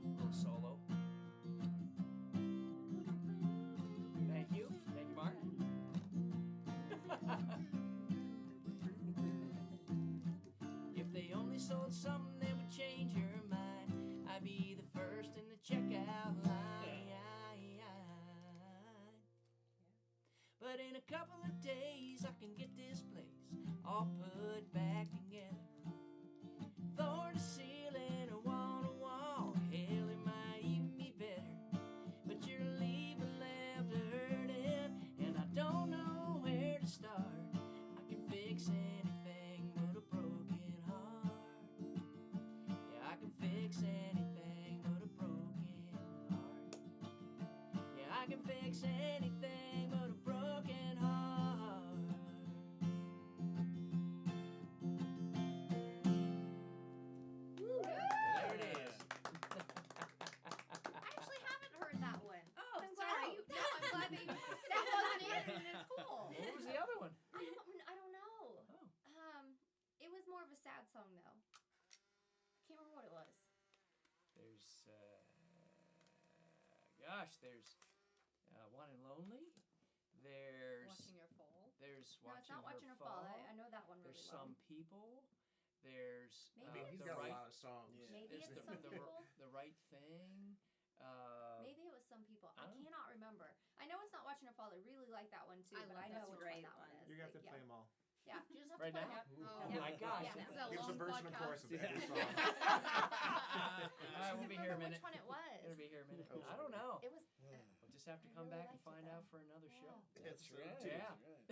little solo. Thank you. Thank you, Mark. If they only sold something that would change your mind, I'd be the first in the checkout line. But in a couple of days I can get this place all put back together. Floor to ceiling and wall to wall, hell it might even be better. But you're leaving left hurting, and I don't know where to start. I can fix anything but a broken heart. Yeah, I can fix anything but a broken heart. Yeah, I can fix anything but a broken heart. There it is. I actually haven't heard that one. Oh, I'm glad sorry. that you. No, I'm glad that you. That wasn't it, and it's cool. What was the other one? I don't know. Oh. It was more of a sad song though. I can't remember what it was. There's gosh, there's One and Lonely. There's Watching Her Fall. There's No, it's Watching not Watching Her Fall. I know that one really There's well. Some People. There's Maybe He's the got right. a lot of songs. Yeah. Maybe There's it's Some People. the right thing. Maybe it was Some People. I I don't know. cannot remember. I know it's not Watching Her Fall. I really like that one too, I but love I that know song. which Great one that one one. is. You're gonna have to Like, play them all. Yeah, you just have Right to play now? it. Oh Oh my gosh. Yeah. Is that a Give us long a verse and a podcast? chorus of Yeah. every song. We'll be here a Remember minute. which one it was? It'll be here a minute. Oh, I don't know. It was. We'll just have to I come really back and liked it, find though. out for another show. That's So right. too. Yeah. Right.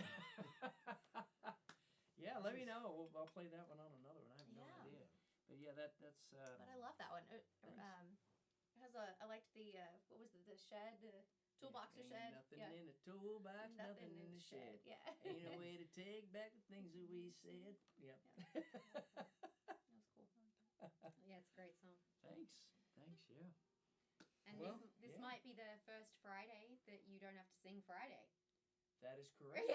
Yeah, let me know. I'll play that one on another one. I have no Yeah. idea. But yeah, that's. But I love that one. It has a. I liked the what was it? The shed, toolbox or Ain't shed. nothing Yeah. in the toolbox, nothing in the shed. Yeah. Ain't no way to take back the things that we said. Yep. That was cool. Yeah, it's a great song. Thanks. Yeah. And Well, this yeah. might be the first Friday that you don't have to sing Friday. That is correct.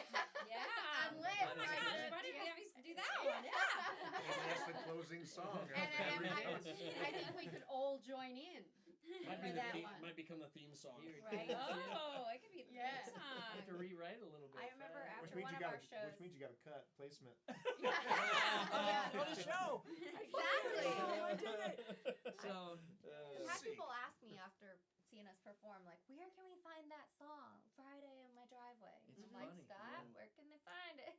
Yeah. Unless Oh my I gosh, did- why didn't we yeah. have you do that one? Yeah. Maybe that's the closing song. And after every I show. think we could all join in. Might, For be that the one. might become the theme song. Here it Right. comes. Oh, it could be the Yeah. theme I have to song. rewrite it a little bit. I remember fast. after Which means one you of got our shows. which means you got to cut placement. For the show. Exactly. Oh, I did it. So I've had people ask me after seeing us perform, like, where can we find that song? Friday in my driveway. It's I'm like, funny, Scott, yeah. where can they find it?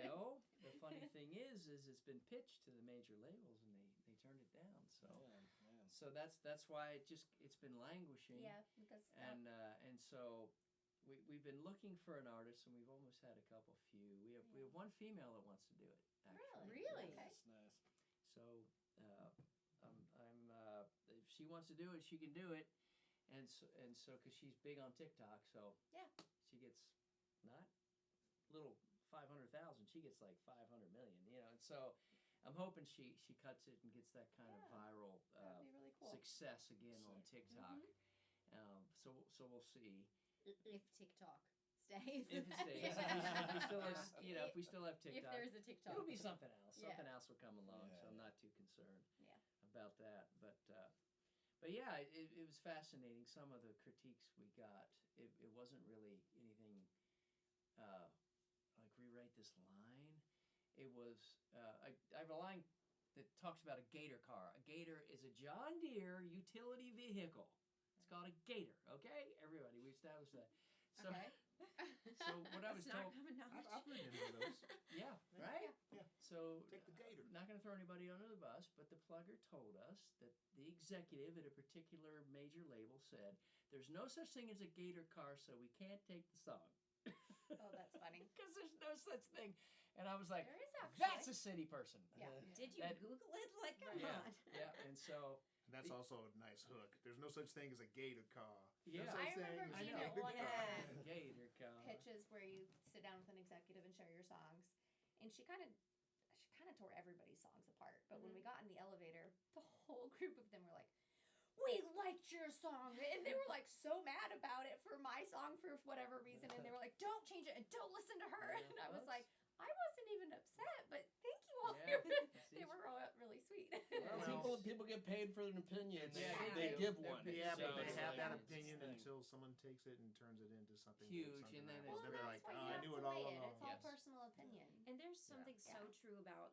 well, the funny thing is it's been pitched to the major labels and they turned it down. So Man. so that's why it's been languishing. Yeah, because And so we've been looking for an artist and we've almost had a few. We have one female that wants to do it. Actually. Really? Okay. That's nice. So if she wants to do it, she can do it. And so because she's big on TikTok, so Yeah. she gets not little 500,000, she gets like 500 million, and so I'm hoping she cuts it and gets that kind of Yeah. viral that'd be really cool. success again on TikTok. So we'll see If TikTok stays. if it stays. Yeah. If we still have, if we still have If TikTok, there is a TikTok. it'll be something else. Yeah. Something else will come along. So I'm Yeah. not too concerned Yeah. about that. But yeah, it was fascinating. Some of the critiques we got, it wasn't really anything like rewrite this line. It was I have a line that talks about a gator car. A gator is a John Deere utility vehicle. It's called a gator. Okay, everybody, we established that. So, Okay. so what I was That's not told, common knowledge. I've written into those. yeah, right. Yeah. So Take the gator. not going to throw anybody under the bus, but the plugger told us that the executive at a particular major label said, "There's no such thing as a gator car, so we can't take the song." Oh, that's funny. Because there's no such thing. And I was like, There is actually. that's a city person. Yeah. Did you That- Google it? Like, come Yeah, on. yeah. And so, And that's also a nice hook. There's no such thing as a gator car. Yeah. No such I thing remember as a being know. at gator one car. of the gator car. pitches where you sit down with an executive and share your songs, and she kind of tore everybody's songs apart. But when we got in the elevator, the whole group of them were like, "We liked your song," and they were like so mad about it for my song for whatever reason, and they were like, "Don't change it and don't listen to her." Yeah, And I was well, like, I wasn't even upset, but thank you all. Yeah, They were really sweet. Well, people get paid for an opinion. Yeah, they they do. give one. They're Yeah, So but they it's have like- that it's opinion thing. until someone takes it and turns it into something Huge, something and then happens. Well, Then they're that's like, why oh, you I have knew to it all weigh along. It's all Yes. personal opinion. And there's something Yeah. so true about,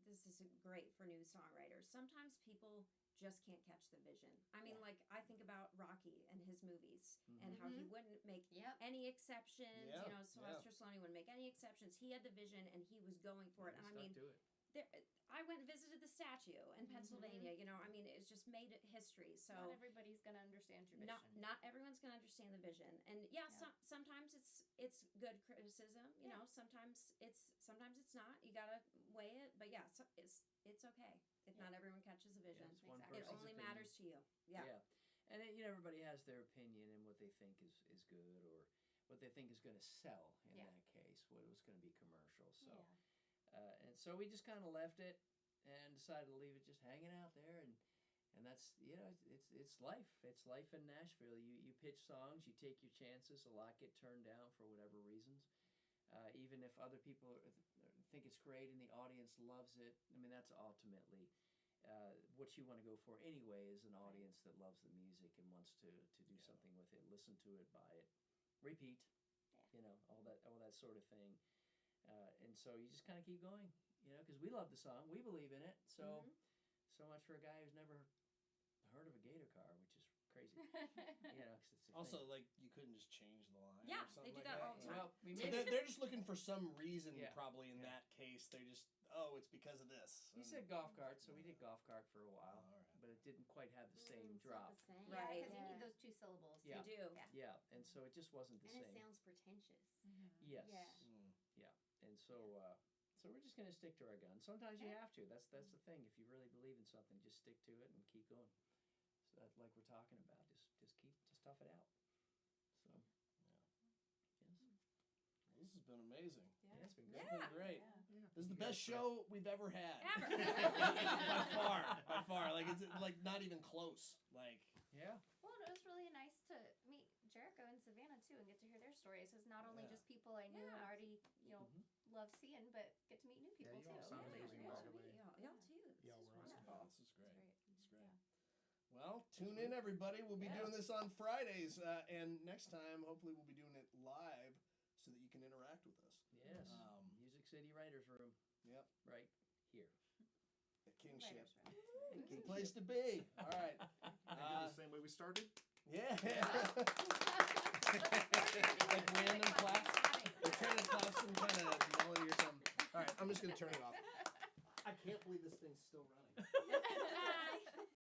this is great for new songwriters. Sometimes people just can't catch the vision. I mean, Yeah. like, I think about Rocky and his movies and how he wouldn't make Yep. any exceptions. Yeah, Sylvester Stallone wouldn't make any exceptions. He had the vision and he was going for it. And I mean, to it. I went and visited the statue in Pennsylvania. I mean, it's just made it history. So Not everybody's gonna understand your vision. not everyone's going to understand the vision, and yeah, Yeah. sometimes it's good criticism. You Yeah. know, sometimes it's not. You got to weigh it, but yeah, so it's okay if Yeah. not everyone catches the vision. it's one Exactly. It person's only opinion. matters to you. Yeah. And everybody has their opinion and what they think is good or what they think is going to sell in Yeah. that case, what was going to be commercial. So, Yeah. and so we just kind of left it and decided to leave it just hanging out there. And that's, it's life. It's life in Nashville. You pitch songs, you take your chances. A lot get turned down for whatever reasons. Even if other people think it's great and the audience loves it, I mean, that's ultimately what you want to go for anyway is an audience that loves the music and wants to do something with it, listen to it, buy it, repeat, all that sort of thing. And so you just kind of keep going, because we love the song, we believe in it. So so much for a guy who's never heard of a gator car, which is crazy. 'Cause it's a Also, thing. like, you couldn't just change the line. Yeah, or something they do like that all the time. Well, we So made they're just looking for some reason, Yeah. probably in Yeah. that case. They're just, it's because of this. He said golf cart, so we did golf cart for a while, all right. but it didn't quite have the same It's not drop. the same. Yeah, Right. because you need those 2 syllables. Yeah. You do. Yeah. Yeah, and so it just wasn't the And same. it sounds pretentious. Yes. Yeah. And so so we're just gonna stick to our guns. Sometimes you have to. That's the thing. If you really believe in something, just stick to it and keep going. So that's like we're talking about. Just tough it out. So yes. This has been amazing. Yeah, it's been great. It's been great. Yeah. This is the You best guys show we've ever had. Ever. by far. Like, it's like not even close. Like, Yeah. Well, it was really nice to meet Jericho and Savannah too, and get to hear their stories. It's not only Yeah. just people I knew and Yeah. already, love seeing, but get to meet new people you all too. sound Yeah. amazing, Yeah. by the way. Y'all too. Y'all were awesome. oh, this is great. Great. It's great. Well, tune in, everybody. We'll be doing this on Fridays, and next time, hopefully, we'll be doing it live so that you can interact with us. Yes. Music City Writers Room. Yep. Right here. At Kingship. Writers room. It's the place to be. All right. I did the same way we started. Yeah. Like random clap. We're trying to clap some kind of melody or something. All right, I'm just going to turn it off. I can't believe this thing's still running.